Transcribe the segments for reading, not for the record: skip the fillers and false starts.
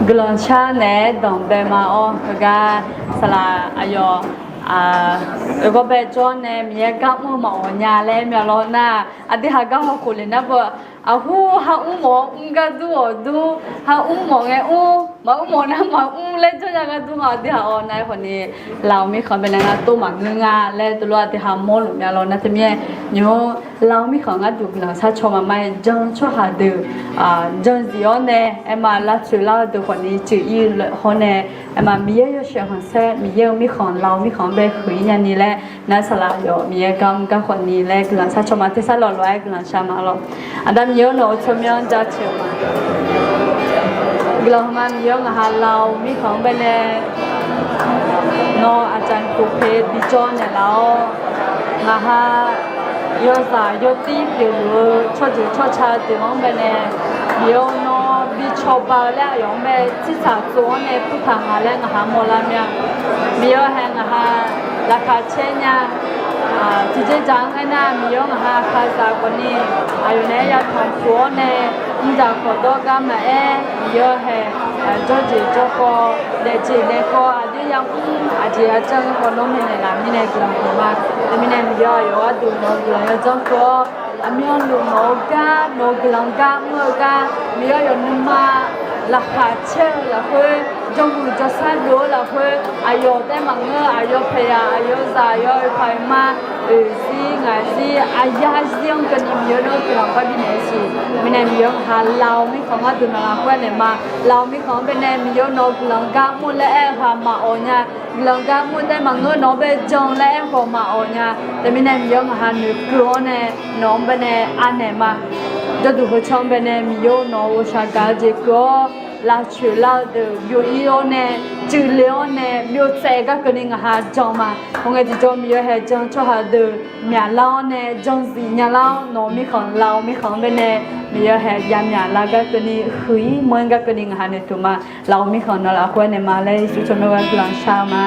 กลอนชาเนดองเบมาโอกาสลาอายอก็เบจอนเนมีกัมมาโอญาเลมีลอนาอดิฮะกัมคุลินะบ่อาหูฮาอุโมอุงกะดูฮาอุโมไงอูมาอุโมนะมาอุเลจอนกะดูฮาดิฮะออนายคนนี้เรามีคนเป็นนะตู้มังงาและตัวอดิฮะมอลมีลอนะจะมีโยเรามีของอ่ะดูหลังชาชมาไม่จงชั่วหาดูจงสิออนเนเอมาลัดชุลาดูคนนี้จื้ออีคนเนเอมามีเยอะเสียของเซ่มีเยอะมีของเรามีของเบคุยยันนี่แหละนั่นสลายอยู่มีกัมกับคนนี้แหละหลังชาชมาที่สลอลไว้หลังชามาลออันนั้นเยอะเนาะชมยังจะเชื่อมาเรามันเยอะนะคะเรามีของเป็นเนาะอาจารย์ครูเพชรดิจอนเนี่ยเรานะคะยอสายยอตีเปลือยชดชดชาติมองไปเนี่ยยอเนาะบิชอบาแล้วยองไปที่สาวตัวเนี่ยผู้ทำอะไรนะคะโมลามีมียอแห่งนะคะราคาเช่นเนี่ยที่จะจังไอ้น่ามียอนะคะภาษาคนนี้อายุเนี่ยอยากทำตัวเนี่ยนี่จะขอตัวกันมามียอแห่จอจีจอก็เด็กจีเด็กก็อาจจะยังอาจจะจังคนน้องมีเนี่ยละมีเนี่ยกลางมาแต่มีเนี่ยมียออยู่ว่าดูน้องกลางจอก็อามียลูกน้องกันน้องกลางกันเมื่อกันมียออยู่นุ่มมาราคาเชื่อละเพื่อจงหูจะสั่นรู้ละเพื่ออายุแต่มังเงออายุพยาอายุสายอายุไฟมาสิไงสิอายาสิองกันมียอน้องกลางก็ดีเนี่ยสิมีเนี่ยมียอหาเราไม่ของว่าดูน้องคนเนี่ยมาเราไม่ของเป็นเนี่ยมียอน้องกลางกันมุ่งและหามาโอเนี่ยกลางกันมุ่งแต่มังเงอน้องเป็นจงและหามาโอเนี่ยแต่มีเนี่ยมียอหาหนูกลัวเนี่ยน้องเป็นเนี่ยอันเนี่ยมาจะดูเขาชมเป็นเนี่ยมียอน้องว่าชักกาจิก็လာချူလာဒယိုအီယိုနဲ့ကျူလျောနဲ့မြို့ဆဲကကနင်းဟာကြောင်းမှာဘုံငယ်ကြောင်းမြို့ဟဲကြောင်းချဟာဒမြလောင်းနဲ့ကြောင်းစီညာလောင်းနော်မိခေါလောင်းမိခေါပဲနဲ့မြို့ဟဲရမြလာကကနင်းခူီမွန်ကကနင်းဟာနဲ့တူမလောင်းမိခေါနော်အခွဲနဲ့မလဲစုချမေဝကလန်ရှာမှာ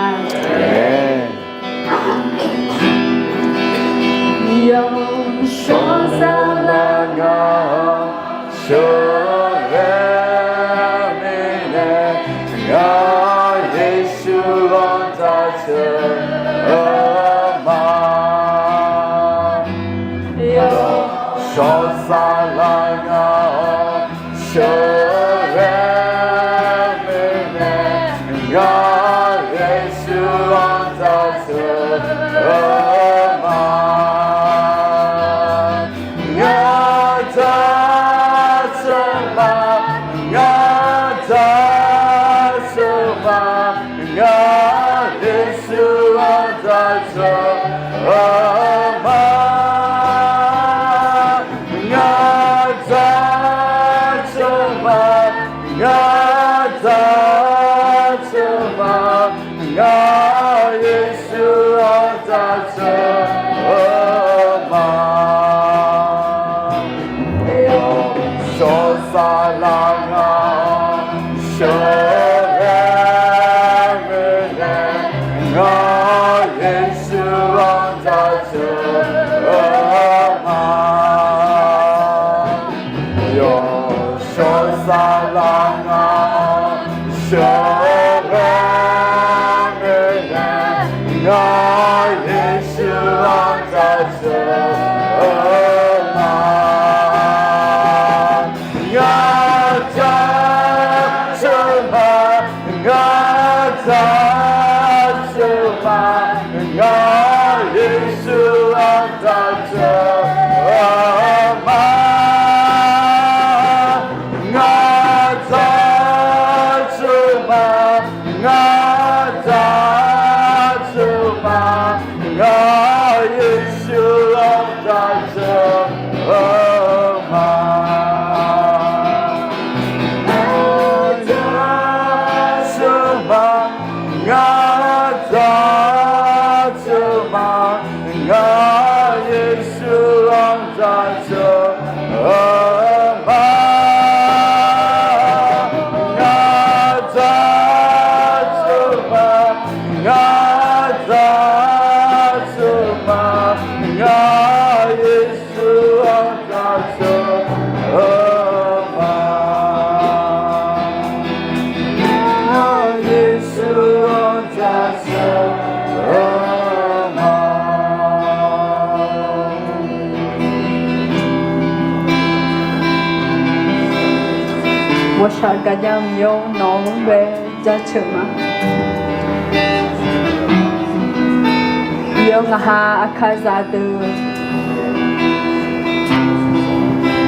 ယောရှောဆာလာငါရှော我下个样有农为在吃吗？有我哈阿卡扎的，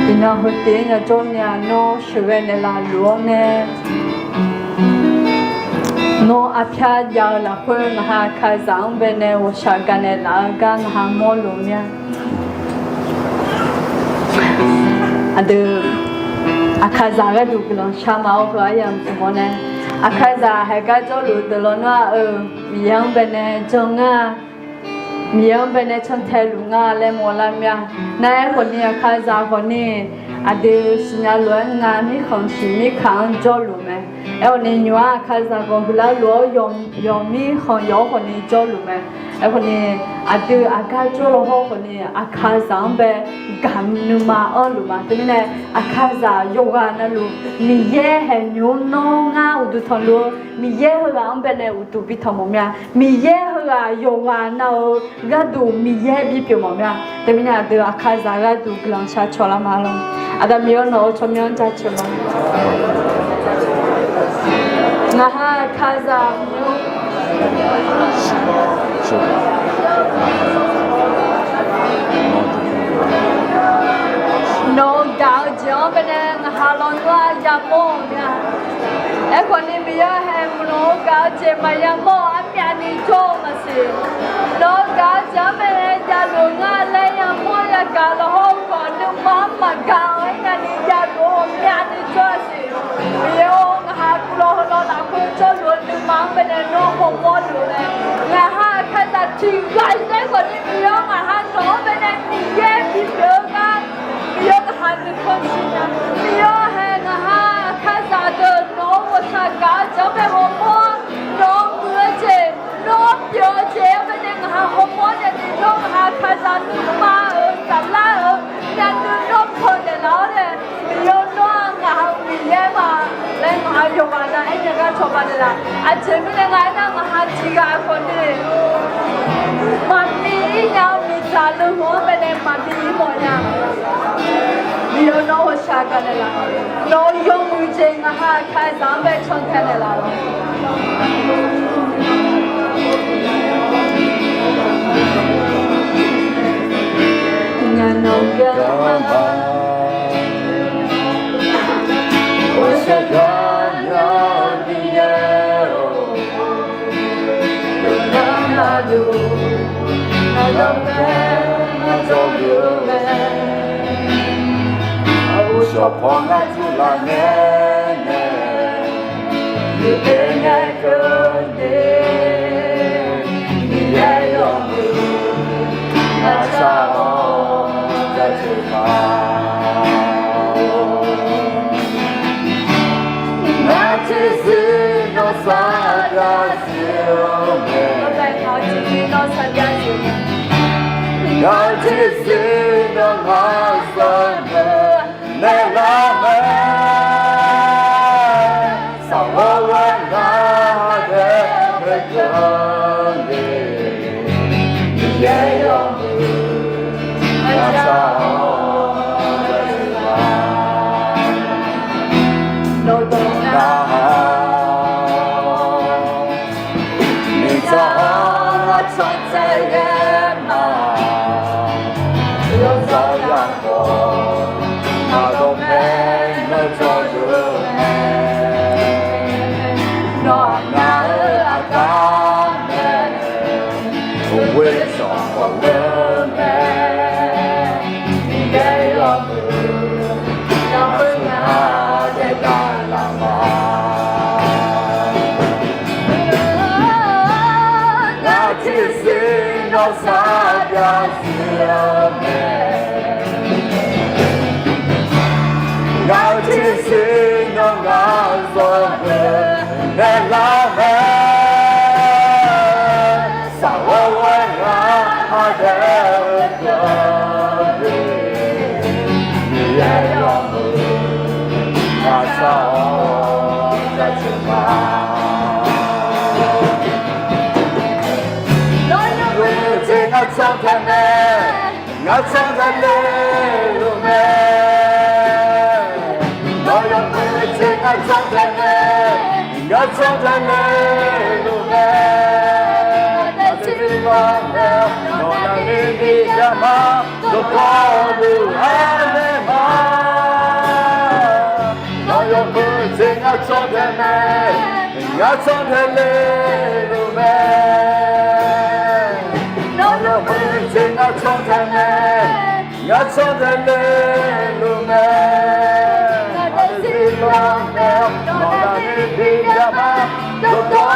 你那后天呀中年喏，是为了拉罗呢。no apya ya la khoi ha kha zang be ne wo sha ga ne la ga ha mo lo mya ade akhaza ga du klon sha ma o ga yam tu mo ne akhaza ha ga jo lu de lo na mi yang be ne jong nga mi yang be ne chon the lu nga le mo la mya na ko ni akhaza ko ni ade sinya lo nga mi khong si mi khang jo lu me eo ni nhua khai ra con hula lúa yom mi hòn gió con ni cho lúa mẹ eo con ni adu aga cho lo ho con ni akha sang be gam nu ma o lúa ma thế này akha za yoga na lu mi ye he nyu no nga u du thon lu mi ye he ga am be ne u tu bi thom mo mya mi ye he ga yoga na ga du mi ye bi pyo mo mya thế này adu akha za ga du glang sha chola ma lo ada mi no cho mi cha chola Naha kaza no gạo gió bên đây hà lon qua yamo nha em còn đi bây giờ em nó gạo chế mà yamo anh nhà đi cho mà xí nó gạo gió bên đây gia đường anh lấy yamo ya gạo là hôm còn nước mắm mà gạo anh nhà đi gia đường nhà đi cho xí bây giờ hà lo lo làm cũng cho luôn nước mắm bên đây nó không có được này nhà hà khai ra chỉ gái đấy còn đi bây giờ mà hà nó bên đây thì dễ bị được á bây giờ hà được con xin à bây giờ hè hà khai ra được nó một sao cả cho bé hôm qua nó mưa chế nó giờ chế bên đây hà hôm qua nhà thì nó hà khai ra nước mà ở sắm lá ở nhà nước nó thôi để nó đấy bây giờ nó hà bị dễ mà lên hà dùng vào đây anh nhà cho bạn là anh chế bên đây ngay đó hà chỉ cả con đi mà đi nhau đi trả lương hóa bên đây mà đi mọi nhà bây giờ nó hồi sáng cái này là nó dùng như thế mà hà khai sáng về trong thế này là nhà nông dân我是个有你的有那路，那路边那走路边，我说碰那出来呢，你别爱跟的，你也有路，那啥哦，在这方。只是那三个字母，我只是那三个那拉门，上我问他的那个你，你也有那啥。我唱的泪如梅，我用不尽的ငါချောတဲ့လေလို့ပဲငါစီပါနဲ့တော့လည်းဒီကြမှာတော့ပေါ်ဘူးအားလည်းမှာတော့ရောစင်ငါချောတဲ့လေငါချောတဲ့လေလို့ပဲတော့ရောစင်ငါချောတဲ့လေငါချောတဲ့လေလို့ပဲDon't go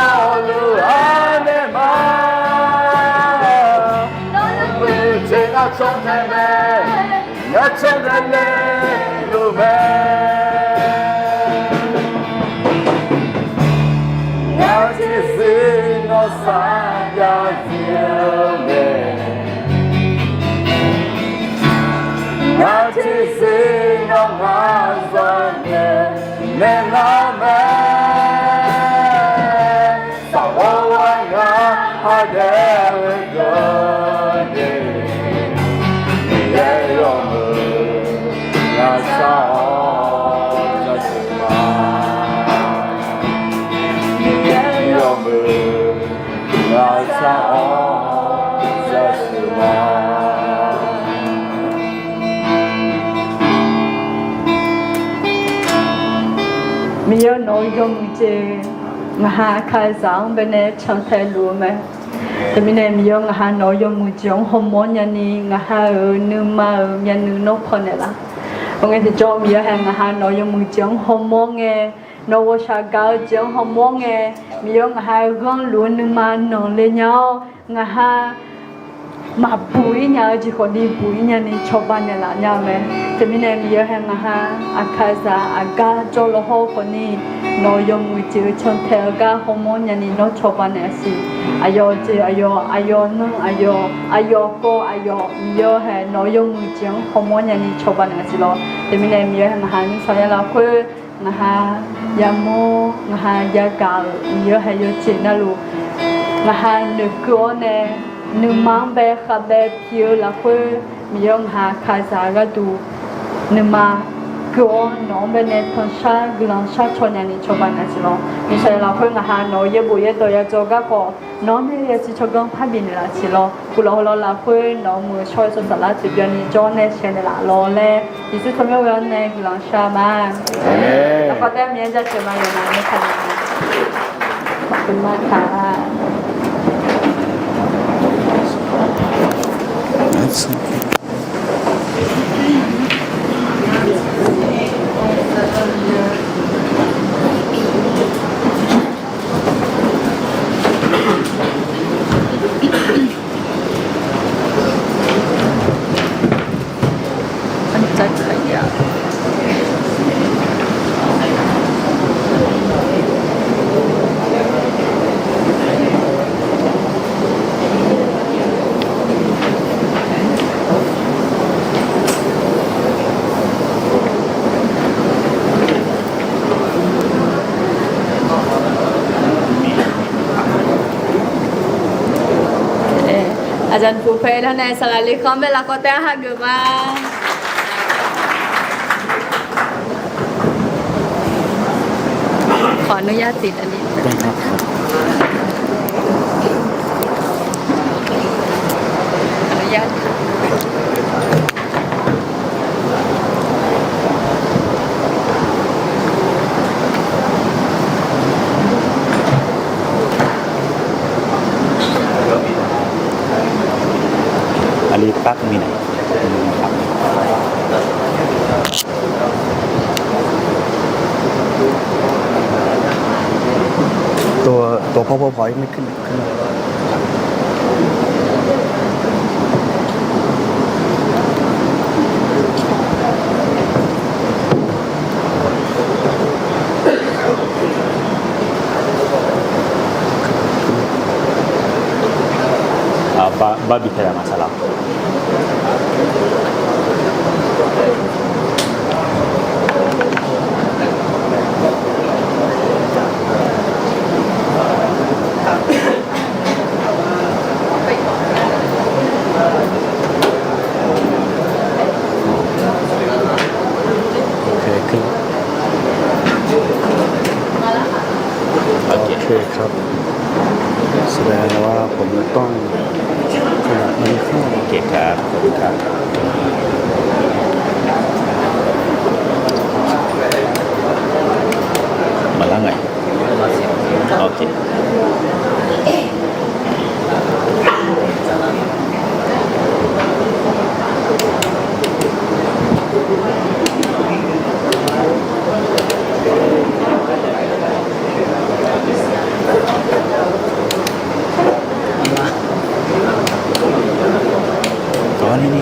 มีเยอะน้อยก็มีเจงหาใครสางเป็นในช่างไทยรู้ไหมแต่มีในมีเยอะงหาน้อยก็มีเจงฮอร์โมนยันนี่งหานึกมายันนึกนกคนเนี่ยละเพราะงั้นที่โจมีเยอะแห่งงหาน้อยก็มีเจงฮอร์โมนไงนวชาเกาเจงฮอร์โมนไงมีเยอะงหาก้อนล้วนนึกมาหนองเลยเนาะงหามาปุ๋ยเนี่ยจีคนดีปุ๋ยเนี่ยนี่ชาวบ้านเนี่ยละเนี่ยไหมแต่มีในมีเยอะแห่งงหาอาคาซาอากาโจโลโฮคนนี้น้อยยังมีเจอชนเทอร์กาฮอร์โมนยันนี่น้องชาวบ้านเนี่ยสิอายอเจอายอนึงอายอก็อายอมีเยอะแห่น้อยยังมีเจอฮอร์โมนยันนี่ชาวบ้านเนี่ยสิล้อแต่มีในมีเยอะแห่งงหานี่สายละคืองหายาโมงหายากามีเยอะแห่เยอะเจน่ารู้งหาหนึ่งก้อนเนี่ยนึกมังเบคาเบเพียวละคือมียองหาคาซากระดูนึกมาก็น้องเป็นเนทอนชากลังชาชนยันนี่ชาวบ้านนั่นสิลองมีใช่ละคือหาน้อยบุยตัวยาโจก็พอน้องเนี่ยจะชอบกังพับบินละสิลองกูรอละคือน้องมือช่วยสุดสัปดาห์สิบยันนี่จอนเนี่ยเชนละรอเลยที่สุดทำให้เราเนี่ยกลังชามาแล้วก็แต่เมียจะเชื่อมาอยู่นานไม่ทันขอบคุณมากค่ะThat's okay. อันจัดขยะอาจารย์ผู้เพลท่านในสลาลิคอมเวลาก็แต่หักอยู่บ้างขออนุญาตติดอันนี้ได้ครับอนุญาตค่ะอาลีปักมีไหนครับตัวพ่อพอยไม่ขึ้นbabi tidak masalah. Oke, เคครับแสดงว่าผมจะต้องขยับมันเข้าโอเคครับขอบคุณครับมาแล้วไงโอเค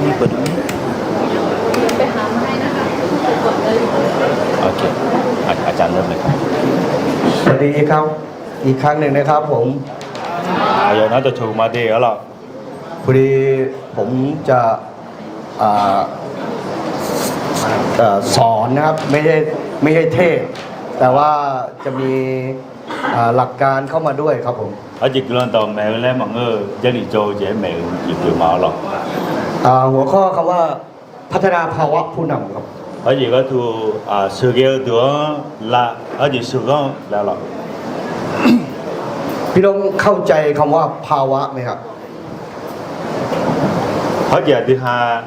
นี่เปิดตรงนี้ไปหามาให้นะคะโอเคอาจารย์เริ่มเลยครับ สวัสดีครับอีกครั้งหนึ่งนะครับผม อายุน่าจะชูมาดีแล้วหรอ พอดีผมจะอ่าสอนนะครับไม่ใช่เทศน์แต่ว่าจะมีหลักการเข้ามาด้วยครับผม ở dịch lần đầu mẹ lên mọi người gia đình châu dễ mẹ dịch kiểu máu rồi หัวข้อคำว่าพัฒนาภาวะผู้นำครับ ở dịch có thu sự kiện đó là ở dịch sự kiện là rồi พี่น้องเข้าใจคำว่าภาวะไหมครับ ở dịch thứ hai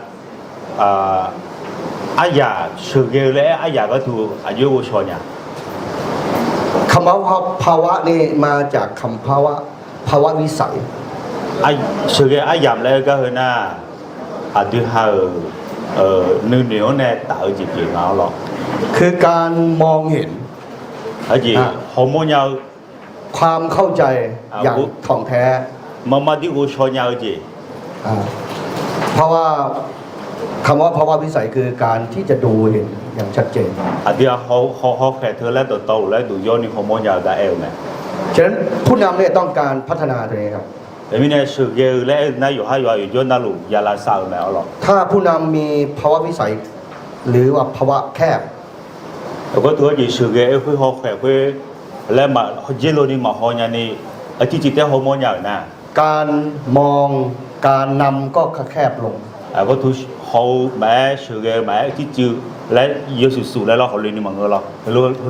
ai già sự kiện lẽ ai già có thu ở dưới vô số nhà คำว่าภาวะนี่มาจากคำภาวะวิสัย ai sự kiện ai giảm lẽ có hơn na thứ hai nếu nếu này tạo dịch kiểu máu rồi คือการมองเห็น ở dịch hồn môn nhau ความเข้าใจอย่างถ่องแท้ mà đi vô số nhau gì เพราะว่าคำว่าภาวะวิสัยคือการที่จะดูเห็นอย่างชัดเจน thì họ khỏe thứ lấy từ tàu lấy từ vô nhưng hồn môn nhau đã eo này ฉะนั้นผู้นำเนี่ยต้องการพัฒนาตัวเองครับ แต่ไม่แน่สื่อเกลและนายอยู่ให้อยู่ย้อนนาลูยาลาซาแมวหรอก ถ้าผู้นำมีภาวะวิสัย หรือว่าภาวะแคบ แต่ก็ตัวจีสื่อเกลคุยเขาแข่คุยแล้วมาเจโรนี่มาฮอยันนี่ที่จิตเต้ฮอร์โมนอย่างน่ะ การมองการนำก็แคบลง ก็ทุกเขาแม้สื่อเกลแม้ที่จืดและเยอะสุดๆแล้วเราเขาเรียนนี่มันก็หรอก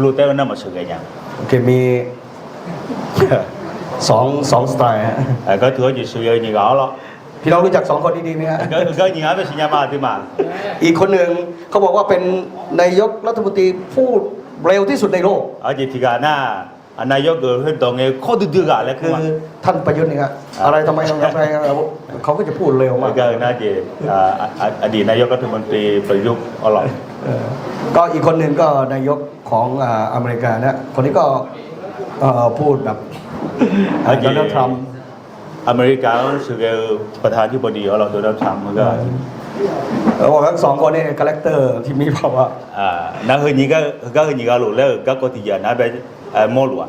รู้แต่ว่านั่นมันสื่อเกลอย่าง โอเคมี สองสไตล์ฮะ ก็ถือว่าจีสื่อเกลนี่ก็หรอก พี่น้องรู้จักสองคนดีๆไหมฮะ ก็ยังไงเป็นสัญญามาที่มา อีกคนหนึ่งเขาบอกว่าเป็นนายกรัฐมนตรีพูดเร็วที่สุดในโลก จีที่การน่ะนายกเกิดขึ้นตรงนี้ข้อดื้อๆกันแล้วคื คือ อท่านประยุทธ์นี่ครับอะไรทำไมเขาก็จะพูดเร็วมาก ก็น่าจะอดีตนายกรัฐมนตรีประยุทธ์อร่อย ก็อีกคนหนึ่งก็นายกของอเมริกานะคนนี้ก็พูดแบบโดนัลด์ทรัมป์ อเมริกาสื่อเกลประธานที่บดีของเราโดนัลด์ทรัมป์มันก็ บอกทั้งสองคนนี่คาแรคเตอร์ที่มีภาวะ น่าเฮนี่ก็เฮนี่ก็รู้แล้วก็ก็ที่จะน่าเป็นโมลัว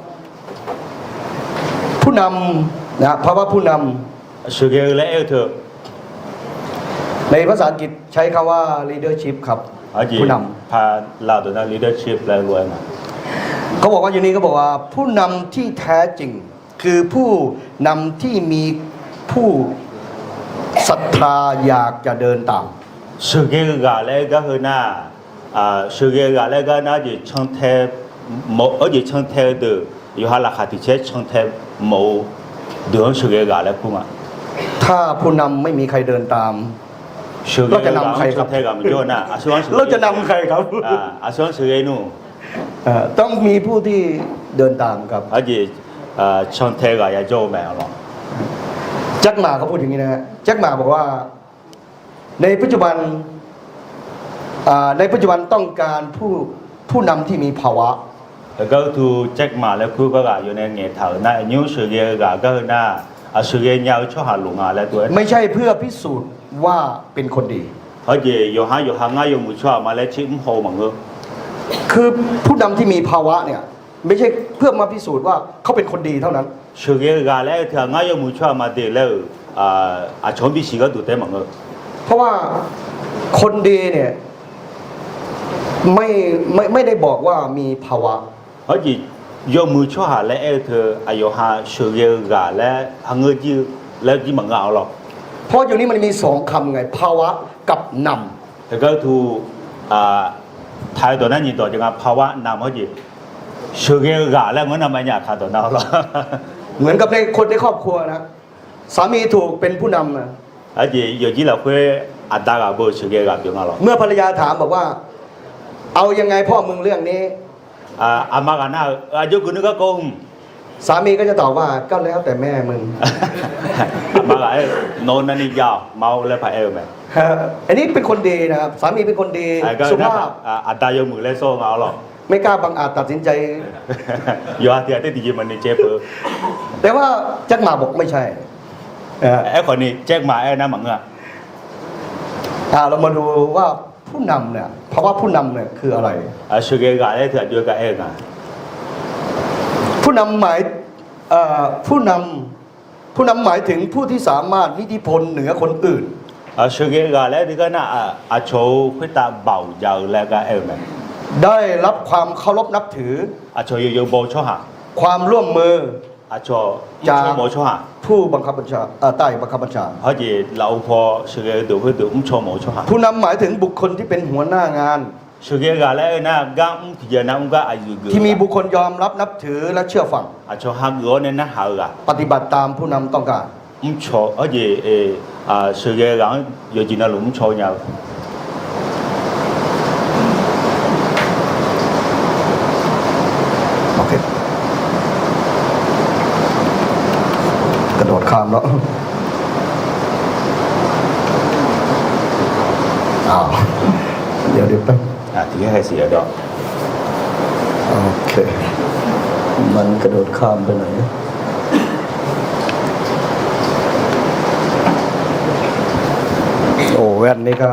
ผู้นำนะภาวะผู้น สื่อเกลและเอลเธอ ำในภาษาอังกฤษใช้คำว่า leadership ครับผู้น พาลาวตัวนั้น leadership และรวยมา ำเขาบอกว่าอย่างนี้เขาบอกว่าผู้นำที่แท้จริง คือผู้นำที่มีผู้ศรัทธาอยากจะเดินตาม สื่อเกลกับแล้วก็คือน่าสื่อเกลกับแล้วก็น่าจะช่างเทโมจะช่างเทเดืออยู่หาราคาที่เช็ดช่างเทโมเดือนสื่อเกลกับแล้วกูมา ถ้าผู้นำไม่มีใครเดินตาม เราจะนำใครครับเราจะนำใครครับ อาส่วนสื่อเนู่ ต้องมีผู้ที่เดินตามครับ 而且ช่างเทกับยาโจแมวหรอ แจ็คหมาเขาพูดอย่างนี้นะฮะแจ็คหมาบอกว่าในปัจจุบันต้องการผู้นำที่มีภาวะ แล้วก็ทูแจ็คมาแล้วคู่ก็อยู่ในเงี้ยเถาหน้านิ้วสื่อเกลก็หน้าสื่อเกลยาวช่อหาหลงอะไรตัว ไม่ใช่เพื่อพิสูจน์ว่าเป็นคนดี 而且有ง่าย有มุชว่ามาแล้วชิมโฮมังเออ คือผู้นำที่มีภาวะเนี่ยไม่ใช่เพื่อมาพิสูจน์ว่าเขาเป็นคนดีเท่านั้น สื่อเกลกับแล้วเธอง่าย有มุชว่ามาเดี๋ยวแล้วชมพิชีก็ดูเต็มมังเออ เพราะว่าคนดีเนี่ยไม่ได้บอกว่ามีภาวะ 而且有มุชว่าแล้วเธออายุหาสื่อเกลกับแล้วหางเงยแล้วที่มังเอาหรอก เพราะอยู่นี้มันมีสองคำไงภาวะกับนำ แล้วก็ทูไทยตัวนั้นยิ่งต่อจากภาวะนำเขาจี学个嘎了，我那么伢看到那了， เหมือนกับในคนในครอบครัวนะสามีถูกเป็นผู้นำนะ 而且有几了会阿达个不学个嘎变了， เมื่อภรรยาถามบอกว่า เอายังไงพ่อมึงเรื่องนี้ 阿妈个那就跟那个讲， สามีก็จะตอบว่าก็แล้วแต่แม่มึง 阿妈个哎，弄那里叫猫来拍二没， อันนี้เป็นคนดีนะครับสามีเป็นคนดี 哎个 สุ 那 ภาพ 阿达有门来说我了， ไม่กล้าบังอาจตัดสินใจ 有阿爹在地门里接不， แต่ว่าแจ็คหมาบอกไม่ใช่ 哎คนนี้แจ็คมาไอ้นั่นมั้งอ่ะ เรามาดูว่าผู้นำเนี่ยภาวะผู้นำเนี่ยคืออะไร 学个嘎嘞，他就个哎个， ผู้นำหมายผู้นำหมายถึงผู้ที่สามารถมีอิทธิพลเหนือคนอื่น 学个嘎嘞，这个那阿châu会打保障那个哎没， ได้รับความเคารพนับถือ 阿châu有保障哈， ความร่วมมือ 阿châu冇错哈。 ผู้บังคับบัญชาใต้บังคับบัญชา 好似老婆是個都會都唔錯冇錯嚇。 ผู้นำหมายถึงบุคคลที่เป็นหัวหน้างาน 是個個咧那講ที่จะนั่งก็อายุ個。 ที่มีบุคคลยอมรับนับถือและเชื่อฟัง อาชอบหัก個เนี่ยนะ好個。 ปฏิบัติตามผู้นำต้องการ 唔錯，好似是個講有幾多路唔錯呀。 โอเคกระโดดข้ามแล้วอ้าวเดี๋ยวแป๊บ ที่ให้เสียดอก โอเค มันกระโดดข้ามไปไหนโอ้แว่นนี่ก็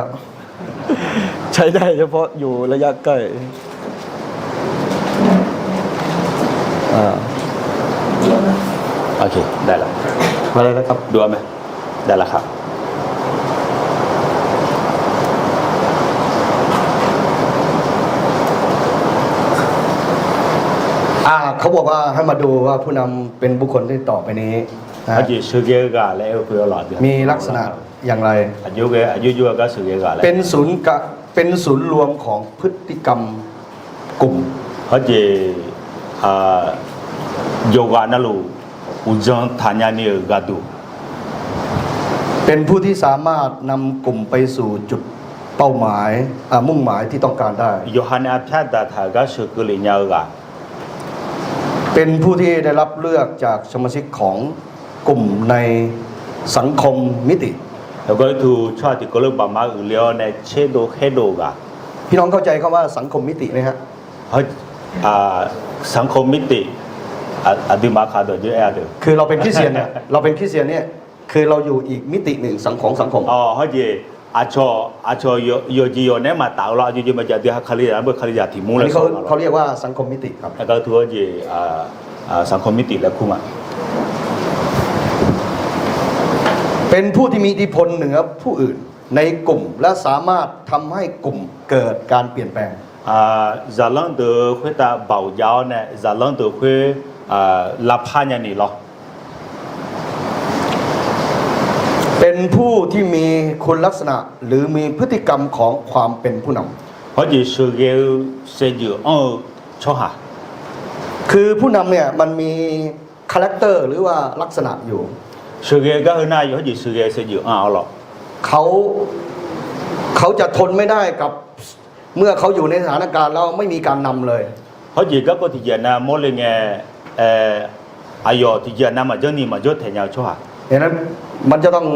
ใช้ได้เฉพาะอยู่ระยะใกล้โอเคได้ละ มาเลยนะครับ ดูไหมได้ละครับ เขาบอกว่าให้มาดูว่าผู้นำเป็นบุคคลที่ต่อไปนี้นะ 好似是個個咧會有哪啲？ มีลักษณะอย่างไร อายุ個是個個咧。 เป็นศูนย์รวมของพฤติกรรมกลุ่ม 好似有個那路有種談下呢個度。 เป็นผู้ที่สามารถนำกลุ่มไปสู่จุดเป้าหมายมุ่งหมายที่ต้องการได้ 有喊阿片的他個是個裡面個。 เป็นผู้ที่ได้รับเลือกจากสมาชิกของกลุ่มในสังคมมิติ แล้วก็ทูชอบที่ก็เริ่มประมาณเลี้ยวในเชโดเฮโดกะ พี่น้องเข้าใจคำว่าสังคมมิติไหมฮะ เพราะสังคมมิติดิมาคาโดเยอะแยะเลย คือเราเป็นคริสเตียนเนี่ยเราเป็นคริสเตียนเนี่ยคือเราอยู่อีกมิติหนึ่งสังคม อ๋อเขาจะอาชอโยจีโยเนี่ยมาตาวเราอยู่มาจากเดียคาริยาเมื่อคาริยาที่มู อั ล น เลย นี้เขาเรียกว่าสังคมมิติครับ แล้วก็ทัวร์จีสังคมมิติแล้วคุ้มอ่ะ เป็นผู้ที่มีอิทธิพลเหนือผู้อื่นในกลุ่มและสามารถทำให้กลุ่มเกิดการเปลี่ยนแปลง จะลองดูคุยตาเบาเยาวเนี่ยจะลองดูคุยรับผ่านอย่างนี้หรอ เป็นผู้ที่มีคุณลักษณะหรือมีพฤติกรรมของความเป็นผู้นำ เขาจะสื่อเกี่ยวเสียอยู่ชอบหา คือผู้นำเนี่ยมันมีคาแรคเตอร์หรือว่าลักษณะอยู่ สื่อเกี่ยวก็คือหน้าอยู่เขาจะสื่อเกี่ยวเสียอยู่หรอ เขาจะทนไม่ได้กับเมื่อเขาอยู่ในสถานการณ์แล้วไม่มีการนำเลย เขาจีก็ที่จะนะมอลเลยไงอายอที่จะนะมาเจ้านี่มาเจ้าแทนยาวชอบ ดังนั้นมันจะต้อง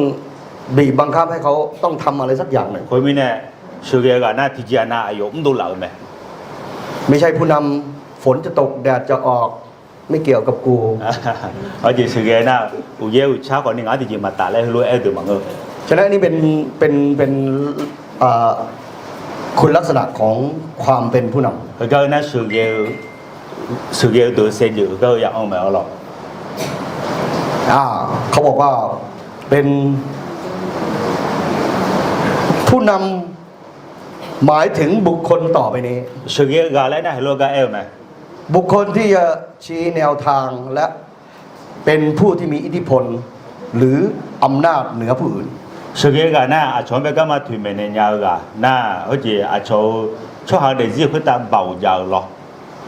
บีบบังคับให้เขาต้องทำอะไรสักอย่างหนึ่ง คนมีเนี่ยสื่อเกี่ยวกับหน้าที่จะนะอายอไม่ดูหล่าไหม ไม่ใช่ผู้นำฝนจะตกแดดจะออกไม่เกี่ยวกับกู เขาจีสื่อเกี่ยวนะอุเยอุชาคนนี้งานที่จะมาตาเลยรู้เอดูมั้งเออ ฉะนั้นนี่เป็นคุณลักษณะของความเป็นผู้นำ แล้วก็นั่นสื่อเกี่ยวตัวเสียอยู่ก็อยากเอาไหมเอาหรอ เขาบอกว่าเป็นผู้นำหมายถึงบุคคลต่อไปนี้ สื่อเกี่ยวกับอะไรนะให้รู้ก็เอไหม บุคคลที่จะชี้แนวทางและเป็นผู้ที่มีอิทธิพลหรืออำนาจเหนือผู้อื่น สื่อเกี่ยวกับหน้าอาชอบไปก็มาถึงเมนยาวกับหน้าเขาจีอาชอบชอบหาเด็กที่เขาตาเบายาวหรอ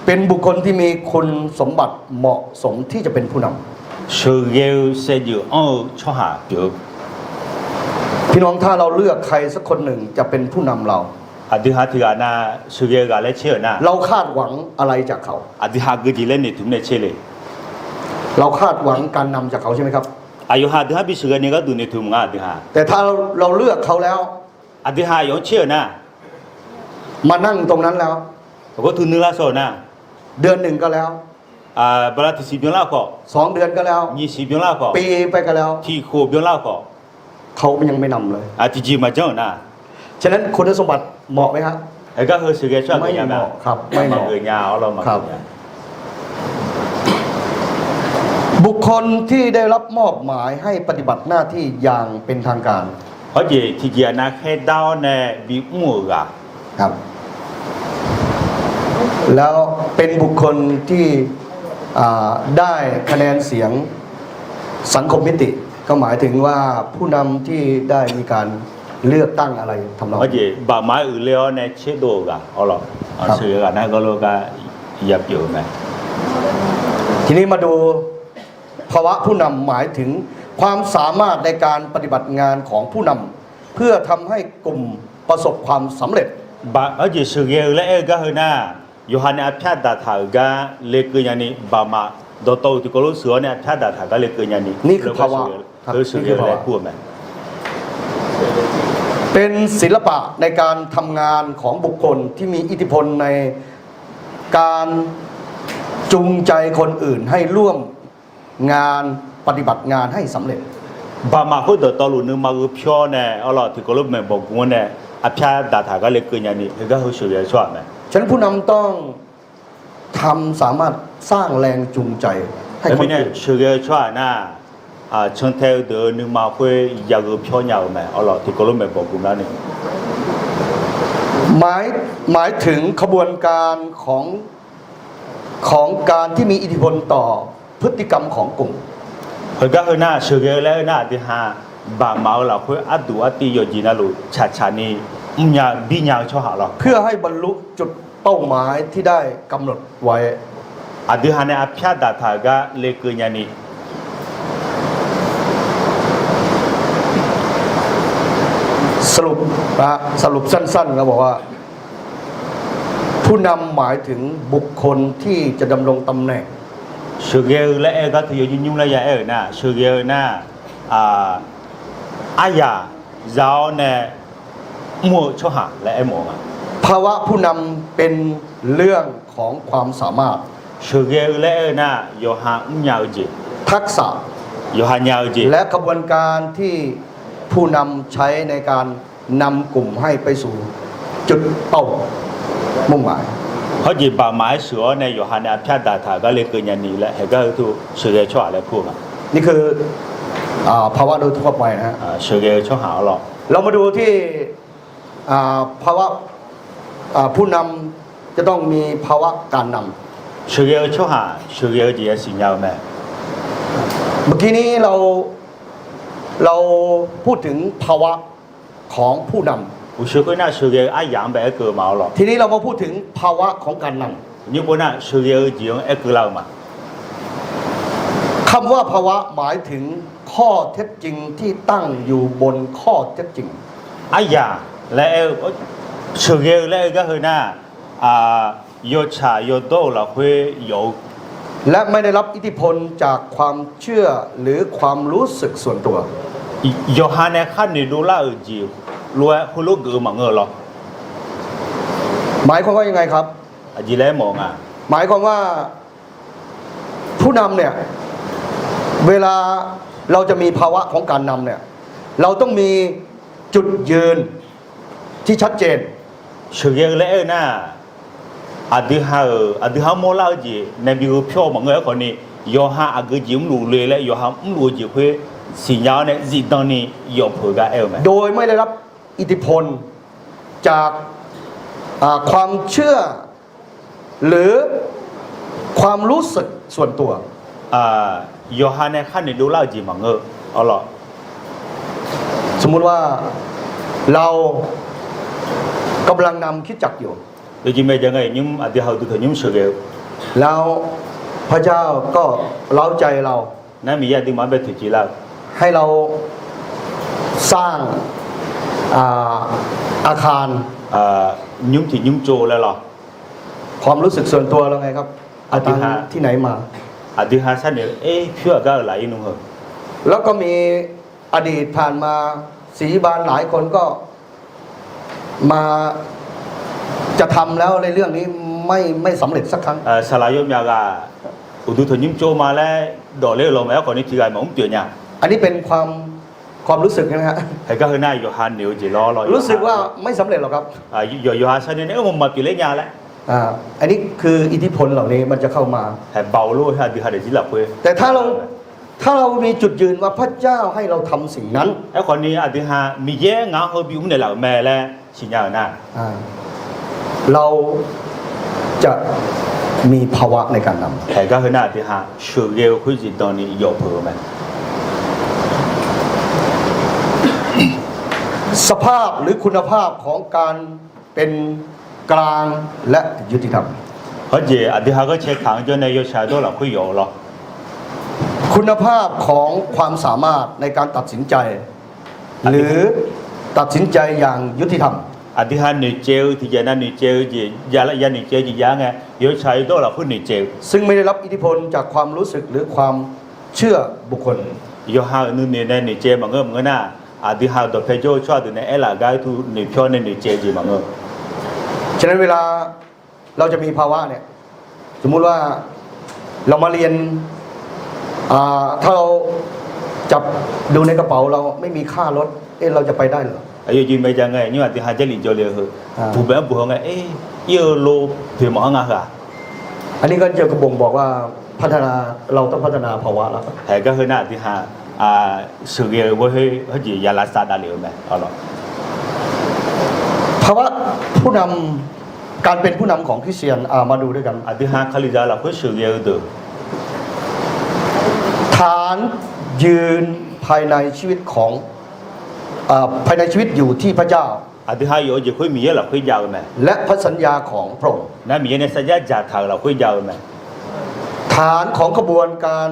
เป็นบุคคลที่มีคุณสมบัติเหมาะสมที่จะเป็นผู้นำ sự ghê sẽ dự cho hạ được พี่น้องถ้าเราเลือกใครสักคนหนึ่งจะเป็นผู้นำเรา thứ hai thì na sự ghê gà lấy chơi na เราคาดหวังอะไรจากเขา thứ hai cái gì lên để chúng này chơi lên เราคาดหวังการนำจากเขาใช่ไหมครับ ayo thứ hai bị sự ghê này có tụi này tụi ngã thứ hai แต่ถ้าเราเลือกเขาแล้ว thứ hai giống chơi na มานั่งตรงนั้นแล้ว có tụi nữa là sao na เดือนหนึ่งก็แล้ว bà thì xịt biến lao cọ 2 เดือนก็แล้ว nhị xịt biến lao cọ ปีไปก็แล้ว thì khổ biến lao cọ เขายังไม่นำเลย thì chỉ mà chơi na ฉะนั้นคุณสมบัติเหมาะไหมครับ cái hơi sự ghê cho người nhà mà ครับไม่เหมาะ người nhà họ lo mà ครับ บุคคลที่ได้รับมอบหมายให้ปฏิบัติหน้าที่อย่างเป็นทางการ có gì thì chỉ na khai đau nè bị mua gà ครับ แล้วเป็นบุคคลที่ได้คะแนนเสียงสังคมมิติ ก็หมายถึงว่าผู้นำที่ได้มีการเลือกตั้งอะไรทำนอง có gì bà máy ở leo nè chế độ gà họ lo sự gà này có lo gà dập dữ này ทีนี้มาดูภาวะผู้นำหมายถึงความสามารถในการปฏิบัติงานของผู้นำเพื่อทำให้กลุ่มประสบความสำเร็จ bà ở gì sự ghê lẽ gà hơn na Yohane apia data gà lệ cơ nhà này bà mà đồ tàu thì có lúc sửa nè apia data gà lệ cơ nhà này นี่คือภาวะครับ คือsự นี่คื ghê อภา lẽ วะ của mình เป็นศิลปะในการทำงานของบุคคลที่มีอิทธิพลในการจูงใจคนอื่นให้ร่วมงานปฏิบัติงานให้สำเร็จ bà mà hốt đồ tàu luôn nữa mà cứ pio nè ở lo thì có lúc mình bảo quân nè apia data gà lệ cơ nhà này gà hơi sự ghê cho mình ฉะนั้นผู้นำต้องสามารถสร้างแรงจูงใจให้คน cái อื่ này น sự ghê cho na chân theo được nhưng mà会要个pio nhau mà ở lo thì có lúc mình bảo quân đó này หมายถึงขบวนการของการที่มีอิทธิพลต่อพฤติกรรมของกลุ่ม hơi gà hơn na sự ghê lẽ na thì ha bà máu là会ăn đủ ăn tiêu gì na luôn chả chả ni nhà bị nhà cho họ lo เพื่อให้บรรลุจุดเป้าหมายที่ได้กำหนดไว้ thứ hai này apia data gà lệ cơ nhà này สรุปสั้นๆก็บอกว่า ผู้นำหมายถึงบุคคลที่จะดำรงตำแหน่ง sự ghê lẽ gà thì nhung là ya ở na sự ghê na aya giáo nè mua cho họ là em mua ภาวะผู้นำเป็นเรื่องของความสามารถ sự ghê lẽ na yo ha nhau gì ทักษะ yo ha nhau gì และกระบวนการที่ผู้นำใช้ในการนำกลุ่มให้ไปสู่จุดเป้ามุ่งหมาย có gì bà máy sửa này yo ha nè apia data gà lệ cơ nhà này là hay gà thu sự ghê cho họ là phù mà นี่คือภาวะโดยทั่วไปนะฮะ sự ghê cho họ lo เรามาดูที่ภาวะผู้นำจะต้องมีภาวะการนำ sự ghê cho họ sự ghê gì là nhau mà เมื่อกี้นี้เราพูดถึงภาวะของผู้น u sự cái na sự ghê ai养bé cơ máu lo ำทีนี้เรามาพูดถึงภาวะของการน nhưng bữa na sự ghê gì ông ai cơ lao mà ำคำว่าภาวะหมายถึงข้อเท็จจริงที่ตั้งอยู่บนข้อเท็จจริง ai ya lẽ sự ghê lẽ gà hơn na yo cha yo đô là会有 และไม่ได้รับอิทธิพลจากความเชื่อหรือความรู้สึกส่วนตัว yo ha nè khăn ni đô la ở gì lúa hulu lúa gừ mà ngờ lo หมายความว่ายังไงครับ gì lẽ mong à หมายความว่าผู้นำเนี่ยเวลาเราจะมีภาวะของการนำเนี่ยเราต้องมีจุดยืนที่ชัดเจน sự ghê lẽ na thứ hai mua lao gì nè bị phiêu mà người còn ni yo ha cái gì cũng lù lê lẽ yo ha cũng lù gì phải xin nhau nè gì đó ni yo phơi cái em mà โดยไม่ได้รับอิทธิพลจากความเชื่อหรือความรู้สึกส่วนตัว yo ha nè khăn ni đô la gì mà ngờ ở lo สมมุติว่าเรากำลังนำคริสตจักรอยู่ Tôi chỉ mấy giờ ngày nhưng ở đi học tôi thấy nhưng sự kiện แล้วพระเจ้าก็เล้าใจเรา nãy mình giờ đi mà biết thì chỉ là ให้เราสร้างอาคาร nhưng thì nhưng trồ là lò ความรู้สึกส่วนตัวเราไงครับอาจารย์ที่ไหนมา ở đi học sát nữa chưa có lại đúng không แล้วก็มีอดีตผ่านมาศรีบาลหลายคนก็มาจะทำแล้วในเรื่องนี้ไม่สำเร็จสักครั้ง salary nhà gà tôi thấy nhưng trồ mà lại đổ lên lồng méo còn đi thì gài mà không tuyệt nha อันนี้เป็นความรู้สึกนะฮะ hay các hôm nay giờ Hàn nếu chỉ lo รู้สึกว่าไม่สำเร็จหรอกครับ giờ Hàn sao nên nếu mà bị lấy nhà lại อันนี้คืออิทธิพลเหล่านี้มันจะเข้ามา hay bầu luôn hay đi học để chỉ là quê แต่ถ้าเรามีจุดยืนว่าพระเจ้าให้เราทำสิ่งนั้น ไอ้คนนี้อธิหามีแย่งาเขาบิวเนี่ยหลังแม่แล้วสิญญาณนะ เราจะมีภาวะในการนำ แต่ก็คือหน้าอธิหาชื่อเกี่ยวคุยจิตตอนนี้ยกเพิ่มไหม สภาพหรือคุณภาพของการเป็นกลางและยุติธรรม เพราะเจอธิหาก็เช็คขังจนในยศชาตัวเราคุยอยู่หรอ คุณภาพของความสามารถในการตัดสินใจ หรือตัดสินใจอย่างยุติธรรม อธิหารหนึ่งเจลที่จะนั่นหนึ่งเจลจียาละยาหนึ่งเจลจียาไงยศชาตัวเราคุยหนึ่งเจล ซึ่งไม่ได้รับอิทธิพลจากความรู้สึกหรือความเชื่อบุคคล ยศหาหนึ่งเนี่ยหนึ่งเจลมันก็น่าอธิหารตัวเพโจชอบตัวในเอล่าไกด์ทูหนึ่งพิอในหนึ่งเจลจีมันก็ฉะนั้นเวลาเราจะมีภาวะเนี่ยสมมุติว่าเรามาเรียนถ้าเราจับดูในกระเป๋าเราไม่มีค่ารถเราจะไปได้เหรอ อายุยืนไปจังไงนี่ว่าที่หาเจริญโจเลยคือผู้แบบผู้ไงเยอะโลเพียงมองอ่ะค่ะ อันนี้ก็จะกระบ่งบอกว่าพัฒนาเราต้องพัฒนาภาวะแล้ว แต่ก็คือหน้าที่หาสื่อเกี่ยวกับเขาจียาลาซาดาเหลวไหมเอาหรอ ภาวะผู้นำการเป็นผู้นำของคริสเตียนมาดูด้วยกัน อธิหารคาลิจาเราคือสื่อเกี่ยวกับ ฐานยืนภายในชีวิตของภายในชีวิตอยู่ที่พระเจ้า อธิหารอยู่จะคุยมีเยอะเราคุยยาวไหม และพระสัญญาของพระองค์ นั่นมีในสัญญาจ่าทางเราคุยยาวไหม ฐานของกระบวนการ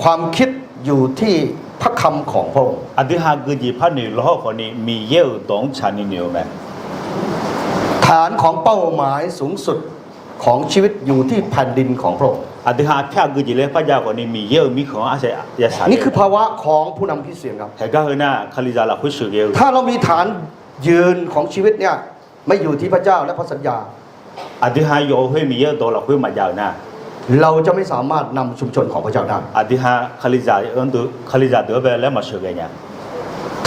ความคิดอยู่ที่พระคำของพระองค์ อธิหารคือจีพันหนึ่งล้อคนนี้มีเยอะตรงชั้นนี้เหนียวไหม ฐานของเป้าหมายสูงสุดของชีวิตอยู่ที่แผ่นดินของพระองค์ อธิหารแค่คือจีเล่พระเจ้าคนนี้มีเยอะมีของอาศัยยาสาร นี่คือภาวะของผู้นำคริสเตียนครับ แต่ก็คือหน้าคาลิจาเราคุยสื่อเกี่ยว ถ้าเรามีฐานยืนของชีวิตเนี่ยไม่อยู่ที่พระเจ้าและพระสัญญา อธิหารอยู่คุยมีเยอะตัวเราคุยมายาวนะ เราจะไม่สามารถนำชุมชนของพระเจ้าได้ อธิหารคาลิจาตัวคาลิจาตัวไปแล้วมาสื่อกันเนี่ย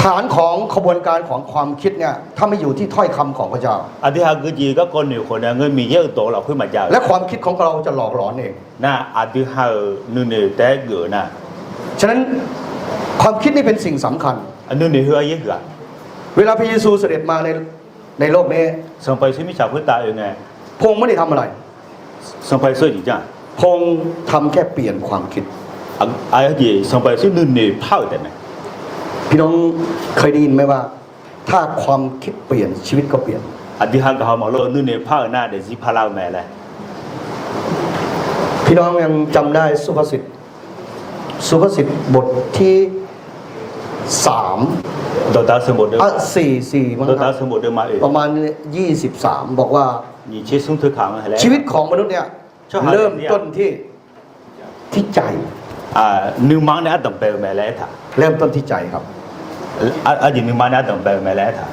ฐานของขบวนการของความคิดเนี่ยถ้าไม่อยู่ที่ถ้อยคำของพระเจ้า อธิหารคือจีก็คนหนึ่งคนนึงเงินมีเยอะตัวเราคุยมายาว และความคิดของเราจะหลอกหลอนเอง น่าอธิหารนู่นนี่แต่เกิดนะ ฉะนั้นความคิดนี่เป็นสิ่งสำคัญ อันนู่นนี่เฮือเยอะ เวลาพระเยซูเสด็จมาในโลกนี้ สมัยที่มิจฉาพุทธาเองไง พระองค์ไม่ได้ทำอะไร สมัยเสื้อจีจ้า พระองค์ทำแค่เปลี่ยนความคิด อะไรที่สมัยที่นู่นนี่เผาแต่ไหน พี่น้องเคยได้ยินไหมว่า ถ้าความคิดเปลี่ยนชีวิตก็เปลี่ยน อธิหารกับเขาบอกว่านู่นนี่เผาหน้าเดี๋ยวสิพาเราแม่เลย พี่น้องยังจำได้สุภาษิตบทที่3 ดอตาสมุดเดิม 4มั้ง ดอ ค ตา รับ สมุดเดิมมาเอง ประมาณ23บอกว่า นี่เชื่อสุ่งถือขังอะไร ชีวิตของมนุษย์เนี่ยเริ่มต้นที่ใจ นิวมังเนี่ยต้องเปลแม่แล้วท่า เริ่มต้นที่ใจครับ นิวมังเนี่ยต้องเปลแม่แล้วท่า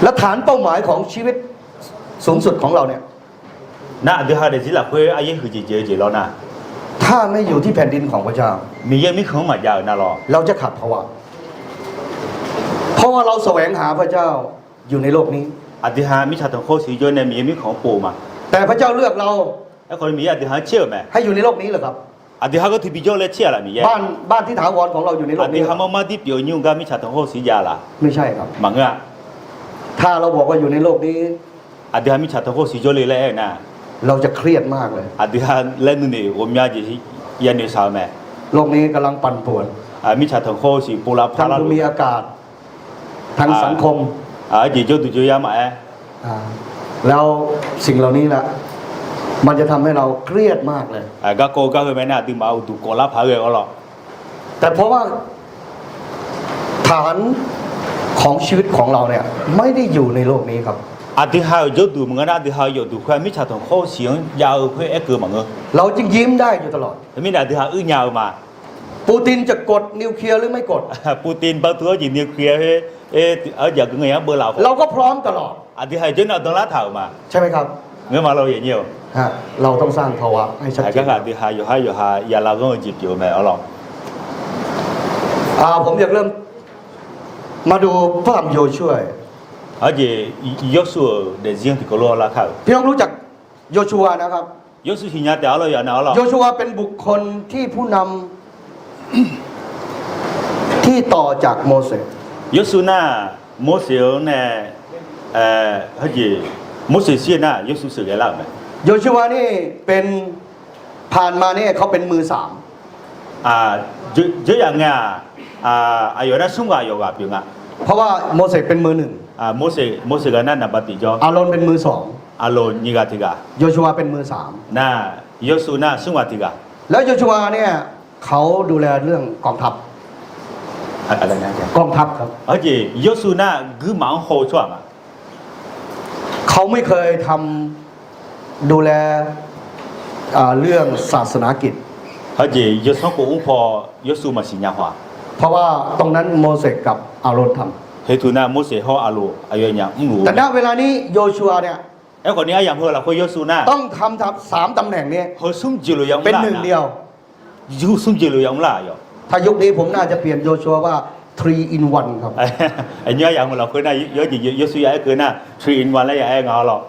และฐานเป้าหมายของชีวิตสูงสุดของเราเนี่ย น่าอธิหารเดี๋ยวสิหลักคุยอายุคือจีเจอจีแล้วนะ ถ้าไม่อยู่ที่แผ่นดินของพระเจ้า มีเยอะมีของมายาวนะหรอ เราจะขาดภาวะเพราะว่าเราแสวงหาพระเจ้าอยู่ในโลกนี้ อธิหารมิจฉาทางโคสีจนเนี่ยมีมีของปู่มา แต่พระเจ้าเลือกเรา ไอ้คนมีอธิหารเชื่อไหม ให้อยู่ในโลกนี้เหรอครับ อธิหารก็ที่พิจารณาเชื่อละมีเยอะ บ้านที่ถาวรของเราอยู่ในโล อก ธิ นี้ หารมาที่เปียวยุ่งกับมิจฉาทางโคสียาละ ไม่ใช่ครับ มังอ่ะ ถ้าเราบอกว่าอยู่ในโลกนี้ อธิหารมิจฉาทางโคสีจนเลยแหละนะ เราจะเครียดมากเลย อธิหารเล่นนี่ผมอยากจะยันในสาวแม่ โลกนี้กำลังปั่นป่วน มิจฉาทางโคสีปูราพา ทั้ง รา ภูมิอากาศทางสังคม จีโจตุโจยามา อ่า แล้วสิ่งเหล่านี้แหละมันจะทำให้เราเครียดมากเลย ก็โกก็คือแม่น่ะตึงมาเอาดูโกลาพาเรือก็หรอ แต่เพราะว่าฐานของชีวิตของเราเนี่ยไม่ได้อยู่ในโลกนี้ครับ อาทิตย์ห้ายดูมึงนะอาทิตย์ห้ายดูความมิจฉาของข้อเสียงยาวเพื่อเอ็กเกอร์มึงเออ เราจึงยิ้มได้อยู่ตลอด แต่ไม่ได้อาทิตย์ห้าอึ้งยาวมา ปูตินจะกดนิวเคลียร์หรือไม่กด ปูตินบางตัวจีนิวเคลียร์เอออยากเงี้ยเบอร์เรา เราก็พร้อมตลอด อาทิตย์ห้าจนเอาตรงละเท่ามา ใช่ไหมครับ เงี้ยมาเราอย่างเงี้ย ฮะเราต้องสร้างภาวะให้ชัด ไอ้ เจ ก็ น อาทิตย์ห้าอยู่ห้าอย่าเราก็จีบอยู่แม่เอาหรอก ผมอยากเริ่มมาดูพระธรรมโยชัว 而且约束的人ที่ก็รอละเขา พี่น้องรู้จักโยชัวนะครับ 约束ที่เนี่ยเดี๋ยวเราอย่าเอาหรอก โยชัวเป็นบุคคลที่ผู้นำ ที่ต่อจากโมเสส 约束น่ะโมเสสเนี่ยเขาจีโมเสสเนี่ย约束是给เราไหม โยชัวนี่เป็นผ่านมาเนี่ยเขาเป็นมือสาม อย่างเงี้ยอายุน่ะสูงกว่าอยู่กับพี่งะ เพราะว่าโมเสสเป็นมือหนึ่ง โมเสสก็นั่นน่ะปฏิจจ อาโรนเป็นมือสอง อารมณ์นี่ก็ที่กะ โยชัวเป็นมือสาม น่ะ约束น่ะสูงกว่าที่กะ แล้วโยชัวเนี่ยเขาดูแลเรื่องกองทัพ อะไรนะจ๊ะ กองทัพครับ 而且约束น่ะคือ蛮好做嘛 เขาไม่เคยทำดูแลเรื่องศาสนากิจ 而且约束国王约束嘛是人话 เพราะว่าตรงนั้นโมเสสกับอาโรนทำ เฮตุน่ะโมเสสเขาอาลูอายุเนี่ยรู้ แต่ณเวลานี้โยชัวเนี่ย ไอ้คนนี้อย่างเพื่อเราคุยยสูน่ะ ต้องทำทับสามตำแหน่งนี้ เขาสุ่มจิลุยัง เป็นหนึ่งเดียว ยูสุ่มจิลุยังล่ะอยู่ ถ้ายุคนี้ผมน่าจะเปลี่ยนโยชัวว่า 3 in 1 ครับ ไอ้เนี้ยอย่างเราคุยน่ะเยอะจีเยสูยไอ้เกินน่ะ3 in 1แล้วอย่างไอ้เงาหรอก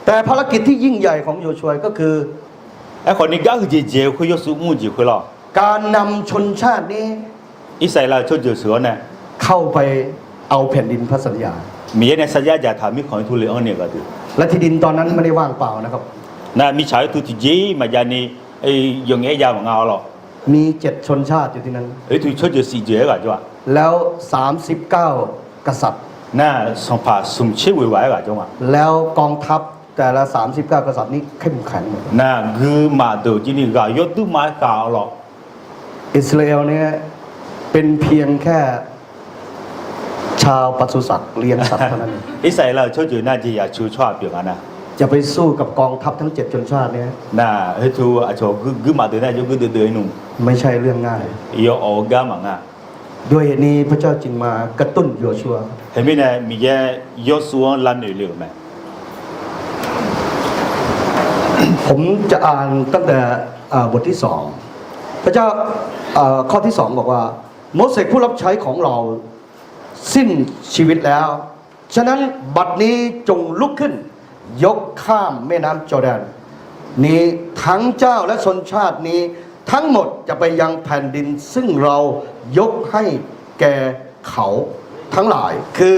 แต่ภารกิจที่ยิ่งใหญ่ของโยชัวก็คือ ไอ้คนนี้ก็คือเจคุยยสูมุ่งจีคุยหรอ การนำชนชาตินี้ อิสราเอลชนจืดเสือเนี่ย เข้าไปเอาแผ่นดินพระสัญญา มีในสัญญาจะทำมีของทุเรศเนี่ยก็ดู และที่ดินตอนนั้นไม่ได้ว่างเปล่านะครับ น่ะมีชายทุติจีมาจานี่ไอ้ยังไงยาวเงาหรอก มี7ชนชาติอยู่ที่นั้น ไอ้ทุชนจืดสี่เจ๋ก็จ้ะ แล้ว 39 กษัตริย์ น่ะสมภาสมชิวไว้ก็จ้ะ แล้วกองทัพแต่ละ 39 กษัตริย์นี้เข้มแข็งหมด น่ะคือมาดูจีนี่ก็ยศดูมาเก่าหรอก อิสราเอลเนี่ยเป็นเพียงแค่ชาวปศุสัตว์เลี้ยงสัตว์เท่านั้น อิสราเอลชนจืดน่าจะอยากชูชอบเปลี่ยนนะ จะไปสู้กับกองทัพทั้ง7ชนชาติเนี่ย น่ะเฮ้ยทูอาชอคือมาเดินได้ยกเดินนุ่ม ไม่ใช่เรื่องง่าย ยออกกามังอ่ะ ด้วยเหตุนี้พระเจ้าจึงมากระตุ้นโยชัว เห็นไหมเนี่ยมีแค่ยศส่วนลันเหลือไหม ผมจะอ่านตั้งแต่บทที่2พระเจ้าข้อที่2บอกว่าโมเสสผู้รับใช้ของเราสิ้นชีวิตแล้ว ฉะนั้นบัดนี้จงลุกขึ้น ยกข้ามแม่น้ำจอร์แดนนี้ทั้งเจ้าและชนชาตินี้ทั้งหมดจะไปยังแผ่นดินซึ่งเรายกให้แก่เขาทั้งหลายคือ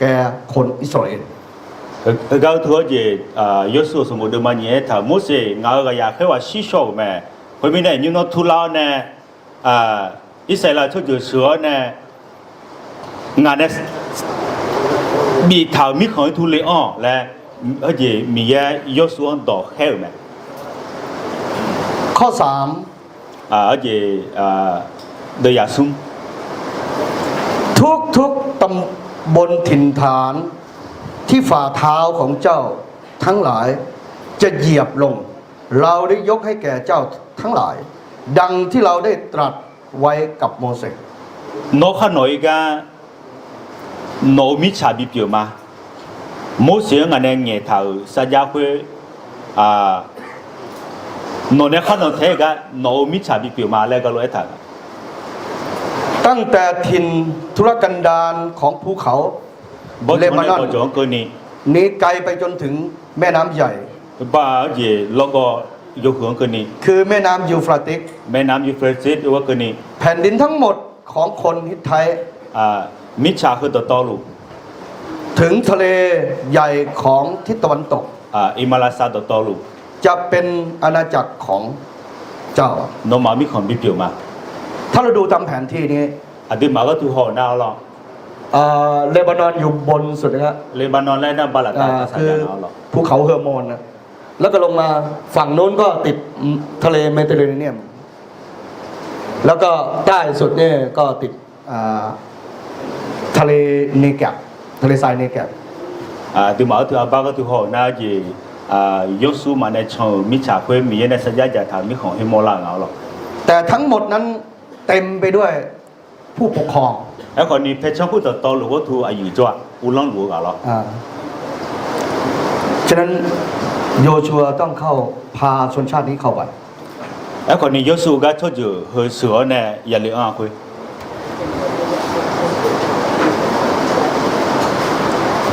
แก่คนอิสราเอล ก็ถือว่ายศสมบูรณ์มาเนี่ยถ้าโมเสสงาก็อยากให้ว่าชิชอบไหมเพราะไม่ได้ยูโนทุลาเนี่ยอิสราเอลชนจืดเสือเนี่ยงานเนี่ยมีถาวมีของทุเรศและ而且มีแค่ยศส่วนต่อแค่ไหม ข้อ 而且的亚松3ทุกตำบลถิ่นฐานที่ฝ่าเท้าของเจ้าทั้งหลายจะเหยียบลง เราได้ยกให้แก่เจ้าทั้งหลาย ดังที่เราได้ตรัสไว้กับโมเสส โนข้าหน่อยก็โนมิชาบิเปียวมาโมเสสงานเนี่ยเงี้ยท่าสัญญาคุยโนเนี่ยข้าหน่อยเท่ก็โนมิชาบิเปียวมาแล้วก็รู้ไอ้ท่า ตั้งแต่ถิ่นธุรกันดารของภูเขา บอ เล ลมัน บานอน ก็จะก็นี่ นี้ไกลไปจนถึงแม่น้ำใหญ่ บ้าเย่แล้วก็ยกหัวก็นี่ คือแม่น้ำยูฟราติส แม่น้ำยูเฟรซิสว่าก็นี่ แผ่นดินทั้งหมดของคนฮิตไทย มิชาคือตัวต่อลูก ถึงทะเลใหญ่ของทิศตะวันตก อิมาลาซาตัวต่อลูก จะเป็นอาณาจักรของเจ้า โนมามีของบิเปียวมา ถ้าเราดูตามแผนที่นี้ อันที่มาก็ถูกห่อหน้าเรา เลบานอนอยู่บนสุดนะครับ เลบานอนและนาบาลาตาจะใส่ คือ ยาเอาหรอ ภูเขาเฮอร์โมนนะแล้วก็ลงมาฝั่งโน้นก็ติดทะเลเมดิเตอร์เรเนียนแล้วก็ใต้สุดเนี่ยก็ติดทะเลเนกับทะเลทรายเนกับ ဒီမှာသူအဘကသူဟောနာကြီးရုပ်စုမနဲ့ချုံမိချခွေးမိရဲ့စကြကြထားမိခုံဟေမောလာငါလို့ แต่ทั้งหมดนั้นเต็มไปด้วยผู้ปกครอง အဲ့ခေါ်ဒီဖက်ချုံခုတော်လို့သူအယူကြွဦးလောင်းလို့ကလို့ ฉะนั้นโยชัวต้องเข้าพาชนชาตินี้เข้าไป အဲ့ခေါ်ဒီရုပ်စုကချွတ်ကြဟေဆောနဲ့ရလေအောင်ခွေး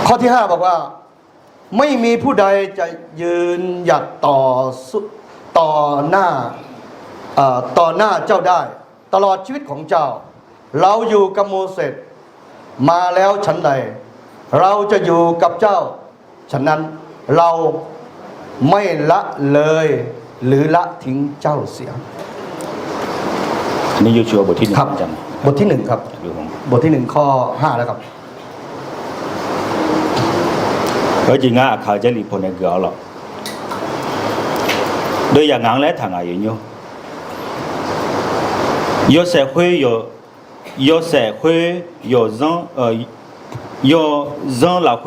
ข้อที่ 5 บอกว่าไม่มีผู้ใดจะยืนหยัดต่อหน้าเจ้าได้ ตลอดชีวิตของเจ้า เราอยู่กับโมเสสมาแล้วฉันใด เราจะอยู่กับเจ้าฉะนั้นเราไม่ละเลยหรือละทิ้งเจ้าเสีย นี่ยูชัวบทที่ ครับ 1จัง บทที่ 1 ครับ บทที่ 1 ข้อ 5 แล้วครับ ก็จริงอ่ะข่าวจะรีพอในเกลือหรอกโดยอย่างงั้นแล้วทางอะไรอยู่有社会有社会有有人老会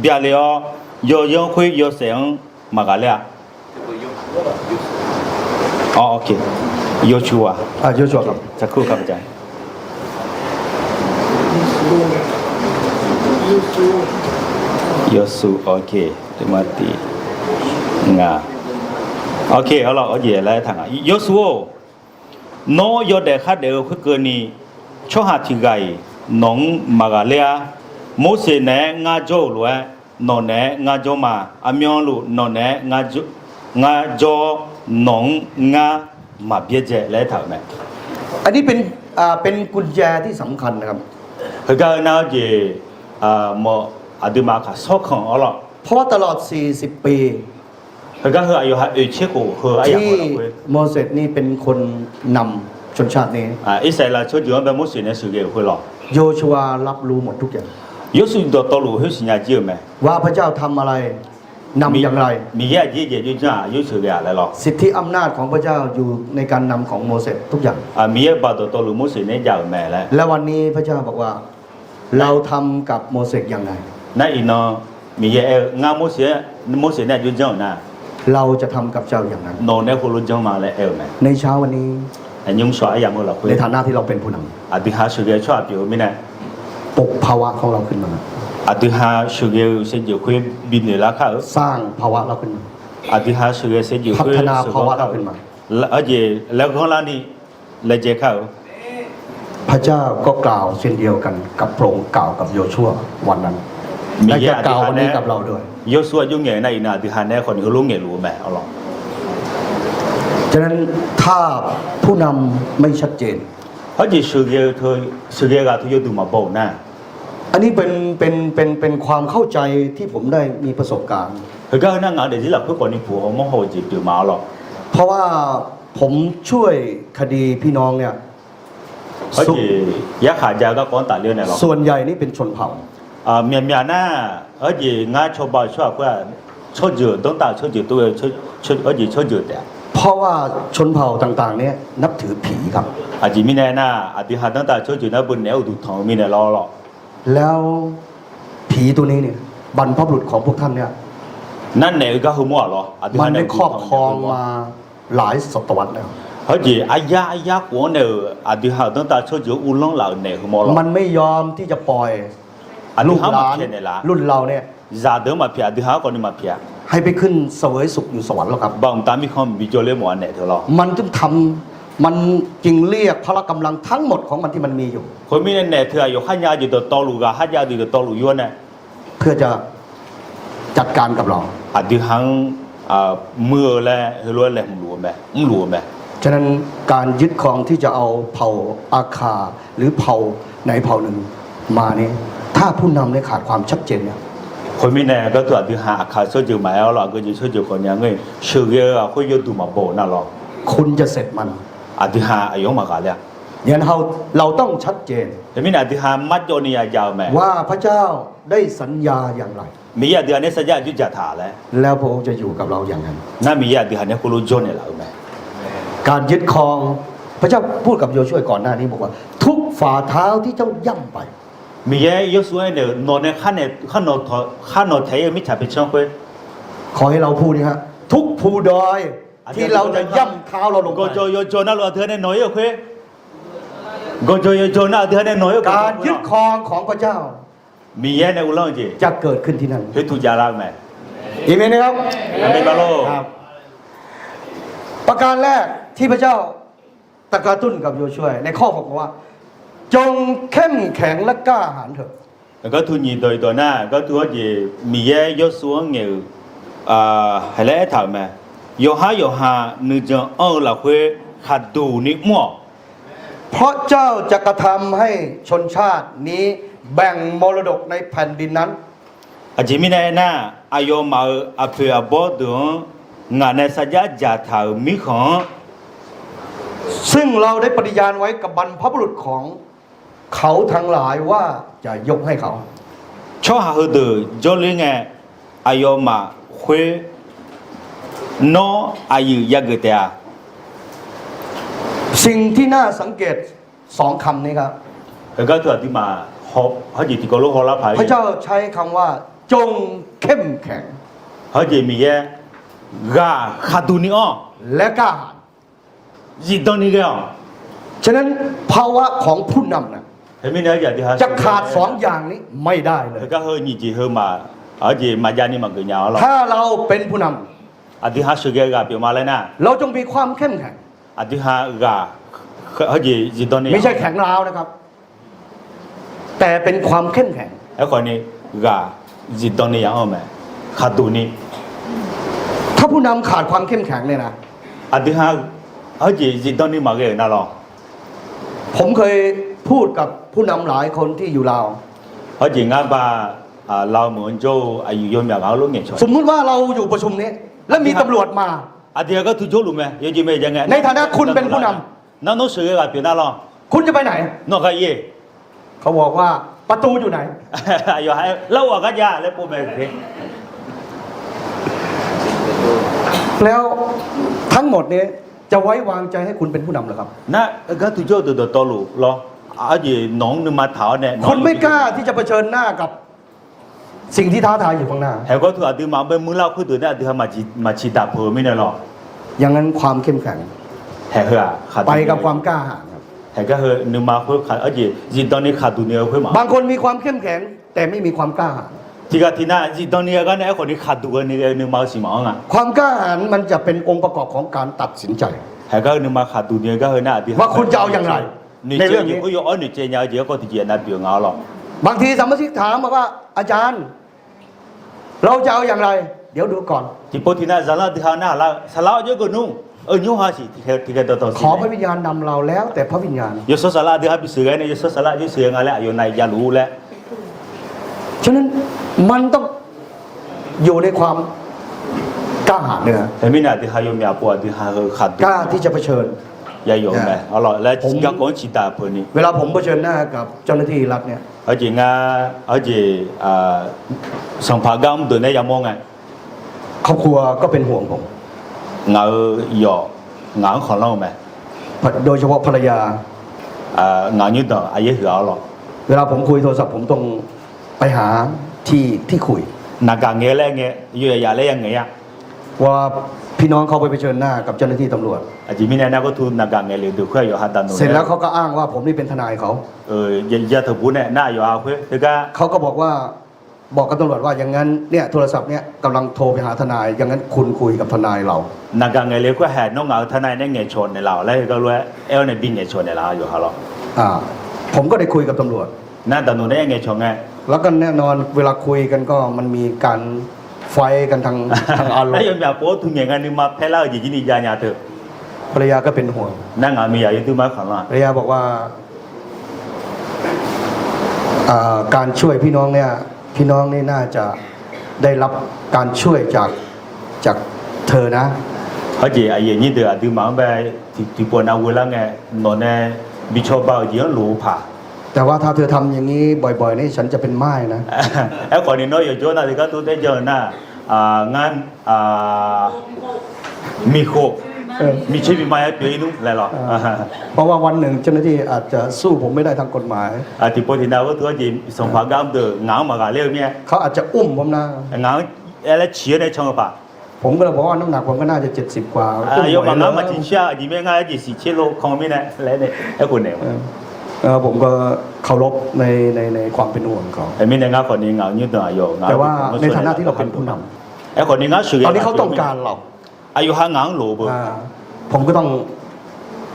别了有人会有谁嘛个了哦 OK 有趣啊 โยชัวครับ จะคู่ครับอาจารย์Yosu OK ဒီမှာတီငါ OK 好了我也来谈啊 Yosu no yo de kha de khu ke ni cho ha thi gai nong ma ga lia mo se ne nga jo lo no ne nga jo ma a myon lo no ne nga jo nong nga ma bie je le thao ne อันนี้เป็นกุญแจที่สำคัญนะครับ he ga na je mo adima kha so khon a lo เพราะว่าตลอด 40 ปี he ga he ayo ha e che ko he aya ที่ ko lo kwe โมเสสนี่เป็นคนนำชนชาตินี้ Israel cho ju ba mo se ne su ge ko lo โยชัวรับรู้หมดทุกอย่าง Yosu do to lo he sin ya ji me ว่าพระเจ้าทำอะไรนำอย่างไร มีแย่ยี่เจju ja Yosu ge ala lo สิทธิอำนาจของพระเจ้าอยู่ในการนำของโมเสสทุกอย่าง มีแย่ba do to lo mo se ne ja me la และวันนี้พระเจ้าบอกว่า เราทำกับโมเสสอย่างไร na ino มีแย่nga mo se ne ju ja na เราจะทำกับเจ้าอย่างนั้น no ne ko lo ja ma le el me ในเช้าวันนี้ nyum swa ya mo la ko ในฐานะที่เราเป็นผู้นำ ati ha su ge chwa pyo mi na ปลุกภาวะของเราขึ้นมา ati ha su ge se ju ko bi ne la kha สร้างภาวะเราขึ้นมา ati ha su ge se ju พั ko ฒนาภาวะเราขึ้นมา la je la ko la ni la je kha พระเจ้าก็กล่าวเช่นเดียวกันกับพระองค์กล่าวกับโยชัววันนั้น มี และ แย่ จะกล่าววันนี้กับเราด้วย Yosu ju nge na ina ati ha ne ko ni lo nge lo me a lo ฉะนั้นถ้าผู้นำไม่ชัดเจน เพราะจีสุเกเธอสุเกกาทุยดูมาโบนะ อันนี้เป็นความเข้าใจที่ผมได้มีประสบการณ์ เฮ้ยก็นั่งงานเดี๋ยวที่หลับเพื่อก่อนนี่ผัวเขาโมโหจีบดูมาหรอก เพราะว่าผมช่วยคดีพี่น้องเนี่ย เพราะจียักษ์ขาจาก็ก้อนตัดเรื่องไหนหรอก ส่วนใหญ่นี่เป็นชนเผ่า เมียหน้าเพราะจีงานชาวบ้านชอบว่าชดเจือต้องตาชดเจือตัวชดเพราะจีชดเจือแต่ เพราะว่าชนเผ่าต่างๆเนี่ยนับถือผีครับ อาจีมีแน่น่าอาทิหาต้องตาชดเจือน่าบนแนวดูทองมีแน่รอหรอก แล้วผีตัวนี้เนี่ยบรรพบุรุษของพวกท่านเนี่ย นั่นแหละก็คือมั่วหรออาทิ มั หาน ได้ครอบครองมาหลายศตวรรษแล้ว เพราะจีอายะกวนเนี่ยอาทิหาต้องตาชดเจืออุ่นล่องเหล่าเนี่ยคือมั่วหรอก มันไม่ยอมที่จะปล่อย อาทิ ลูก หา ห มา ลาน เพียนเนี่ยละ รุ่นเราเนี่ย ซาเดิมมาเพียอาทิหาก่อนนี่มาเพีย ให้ไปขึ้นเสวยสุขอยู่สวรรค์แล้วครับ บางตามีความมีโจเล่หมอนเนี่ยเถอะหรอ มันจึงมันจึงเรียกพละกำลังทั้งหมดของมันที่มันมีอยู่ คนมีเนี่ยเธออยู่ข้างยาอยู่ตัวตอลูกาข้างยาอยู่ตัวตอลูยวนเนี่ย เพื่อจะจัดการกับเรา อาทิหังเมื่อแลรวยแหลมหลวมแบบหลวมแบบ ฉะนั้นการยึดครองที่จะเอาเผ่าอาคาหรือเผ่าไหนเผ่าหนึ่งมาเนี่ยถ้าผู้นำได้ขาดความชัดเจนเนี่ย คนมีเนี่ยก็ตัวอาทิหาขาช่วยจือหมายเอาหรอก็จะช่วยจือคนยังไงชื่อเยอะคุยยดูมาโบน่ะหรอ คุณจะเสร็จมัน อาทิหาอายุมากาเลย ถ งั้นเราต้องชัดเจน แต่มีนาที่หามัดโยนียายาวแม่ ว่าพระเจ้าได้สัญญาอย่างไร มียาเดือนนี้สัญญาจุดจะถาแล้ว แล้วพระองค์จะอยู่กับเราอย่างนั้น น่ามียาเดือนนี้คุณรู้จนเนี่ยแล้วแม่ การยึดครองพระเจ้าพูดกับโยชัวก่อนหน้านี้บอกว่า ทุกฝ่าเท้าที่เจ้าย่ำไป มียายสวยเนี่ยนอนในขั้นนอนไทยไม่ใช่เป็นช่องเพื่อ ขอให้เราพูดนะฮะทุกภูดอยที่เราจะย่ำเท้าเราลงไป ก็โจน่าเราเธอเนี่ยน้อยโอเคก็โจน่าเธอเนี่ยน้อย การยึดครองของพระเจ้า มียาในอุลองจี จะเกิดขึ้นที่นั่น เฮ้ยทุกยาลากแม่ อีเมนนะครับ อเมนบาโล ครับประการแรกที่พระเจ้าตะกระตุ้นกับโยชัวในข้อ6บอกว่า จงเข้มแข็งและกล้าหาญเถอะ แล้วก็ทุนยีโดยตัวหน้าก็ตัวจีมียายสวยเนี่ยให้แล้วถามแม่โยฮานึกจะเอาละเพื่อขัดดูนิมั่ว เพราะเจ้าจะกระทำให้ชนชาตินี้แบ่งมรดกในแผ่นดินนั้น อาจิมินายนาอายอมาอเปออบอดงานในสัญญาจาถามิของ ซึ่งเราได้ปฏิญาณไว้กับบรรพบุรุษของเขาทั้งหลายว่าจะยกให้เขา ชอหาเดจอลิงอายอมาเควโนอายุยากเตะ สิ่งที่น่าสังเกตสองคำนี้ครับ แล้วก็ตัวที่มาฮอบเขาจีที่กโลฮอลาพาย พระเจ้าใช้คำว่า จงเข้มแข็ง เขาจีมีกาขัดดูนิอ้อ และกล้าหาญ จีตอนนี้ก็ ฉะนั้นภาวะของผู้นำนะ เห็นไหมเนี่ยอย่างที่ฮะ จะขาดสองอย่างนี้ไม่ได้เลย แล้วก็เฮ้ยนี่จีเฮ้ยมาอาจีมาจานี่มาเกินยาวหรอ ถ้าเราเป็นผู้น อาทิฮะสุเกะกับเปียมาเลยนะ ำเราจงมีความเข้มแข็ง อาทิฮะกาเขาจีตอนนี้ ไม่ใช่แข็งร้าวนะครับ แต่เป็นความเข้มแข็ง ไอ้คนนี้กาจีตอนนี้ยังเอาไหมขัดดูนี่ ถ้าผู้นำขาดความเข้มแข็งเนี่ยนะ อาทิฮะเขาจีตอนนี้มาเกินน่ะหรอ ผมเคยพูดกับผู้นำหลายคนที่อยู่ลาว เขาจีงั้นป่ะเราเหมือนโจอายุยมอย่างเราลูกเงี้ยช สมมุติว่าเราอยู่ประชุมนี้ แล้วมีตำรวจมา อาทิฮะก็ทุจริตไหมยังจีไม่ยังไง ในฐานะคุณเป็นผู้น นั่นน้องสุเกะกับเปียน่ะหรอ คุณจะไปไหน นอกจากเย่ เขาบอกว่าประตูอยู่ไหน อายุให้แล้วว่ากันยาแล้วปุ๊บไป แล้วทั้งหมดนี้จะไว้วางใจให้คุณเป็นผู้นำเหรอครับ นะก็ทุจริตตัวลูกหรออาจีน้องนึกมาถาวเนี่ย คนไม่กล้าที่จะเผชิญหน้ากับสิ่งที่ท้าทายอยู่ข้างหน้า แถวก็ถืออาทิมาเป็นมือเล่าคือตัวเนี่ยอาทิมาชีตาเพิ่มไม่ได้หรอ อย่างนั้นความเข้มแข็ง แถวเหรอขาด ไปกับความกล้าหาญครับ แถวก็เหรอนึกมาเพิ่มขาดอาจีจีตอนนี้ขาดตัวเนี่ยเพิ่มมา บางคนมีความเข้มแข็ง แต่ไม่มีความกล้าหาญ ที่ก็ที่น่าจีตอนนี้ก็เนี่ยคนนี้ขาดตัวเนี่ยนึกมาสิมาอ่ะ ความกล้าหาญมันจะเป็นองค์ประกอบของการตัดสินใจ แถวก็นึกมาขาดตัวเนี่ยก็เหรอน่าอาทิ ว่าคุณจะเอาอย่างไร ใน ในเรื่ เรื่ อ อง ง นี้ นี้ก็ยกอ้อนหนึ่งเจียนเจียก็ที่เจียนนัดเบียงเอาหรอก บางทีสมาชิกถามบอกว่าอาจารย์ เราจะเอาอย่างไร เดี๋ยวดูก่อน ที่พอที่น่าจะเล่าที่เขาหน้าเราสลาวเยอะกว่านุ่งยุ่งหาสิที่แกตัว ขอพระวิญญาณนำเราแล้ว แต่พระวิญญาณ ยศสลาที่เขาไปซื้อไงเนี่ยยศสลาที่ซื้อไงแล้วอยู่ในยารู้แล้ว ฉะนั้นมันต้องอยู่ในความกล้าหาญเนี่ยนะ แต่ไม่น่าที่เขายอมยาปวดที่เขาขาด กล้าที่จะเผชิญ ยายยอมไหมเอาหรอแล้วก็ก้อนชีตาเพื่อนนี่ เวลาผมเผชิญหน้ากับเจ้าหน้าที่รัฐเนี่ย เอาจริงอ่ะเอาจริงสัมภาระมันตัวนี้ยังมองไง ครอบครัวก็เป็นห่วงผม เงาหยอกเงาของเราไหม โดยเฉพาะภรรยา เงาอยู่ต่ออายุเหรอหรอ เวลาผมคุยโทรศัพท์ผมต้องไปหาที่คุย นักการเงี้ยแล้วเงี้ยอยู่อย่าแล้วยังไงอ่ะ ว่าพี่น้องเขาไปเผชิญหน้ากับเจ้าหน้าที่ตำรวจ อาจริงไม่แน่นะก็ทุนนักการเงี้ยเลยดูแค่อยู่หัดตัน เสร็จแล้วเขาก็อ้างว่าผมนี่เป็นทนายเขา อย่าถือพูดเนี่ยหน้าอยู่เอาเพื่อแล้วก็ เขาก็บอกว่าบอกกับตำรวจว่าอย่างนั้นเนี่ยโทรศัพท์เนี่ยกำลังโทรไปหาทนาย อย่างนั้นคุณคุยกับทนายเรา นักการเงี้ยเลยก็แห่น้องเงาทนายเนี่ยเงี้ยชนในเราแล้วก็รู้เอลเนี่ยบินเงี้ยชนในเราอยู่เขาหรอ ผมก็ได้คุยกับตำรวจ นั่นแต่หนูเนี่ยเงี้ยชนไง แล้วก็แน่นอนเวลาคุยกันก็มันมีการไฟกันทางอารม แล้ว ณ์ ยังอยากโป๊ทุนอย่างนั้นมาแพ้เล่าจริงๆยาญาเถอะ ภรรยาก็เป็นห่วง นั่งงามีอย่างที่มาของเรา ภรรยาบอกว่าการช่วยพี่น้องเนี่ยพี่น้องนี่น่าจะได้รับการช่วยจากเธอนะ เขาจีไอ้ยี่นี่เดือดที่มาไปที่ปวดเอาเวลาไงนอนเนี่ย บิชอบาเยอะรู้ผ่า แต่ว่าถ้าเธอทำอย่างนี้บ่อยๆนี่ฉันจะเป็นม่ายนะ ไอ้คนนี้น้อยอยู่โจน่าที่ก็ตัวได้เจอหน้างานมีโคมีชีวิตมาให้เปลี่ยนนู่นอะไรหรอ เพราะว่าวันหนึ่งเจ้าหน้าที่อาจจะสู้ผมไม่ได้ทางกฎหมาย ที่พอที่นาก็ตัวจีสองพักกำเดองานมากาเรื่องเนี่ย เขาอาจจะอุ้มผมนะ งานอะไรเชียร์ในช่องป่ะ ผมก็เลยบอกว่าน้ำหนักผมก็น่าจะ70 กว่าอุ้ม ยก ไหว งาน แล้ มาจีเชียจีไม่งานจีสี่ชิโลคงไม่แน่อะไรเนี่ยไอ้คนเนี่ย ผมก็เคารพในความเป็นห่วงเขา ไอ้ไม่ในงานคนนี้งานยืดตัวอยู่ แต่ว่าในฐานะที่เราเป็นผู้น ไอ้คนนี้งานสื่อ ำตอนนี้เขาต้องการเรา อายุห่างงานหลูบ ผมก็ต้อง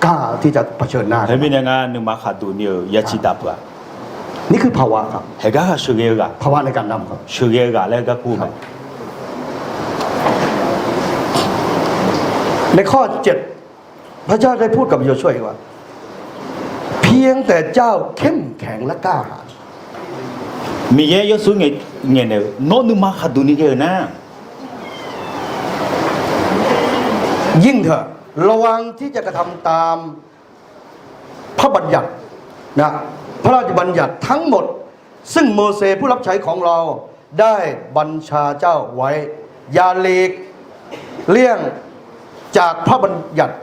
กล้าที่จะเผชิญหน้า ไอ้ไม่ในงานนึกมาขาดดูเนี่ยยาชิตาปะ นี่คือภาวะครับ ไอ้ก็สื่อกัน ภาวะในการนำครับ สื่อกันแล้วก็พูด ในข้อ 7 พระเจ้าได้พูดกับโยชัวว่า เพียงแต่เจ้าเข้มแข็งและกล้าหาญ มีเยอะสุดเงี้ยเนี่ยโน้ตนึกมาขาดดูนี่เยอะนะ ยิ่งเถอะระวังที่จะกระทำตามพระบัญญัตินะพระราชบัญญัติทั้งหมด ซึ่งโมเสสผู้รับใช้ของเราได้บัญชาเจ้าไว้ อย่าหลีกเลี่ยงจากพระบัญญัติ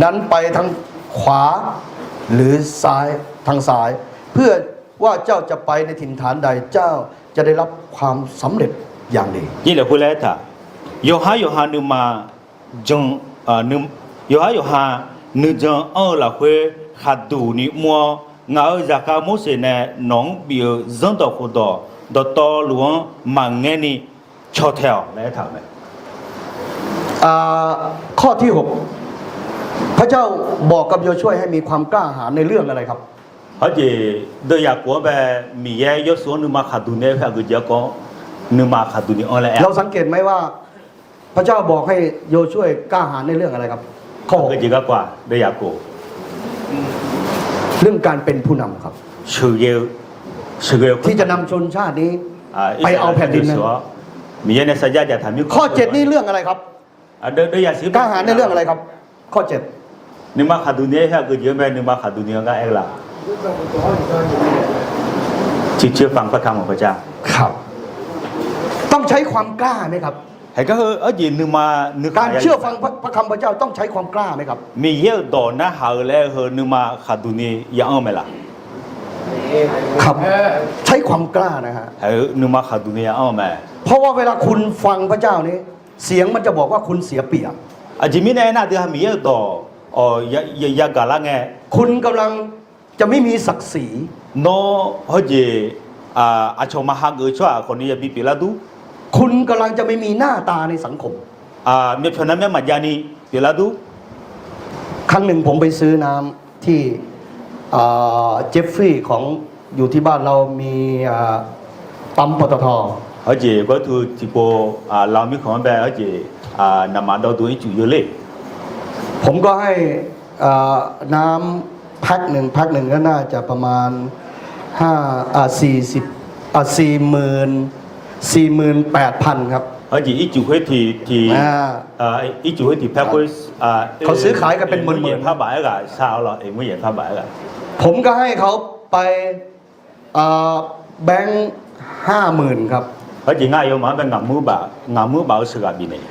นั้นไปทางขวาหรือซ้ายทางซ้าย เพื่อว่าเจ้าจะไปในถิ่นฐานใดเจ้าจะได้รับความสำเร็จอย่างดี ยี่เหลือพูดแล้วท่าโยฮานึกมาจงนึกโยฮานึกจงละคุยขาดดูนี่มัวงาจากการมุสเน่น้องเบียจังต่อขุดดอต่อหลวงมังเงนี่ชอเทลแล้วท่าไหม ข้อที่ 6 พระเจ้าบอกกับโยชัวให้มีความกล้าหาญในเรื่องอะไรครับ เพราะจีโดยอยากว่าแบบมีเยอะยศนึกมาขาดดูเนี่ยเพื่อกุญแจก็นึกมาขาดดูนี่อะไร เราสังเกตไหมว่า พระเจ้าบอกให้โยชัวกล้าหาญในเรื่องอะไรครับข้อ ก็จีก็กว่าโดยอยากกู เรื่องการเป็นผู้นำครับ ชื่อเยอะที่จะนำชนชาตินี้ไปเอาแผ่นดินนั้น มีเยอะในสัญญาจะทำอยู่ ข้อ 7 นี่เรื่องอะไรครับ โดยอยากซื้อก ล้าหาญในเรื่องอะไรครับ ข้อ 7 นึกมาขาดดูเนี่ยเพื่อกุญแจแบบนึกมาขาดดูเนี่ยก็เองละเชื่อฟังพระคำของพระเจ้า ครับ ต้องใช้ความกล้าไหมครับ ให้ก็จีนึกมานึก การเชื่อฟังพระคำพระเจ้าต้องใช้ความกล้าไหมครับ มีเยอะต่อหน้าหาแล้วนึกมาขาดดูนี่ยังเอาไหมล่ะ ครับ ใช้ความกล้านะฮะ ให้นึกมาขาดดูนี่ยังเอาไหม เพราะว่าเวลาคุณฟังพระเจ้านี้ เสียงมันจะบอกว่าคุณเสียเปรียบ จีมีในหน้าที่มีเยอะต่ออยากกะละไง คุณกำลังจะไม่มีศักดิ์ศรี โน้ฮะจีอาชมาฮักชัวคนนี้จะปีปีละดู คุณกำลังจะไม่มีหน้าตาในสังคม มีพนันแม่มาจานีปีละดู ครั้งหนึ่งผมไปซื้อน้ำที่เจฟฟรีย์ของอยู่ที่บ้านเรามีปั๊มปตท. ฮะจีก็คือที่พอเรามีของแบบฮะจีน้ำมันเราตัวนี้จุเยอะเลย ผมก็ให้น้ำแพ็คหนึ่งก็น่าจะประมาณ48,000 ครับ ฮะจีอีจุให้ที่อีจุให้ที่แพ็คก็เขาซื้อขายกันเป็นหมื่นๆ ผ้าใบก็เช้าหรอไม่เหยียดผ้าใบก็ ผมก็ให้เขาไปแบงค์50,000 ครับ ฮะจีง่ายอยู่มาเป็นงามือบ่าสกัดบินเลย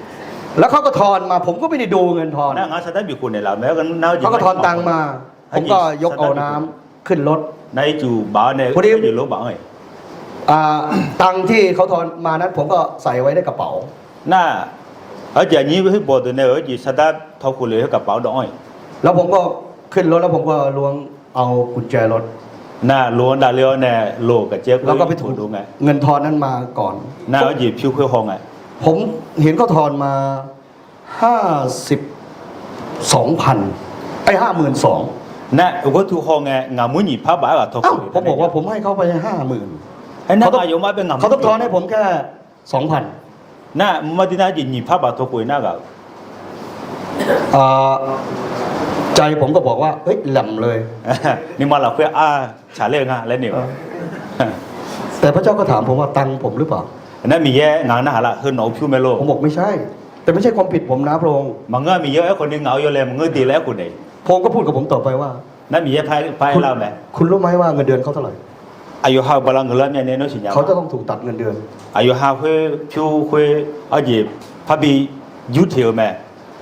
แล้วเขาก็ทอนมาผมก็ไม่ได้ดูเงินทอน น่างานสถานบิคุณเนี่ยเราแม้กันน่าจะ เขาก็ทอนตังค์มา ผมก็ยกเอาน้ำขึ้นรถ ในจูบ่าเนี่ยอยู่รถบ่าไง ตังค์ที่เขาทอนมานั้นผมก็ใส่ไว้ในกระเป๋า น่าอาจารย์นี้ให้บอกตัวเนี่ยว่าจีสตาร์ทเขาคุยเลยกับกระเป๋าดอย แล้วผมก็ขึ้นรถแล้วผมก็ล้วงเอากุญแจรถ น่าล้วนดาเลียวเนี่ยโลกับเจ๊ แล้วก็ไปถูก ดูไง เงินทอนนั้นมาก่อน น่าหยิบผิวค่อยห้องไง ผมเห็นเขาทอนมา52,000 52,000 น่าก็ถูกห้องไงงามุนีผ้าบ่ากับทอ อ้าว คุย ผมบอกว่าผมให้เขาไป50,000 ให้น่าอยู่มาเป็นงา เขาต้องทอนให้ผมแค่ 2,000 น่ามาที่น่าจะหยิบผ้าบ่าทอคุยน่ากับ ใจผมก็บอกว่าเฮ้ยแหลมเลย นี่มาเราเพื่อฉาเล่งอ่ะแล้วเนี่ย แต่พระเจ้าก็ถามผมว่าตังค์ผมหรือเปล่า นั่นมีแย่งานน่าละคือหนูผิวเมโล ผมบอกไม่ใช่ แต่ไม่ใช่ความผิดผมนะพระองค์ มันก็มีเยอะคนนึงเหงาอยู่เลยมันก็ดีแล้วคุณเอง พระองค์ก็พูดกับผมต่อไปว่า นั่นมีไพ่เล่าไหม คุณรู้ไหมว่าเงินเดือนเขาเท่าไหร่ อายุห้าบาลังเงินเดือนเนี่ยน้อยสิญญา เขาจะต้องถูกตัดเงินเดือน อายุห้าคุยผิวคุยอาจีพาบียุติไหม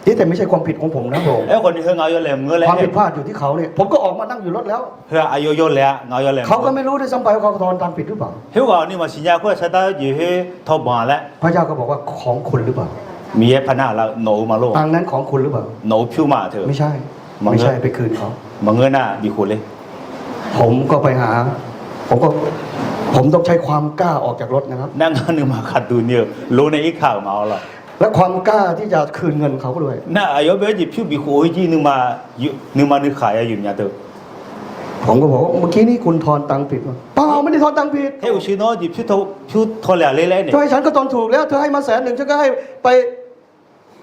นี่แต่ไม่ใช่ความผิดของผมนะผม เอ้คนที่เฮงเอาอยู่แล้วเงินแล้ว ความผิดพลาดอยู่ที่เขาเนี่ยผมก็ออกมานั่งอยู่รถแล้ว เฮ้อายุยศแล้วเงาอยู่แล้ว เขาก็ไม่รู้ด้วยซ้ำไปว่าเขาทอนตามผิดหรือเปล่า เฮ้ว่านี่มาสิญญาคุยชะตาอยู่ให้ทบมาแล้ว พระเจ้าก็บอกว่าของคุณหรือเปล่า มีพนาแล้วโนมาโล ตังค์นั้นของคุณหรือเปล่า โนผิวมาเถอะ ไม่ใช่ ไม่ใช่ไปคืนเขา มาเงินน่ะดีคุณเลย ผมก็ไปหา ผมต้องใช้ความกล้าออกจากรถนะครับ นั่งนึงมาขัดดูเนี่ยรู้ในอีกข่าวมาเอาละ และความกล้าที่จะคืนเงินเขาด้วย น่ะอายุเบจิผิวบีคุยจีนึงมานึกขายอยู่เนี่ยเถอะ ผมก็บอกว่าเมื่อกี้นี่คุณทอนตังค์ผิดมั้ยเปล่าไม่ได้ทอนตังค์ผิด เฮ้อุชิโนจิผิวทอแหล่เล่ๆเนี่ย ทำไมฉันก็ตอนถูกแล้วเธอให้มา100,000ฉันก็ให้ไป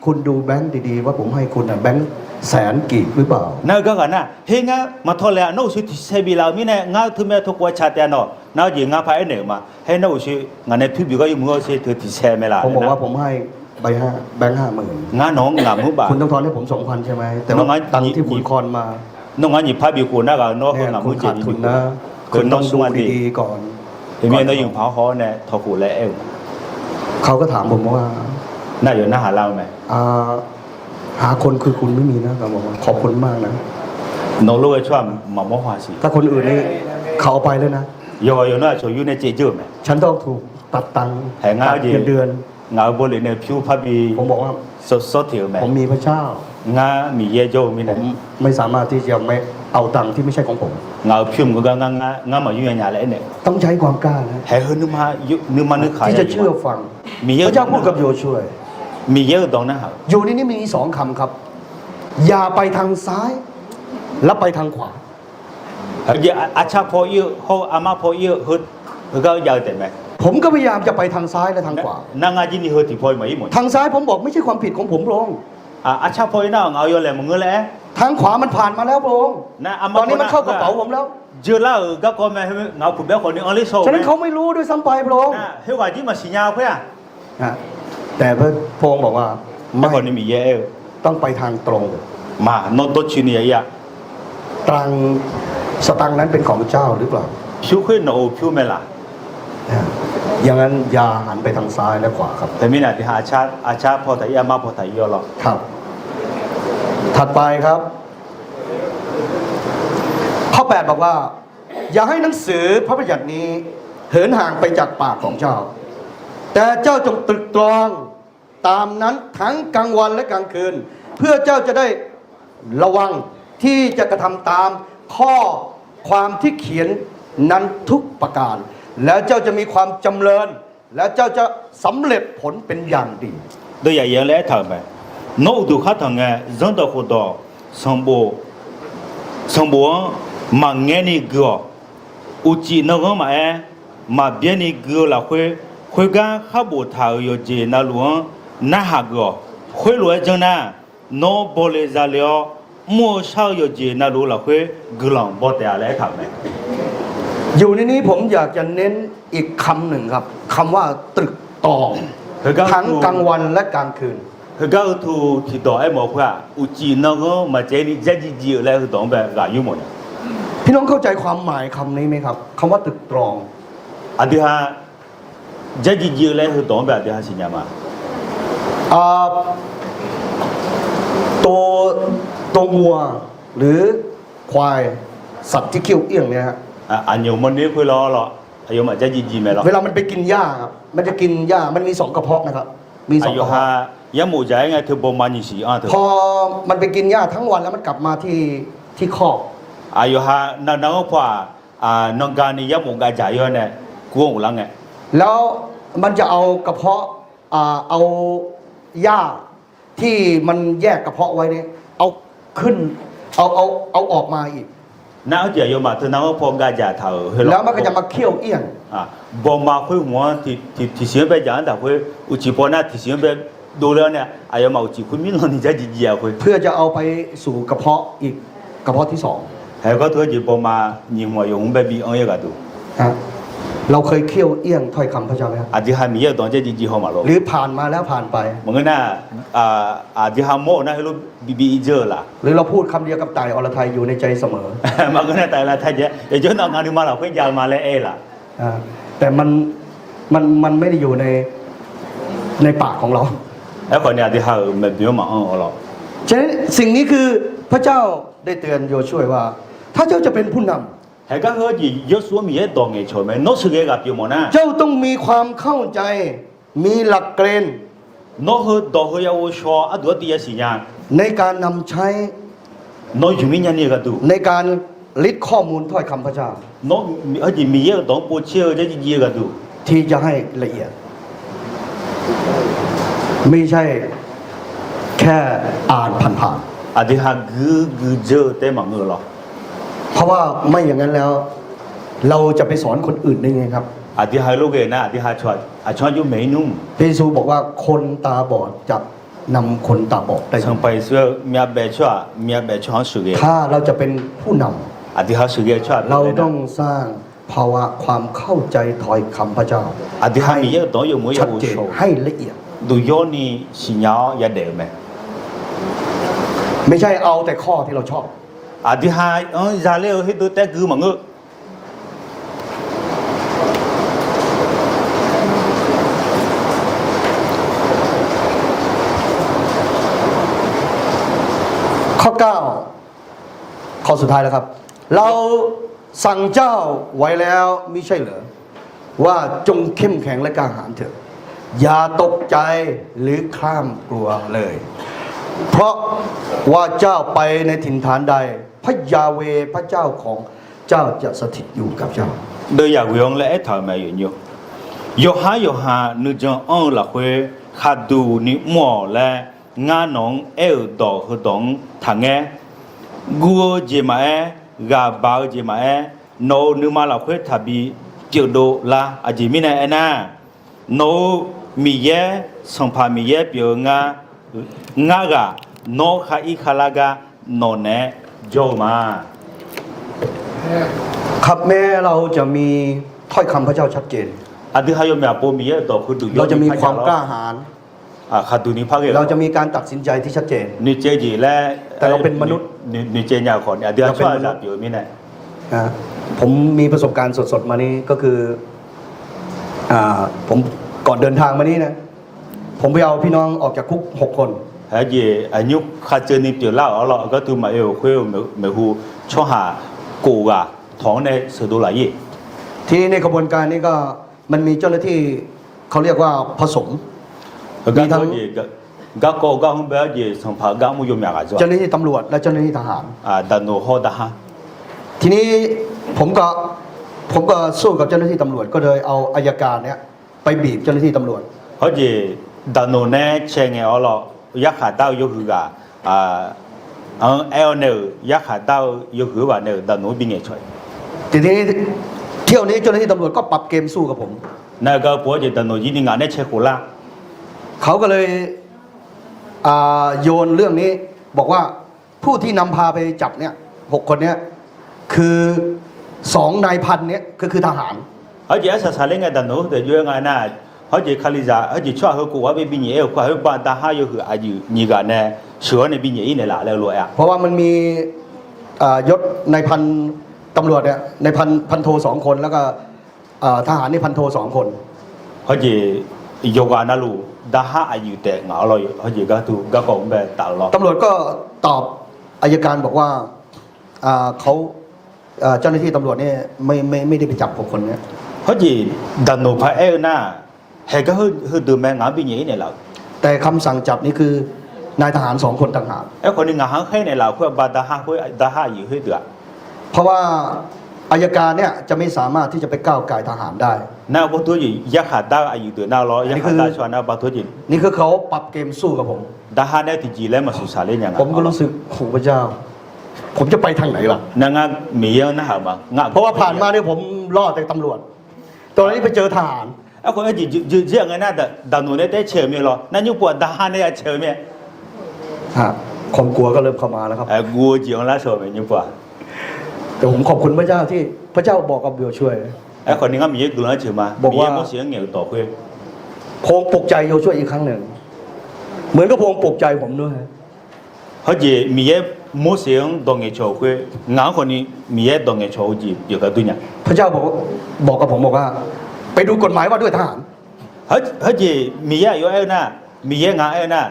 คุณดูแบงค์ดีๆว่าผมให้คุณแบงค์100,000กีบหรือเปล่า นั่นก็กันนะเฮ้งามาทอแหล่โน้ชิเซบิลามิเนี่ยงาทุเมทุกวันชาติเนาะน่าจะงาพายเนี่ยมาให้โน้ชิงานเนี่ยผิวบีก็ยังมือเสียเธอที่แช่ไม่ละ ผมบอกว่าผมให้ใบแบงค์50,000 งาน้องงามือบา คุณต้องทอนให้ผม 2,000 ใช่ไหมแต่ว่าตังค์ที่คุณคอนมา น้องงานหยิบพาบีกูน่าก็น้อง เนี่ย งา คุ มื ณ อเจ ขาด นี่ ทุนนะ คุ คุณ ณ ต้ ต้ อ อง ง ดู ดูดี ดีๆก่อน เห็นไหมน้องอยู่เผาฮอเนี่ยทอกูและเอว เขาก็ถามผมว่า น่าอยู่น่าหาเราไหม หาคนคือคุณไม่มีนะเขาบอกว่าขอบคุณมากนะ น้องรู้ว่าชอบหม่อมหัวสี ถ้าคนอื่นนี่เขาเอาไปเลยนะ อยู่น่าจะอยู่ในเจจื้อไหม ฉันต้องถูกตัดตังค์ แหงา ตัด ดี เงินเดือน งาบริเนี่ยผิวพาบี ผมบอกว่า สดเถียวไหม ผมมีพระเจ้า งามีเยโจมี ผ เนี่ย มไม่สามารถที่จะไม่เอาตังค์ที่ไม่ใช่ของผม งาผิวมันก็งามาอยู่อย่างไรเนี่ย ต้องใช้ความกล้านะ ให้เฮนึกมานึกขาย ที่จะเชื่อฟัง มีเยอะ พระเจ้าพูดกับโยชัว มีเยอะตรงนะครับ อยู่ในนี้มี2 คำครับ อย่าไปทางซ้าย และไปทางขวา อาชาพอเยอะเขาอามาพอเยอะฮึดก็ยาวแต่ไหม ผมก็พยายามจะไปทางซ้ายและทางขวา นางาจินี่ฮึดที่พอยมาอีหมด ทางซ้ายผมบอกไม่ใช่ความผิดของผมพระองค์ อาชาพอยน่าเอาอยู่แล้วมึงก็แล้ว ทางขวามันผ่านมาแล้วพระองค์ นะ ตอนนี้มันเข้ากระเป๋าผมแล้ว เจอแล้วก็แม่เงาผมแบบคนนี้อันนี้โซ่ ฉะนั้นเขาไม่รู้ด้วยซ้ำไปพระองค์ นะเฮ้ยว่าที่มาสิญญาเพื่อ ฮะแต่พระองค์บอกว่า ไม่ ไม่ คนนี้มีเยอะ ต้องไปทางตรง มาโนโตชินียะ สตังค์นั้นเป็นของเจ้าหรือเปล่า ผิวขึ้นโนผิวไม่ละ อย่างนั้นอย่าหันไปทางซ้ายและขวาครับ แต่มีหน้าที่อาชาพอแต่ยามาพอแต่ยอหรอ ครับ ถัดไปครับ ข้อ 8 บอกว่า อย่าให้หนังสือพระบัญญัตินี้เหินห่างไปจากปากของเจ้า แต่เจ้าจงตรึกตรองตามนั้นทั้งกลางวันและกลางคืน เพื่อเจ้าจะได้ระวังที่จะกระทำตามข้อความที่เขียนนั้นทุกประการ แล้วเจ้าจะมีความจำเริญ และเจ้าจะสำเร็จผลเป็นอย่างดี 都也原来他们，脑都看他们人到活到上不嘛眼的个，有几那个嘛哎，嘛别的个了会干还不他要接那路那哈个，会路正呢，脑包里咋了，莫少要接那路了会个人不得来他们。 อยู่ในนี้ผมอยากจะเน้นอีกคำหนึ่งครับคำว่าตรึกตรองทั้งกลางวันและกลางคืน 佢講到提到一模塊，有幾那個嘛這裡這幾幾來去當白個有冇呢？ พี่น้องเข้าใจความหมายคำนี้ไหมครับคำว่าตรึกตรอง 啊對哈，這幾幾來去當白對哈是咩嘛？ อ่าตัวงัวหรือควายสัตว์ที่เขี้ยวเอี้ยงเนี่ยฮะ อัน有冇呢佢攞咯？有嘛這幾幾咩咯 เว？ลามันไปกินหญ้าครับมันจะกินหญ้ามันมี2 กระเพาะนะครับมี2 ก 有 ระเพาะ 哈，有冇就係佢冇買嘢事啊？ พอมันไปกินหญ้าทั้งวันแล้วมันกลับมาที่คอก 有哈，那個話能幹你有冇個仔樣呢？古冇啷嘅？ แล้วมันจะเอากระเพาะเอาหญ้าที่มันแยกกระเพาะไว้เนี่ยเอาขึ้นเอาออกมาอีก 那好似有嘛，佢那個破個仔頭去 แล้วมันก็จะมาเคี่ยวเอี้ยง บ่มาคุยหัวที่เสียงไปอย่างแต่คุยอุจิปอนะที่เสียงไปดูแล้วเนี่ยอายมาอุจิคุยมีนนี่จะจีๆคุย เพื่อจะเอาไปสู่กระเพาะอีกกระเพาะที่2 ให้ก็ตัวจีบ่มายิงหัวอยู่ไปบีอันเยอะกันดู ฮะ เราเคยเคี่ยวเอี้ยงถ้อยคำพระเจ้าไหมครับ อาทิฮามีเยอะตอนเจจีจีฮอมาโล หรือผ่านมาแล้วผ่านไป มึงน่ะอาทิฮาโมนะให้รู้บีเจอล่ะ หรือเราพูดคำเดียวกับต่ายอรไทยอยู่ในใจเสมอ มันก็น่าแต่ละท่านเจ๊เดี๋ยวจนเอางานนี้มาเราเพิ่งยาวมาแล้วล่ะ แต่มันไม่ได้อยู่ในปากของเรา แล้วคนเนี่ยอาทิฮาไม่เบี้ยวมาหรอก ฉะนั้นสิ่งนี้คือพระเจ้าได้เตือนโยชูว่า ถ้าเจ้าจะเป็นผู้นำ แต่ก็เฮ้ยยศวมีเยอะตรงไงชมไหมนกสุเกกับเปียวมนะ เจ้าต้องมีความเข้าใจ มีหลักเกณฑ์ นกเฮ้ยดอกเฮ้ยเอาชัวอัดตัวตีสิญญา ในการนำใช้ นกอยู่มีเงี้ยนี่ก็ดู ในการลิดข้อมูลถ้อยคำพระเจ้าน กเฮ้ยมีเยอะตรงปูเชี่ยวเจ๊จีก็ดู ที่จะให้ละเอียด ไม่ใช่แค่อ่านผ่าน อาทิฮากือเจอเต็มมังเงอหรอ ๆเพราะว่าไม่อย่างนั้นแล้ว เราจะไปสอนคนอื่นได้ไงครับ อาทิฮาลูกเองนะอาทิฮาชวดอยู่ไม่นุ่ม พระเยซูบอกว่าคนตาบอดจะนำคนตาบอดได้ ทางไปเสื้อมีอาเบชวมีอาเบชวสุเก ถ้าเราจะเป็นผู้นำ อาทิฮาสุเกชว เราต้องสร้างภาวะความเข้าใจถ้อยคำพระเจ้า อาทิฮามีเยอะตรงอยู่มือ ชัด อยู่ เจน โชว์ ให้ละเอียด ดูโยนี่สิญญาอย่าเดิมไหม ไม่ใช่เอาแต่ข้อที่เราชอบ อาทิฮาซาเลวให้ดูแต่กือมังเงอ ข้อ 9 ข้อสุดท้ายแล้วครับ เราสั่งเจ้าไว้แล้วมิใช่เหรอว่าจงเข้มแข็งและกล้าหาญเถอะ อย่าตกใจหรือคล่ามกลัวเลย เพราะว่าเจ้าไปในถิ่นฐานใด พระยาเวห์พระเจ้าของเจ้าจะสถิตอยู่กับเจ้า โดยอยากวิงและถอยมาอยู่อยู่ยกหานึกจังละเวขัดดูนิมัวและงานน้องดอกหดงทางกูเจมากาบาวเจมาโนนึมาละเวทับีเจียวโดละอาจิมินะนะโนมีเยสัมภามีเยเปียวงากาโนขาอีขาลากาโนเนโจมา ครับแม้เราจะมีถ้อยคำพระเจ้าชัดเจน อาทิฮายมีอาโปมีเยดอกคือดู เราจะมีความกล้าหาญ ขัดดูนี้พักเอง เราจะมีการตัดสินใจที่ชัดเจน นิเจจีและ แต่เราเป็นมนุษย์ นิเจญาขอนอาเดียช่วยจับอยู่มิเนี่ย นะผมมีประสบการณ์สดๆมานี้ก็คือผมก่อนเดินทางมานี้นะผมไปเอาพี่น้องออกจากคุก6 คน เฮ้ยอายุขัดเจนิเปียวเล่าเราก็ตัวมาเอวคุยไม่หูช่อหากูกะท้องในสุดุไหล ทีนี้ในกระบวนการนี้ก็มันมีเจ้าหน้าที่เขาเรียกว่าผสม มีทั้งก็ก็ห้องแบบยี่สัมภาระมุยมีอะไรจ้ะ เจ้าหน้าที่ตำรวจและเจ้าหน้าที่ทหาร ดันโนฮอดาฮะ ทีนี้ผมก็สู้กับเจ้าหน้าที่ตำรวจก็เลยเอาอัยการเนี้ยไปบีบเจ้าหน้าที่ตำรวจ เฮ้ยดันโนเน่เชงเออเรายักษ์ขาดายุคือกะเอลเนอยักษ์ขาดายุคือว่าเนอดันโนบินเงช่วย ทีนี้เที่ยวนี้เจ้าหน้าที่ตำรวจก็ปรับเกมสู้กับผม นั่นก็พวกดันโนยินงานเนี่ยเชคุล่า เขาก็เลยโยนเรื่องนี้บอกว่าผู้ที่นำพาไปจับเนี่ย6 คนเนี้ยคือ2 นายพันเนี่ยคือทหาร เฮ้ยอาศัยเรื่องดันโนแต่ยังไงนะเฮ้ยคาลิซาเฮ้ยช่วยเขากูว่าไปบินเอลกูให้บ้านตาหาอยู่คืออายุนี่กันเนี่ยเชื่อในบินเอเนี่ยละแล้วรวยอ่ะ เพราะว่ามันมียศนายพันตำรวจเนี่ยนายพันโท2 คนแล้วก็ทหารนี่พันโท2 คน เฮ้ยโยกานาลูดาหาอายุแต่เงาเราเฮ้ยก็ถูกก็คงแบบตลอด ตำรวจก็ตอบอัยการบอกว่าเขาเจ้าหน้าที่ตำรวจเนี่ยไม่ได้ไปจับ6 คนเนี่ย เฮ้ยดันโนพาเอลน่ะเฮ้ยก็คือดูแม่งานบินเอเนี่ยละ แต่คำสั่งจับนี่คือนายทหาร2 คนต่างหาก ไอ้คนนี้งานให้เนี่ยเราเพื่อบาดาหาเพื่อดาหาอยู่ให้เดือด เพราะว่าอัยการเนี่ยจะไม่สามารถที่จะไปก้าวไก่ทหารได้ น่าบางตัวจียักษ์ขาดาอายุเดือดน่ารอยักษ์ขาดาชวนน่าบางตัวจี นี่คือเขาปรับเกมสู้กับผม ดาหาเนี่ยที่จีแล้วมาสุสานเล่นยังไง ผมก็รู้สึกโอ้พระเจ้า ผมจะไปทางไหนล่ะ นางมีเยอะนะฮะมั้ง เพราะว่าผ่านมาเนี่ยผมรอดจากตำรวจตอนนี้ไปเจอทหาร ไอ้คนนี้จียังไงน่าแต่ดันโนเนี่ยได้เชื่อมีหรอนั่นยุบปวดดาหาเนี่ยเชื่อมี ความกลัวก็เริ่มเข้ามาแล้วครับ ไอ้กูจีของราชวงศ์ยุบปวด แต่ผมขอบคุณพระเจ้าที่พระเจ้าบอกกับโยช่วย ไอ้คนนี้ก็มีเยอะกลุ่มแล้วเชื่อมามีเยอะมั่วเสียงเหนียวต่อเพื่อ พงปลุกใจโยชัวอีกครั้งหนึ่งเหมือนกับพงปลุกใจผมด้วย เขาจะมีเยอะมั่วเสียงตรงเงี้ยโชว์เพื่องานคนนี้มีเยอะตรงเงี้ยโชว์จีอยู่กับตัวเนี่ย พระเจ้าบอกกับผมบอกว่า ไปดูกฎหมายว่าด้วยทหาร เขาจะมีเยอะอยู่เอ้น่ะมีเยอะงานเอ้น่ะ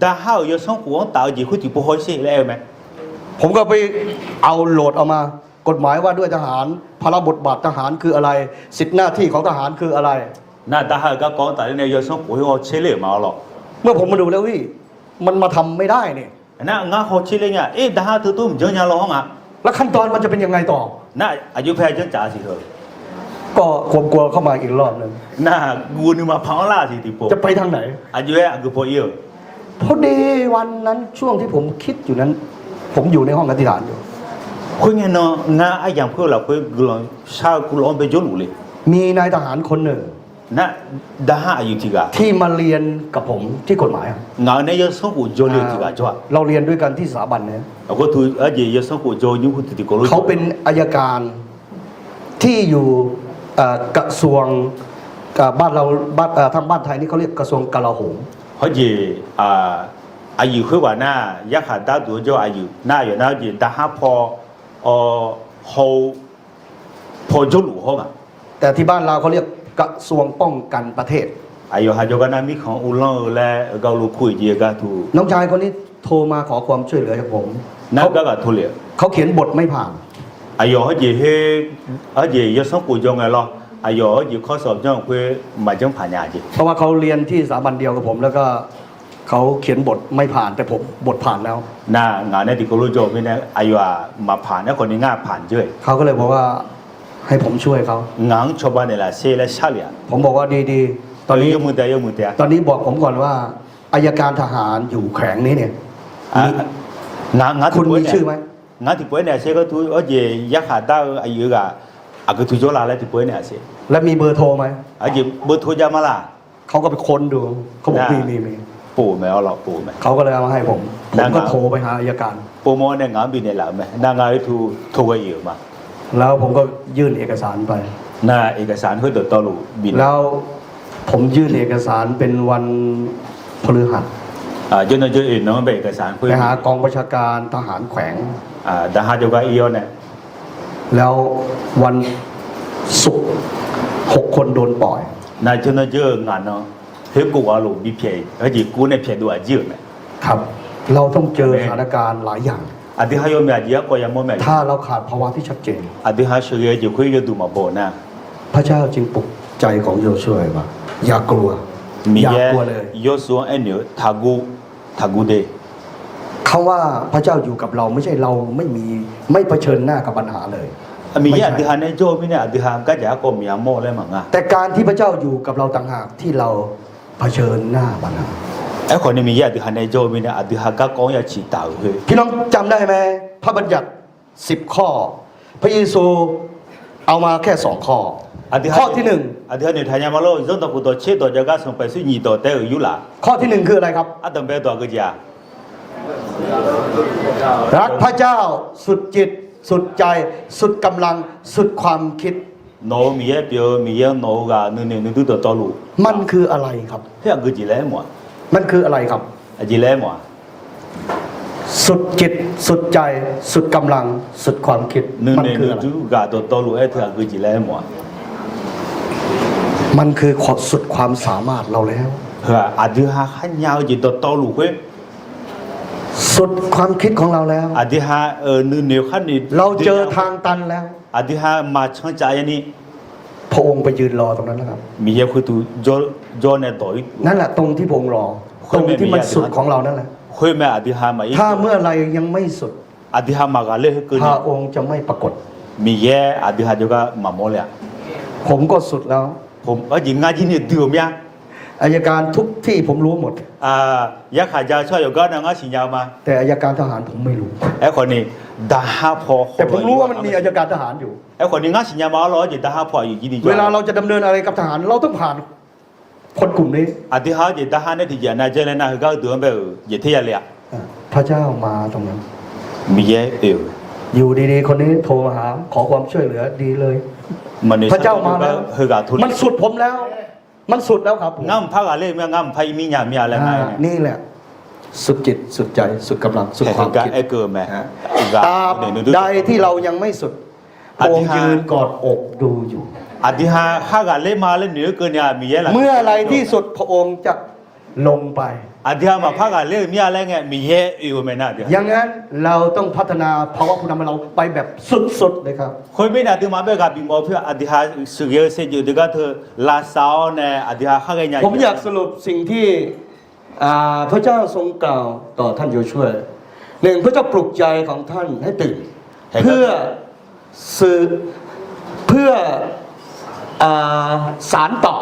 ดาห้าวอยู่สองหัวต่างจีคุยถึงผู้คนสิแล้วไหม ผมก็ไปเอาโหลดออกมากฎหมายว่าด้วยทหารพระบทบาททหารคืออะไรสิทธิหน้าที่ของทหารคืออะไร น่าดาห้าวก็กองแต่เนี่ยอยู่สองหัวเขาเชื่อมาหรอก เมื่อผมมาดูแล้วพี่มันมาทำไม่ได้เนี่ย น่างานเขาเชื่อเนี่ยดาห้าวตัวตุ้มเจอเนี่ยร้องอ่ะ แล้วขั้นตอนมันจะเป็นยังไงต่อ น่าอายุแพ้จังจ่าสิเถอะ ก็ควบกลัวเข้ามาอีกรอบหนึ่ง น่ากูนึกมาพังล่าสิที่ปุ๊ จะไปทางไหน อายุแพ้กูพอเยอะ พอดีวันนั้นช่วงที่ผมคิดอยู่นั้น ผมอยู่ในห้องอธิษฐานอยู่ คุยเงี้ยเนาะงานไอ้อย่างเพื่อเราคุยกูลองชาวกูลองไปจุลุเลย มีนายทหารคนหนึ่ง น่าดาห้าอายุที่กะ ที่มาเรียนกับผมที่กฎหมายอะ งานเนี่ยยังสองหัวโจเลยที่กะจ้ะ เราเรียนด้วยกันที่สถาบันเนี่ย เอาก็ถือยังสองหัวโจยุ่งคุณติดกลุ เขาเป็นอัยการที่อยู่กระทรวงบ้านเราทางบ้านไทยนี่เขาเรียกกระทรวงกลาโหม เขาจะอายุคือว่าน่ายักษ์ตาตัวเจ้าอายุน่าอยู่น่าจะดาห้าพอพอจุลุห้องอ่ะ แต่ที่บ้านเราเขาเรียกกระทรวงป้องกันประเทศ อายุหาจกันน่ามีของอุลองและเกาลูคุยเยกันถูก น้องชายคนนี้โทรมาขอความช่วยเหลือจากผม นั่นก็ทุเรศ เขาเขียนบทไม่ผ่าน อายุเขาจะให้เขาจะยังสองหัวโจไงล่ะอายุเขาจะข้อสอบจ้องคุยมาจ้องผ่านยาจี เพราะว่าเขาเรียนที่สถาบันเดียวกับผม แล้วก็เขาเขียนบทไม่ผ่านแต่ผมบทผ่านแล้ว น่างานเนี่ยติดกลุโจไม่เนี่ยอายุมาผ่านเนี่ยคนนี้ง่าผ่านเยอะ เขาก็เลยบอกว่าให้ผมช่วยเขา งานชาวบ้านเนี่ยแหละเสียและชาเลีย ผมบอกว่าดีๆ ตอนนี้ ยกมือเตะยกมือเตะ ตอนนี้บอกผมก่อนว่าอายการทหารอยู่แขวงนี้เนี่ย งาน คุณมีชื่อไหม งานที่ป่วยเนี่ยเสียก็ทุยยักษ์หาดาวอายุก็อาก็ทุจลาแล้วที่ป่วยเนี่ยเสีย และมีเบอร์โทรไหม เบอร์โทรจะมาล่ะ เขาก็ไปค้นดูเขาบอกมี ปู่แมวเราปู่แม เขาก็เลยเอามาให้ผมก็โทรไปหาอายการ ปู่มอเนี่ยงานบินเนี่ยแหละแม่นางานที่โทรไปอยู่มา แล้วผมก็ยื่นเอกสารไป น่าเอกสารเพื่อตัวตลุบิน แล้วผมยื่นเอกสารเป็นวันพฤหัส จนจะอื่นน้องไปเอกสารเพื่อ ไปหากองประชาการทหารแขวง ดาฮาโยกาอีโอเนี่ย แล้ววันศุกร์6 คนโดนปล่อย น่าจนจะงานเนาะเฮ้ยกูว่าลูกบีเพียกูเนี่ยเพียด้วยเยอะไหม ครับ เราต้องเจอสถานการณ์หลายอย่าง อดีตให้ยมเยอะกว่ายังไม่แม่ ถ้าเราขาดภาวะที่ชัดเจน อดีตให้เชื่อจะคุยจะดูมาบ่นะ พระเจ้าจึงปลุกใจของโยชัวว่าอย่ากลัว มี อย่า แย่ กลัวเลย ยศส่วนเอ็นอยู่ทากูเด เขาว่าพระเจ้าอยู่กับเราไม่ใช่เราไม่เผชิญหน้ากับปัญหาเลย มีแย่อดีตในโจไม่เนี่ยอดีตก็จะก็มีโม่เลยมั้งอ่ะ แต่การที่พระเจ้าอยู่กับเราต่างหากที่เราเผชิญหน้าปัญหา ไอ้คนนี้มีแย่อดีตในโจไม่เนี่ยอดีตก็ก้องอยากฉีดตาเฮ้ย พี่น้องจำได้ไหมพระบัญญัติ10 ข้อ พระเยซูเอามาแค่2 ข้อ ข้อที่ อดีตในไทยมาโลจงต้องกูตัวเชื่อตัวจะก็ส่งไปสู่ยี่ตัวแต่อยู่ละ 1 ข้อที่ 1 คืออะไรครับ อาต้องไปตัวก็จะ รักพระเจ้าสุดจิต สุดใจ สุดกำลังสุดความคิด โนมีแย่เปียวมีแย่โนกานึกตัวตลุ มันคืออะไรครับ เฮ้ยก็จีเล่หมด มันคืออะไรครับ จีเล่หมด สุดจิต สุดใจ สุดกำลัง สุดความคิด นึก มันคืออะไร ดูกาตัวตลุไอ้เธอก็จีเล่หมด มันคือสุดความสามารถเราแล้ว เฮ้ยอดีตขันยาวจีตัวตลุเฮ้ย สุดความคิดของเราแล้ว อดีตเนื้อขั้นนี้ เราเจอทางตันแล้ว อดีตมาช่างใจนี่ พระองค์ไปยืนรอตรงนั้นแล้วครับ มีแย่คือตัวโจเนี่ยต่อย นั่นแหละตรงที่พระองค์รอ ตรงที่มันสุดของเรานั่นแหละ คุยแม่อดีตมาอีก ถ้าเมื่อไรยังไม่สุด อดีตมากันเลยคือ พระองค์จะไม่ปรากฏ มีแย่อดีตจะก็มาโมเลย ผมก็สุดแล้ว ผมยิงงานที่นี่ดื่มยัง อายการทุกที่ผมรู้หมด ยักษ์ขาจาช่วยอยู่ก็นางก็สิญญามา แต่อายการทหารผมไม่รู้ ไอ้คนนี้ดาฮาพอ แต่ผมรู้ว่ามันมีอายการทหารอยู่ ไอ้คนนี้งานสิญญามาล้อจะดาฮาพออยู่ที่นี่ เวลาเราจะดำเนินอะไรกับทหารเราต้องผ่านคนกลุ่มนี้ อดีตจะดาฮาเนี่ยที่จะน่าจะเลยนะก็ดื่มแบบอย่าเที่ยเลย พระเจ้ามาตรงนั้น มีแย่ อยู่ดีๆคนนี้โทรมาหาขอความช่วยเหลือดีเลย มันนี่ พระเจ้ามาแล้ว คือกาทุน มันสุดผมแล้ว มันสุดแล้วครับผม งั้มพักอะไรเมื่องั้มพายมีหยามีอะไรไง นี่แหละ สุดจิตสุดใจสุดกำลังสุดความ กา คิด ไอ้เกิดไหม ตราบใดที่เรายังไม่สุดพระองค์ยืนกอดอกดูอยู่ อธิฮาข้ากาเล่มาเล่นเหนือเกินยามีเยอะละ เมื่อไรที่สุดพระองค์จะลงไป อธิฮามาพักกาเล่มีอะไรไงมีเยอะอยู่ไหมนะเดี๋ยว อย่างนั้นเราต้องพัฒนาภาวะผู้นำเราไปแบบสุดๆเลยครับ คนไม่น่าถึงมาเบกับบิมอเพื่ออธิฮาสุเยเสจอยู่ดีก็เธอลาซาวเนี่ยอธิฮาข้ากันยัง ผมอยากสรุปสิ่งที่พระเจ้าทรงกล่าวต่อท่านโยชัวหนึ่งพระเจ้าปลุกใจของท่านให้ตื่น เพื่อสื่อเพื่อสารต่อ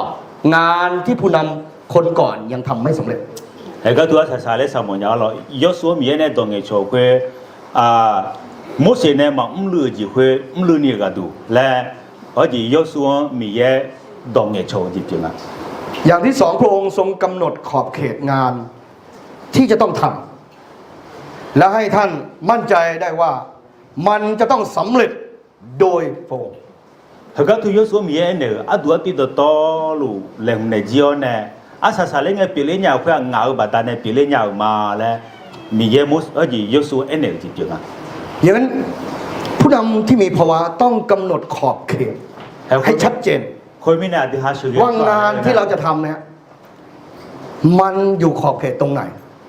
งานที่ผู้นำคนก่อนยังทำไม่สำเร็จ เฮ้ยก็ตัวภาษาเล่สมองยาวเรายศวมีเนี่ยตรงเงี้ยโชว์คือมุสลิมเนี่ยมาลือจีคือลือเนี่ยก็ดูและที่ยศวมีเนี่ยตรงเงี้ยโชว์จริงๆอ่ะ อย่างที่สองพระองค์ทรงกำหนดขอบเขตงานที่จะต้องทำและให้ท่านมั่นใจได้ว่ามันจะต้องสำเร็จโดยพระองค์ เฮ้ยก็ตัวยศวมีเนี่ยตัวที่ต่อลูเล่นในจีอเนี่ยภาษาเล่นไงปีเล่นยาวเพื่อเงาบัตรเนี่ยปีเล่นยาวมาแล้วมีเยมุสที่ยศวเนี่ยจริงๆอ่ะ อย่างนั้นผู้นำที่มีภาวะต้องกำหนดขอบเขตให้ชัดเจน คนไม่น่าที่หาสุเย ว่างานที่เราจะทำเนี่ยมันอยู่ขอบเขตตรงไหน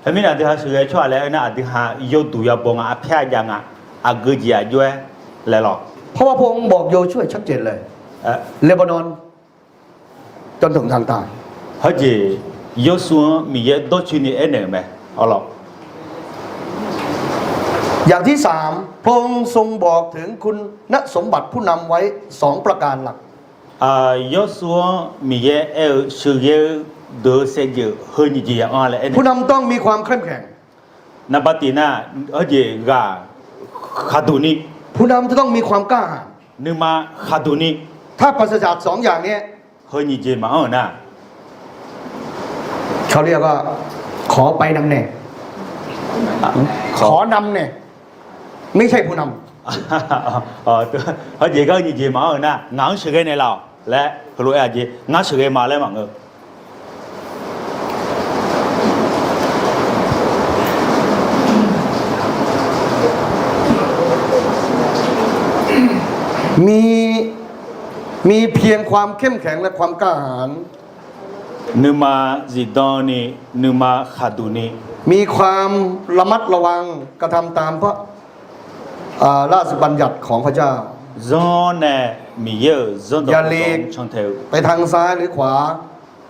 เฮ้ยไม่น่าที่หาสุเยช่วยแล้วน่าที่หายศดูยาบงอ่ะเพียยังอ่ะกึจีอ่ะย้วยแล้วหรอ เพราะว่าพระองค์บอกโยช่วยชัดเจนเลยเลบานอนจนถึงทางใต้ เฮ้ยยศวมีเย多去你เนี่ยไหมเอาหรอ อย่างที่สามพระองค์ทรงบอกถึงคุณสมบัติผู้นำไว้สองประการหลัก ยศวมีเยสุเยเดอเซจเฮ้ยจีอ่ะแล้ว ผู้นำต้องมีความเข้มแข็ง นับตีน่าเฮ้ยกาขาดูนี่ ผู้นำจะต้องมีความกล้าหาญ นึกมาขาดูนี่ ถ้าปราศจากสองอย่างนี้ เฮ้ยจีมาน่ะ เขาเรียกว่าขอไปนำแน่ขอนำแน่ไม่ใช่ผู้นำ เฮ้ยก็จีมาน่ะงานสุเยเนี่ยเราและรู้อ่ะจีงานสุเยมาแล้วมั้งมีเพียงความเข้มแข็งและความกล้าหาญ นึกมาจิตดอนี่นึกมาขาดูนี่ มีความระมัดระวังกระทำตามพระราชบัญญัติของพระเจ้า จอนเนี่ยมีเยอะจอนต้องช่องเทว ไปทางซ้ายหรือขวา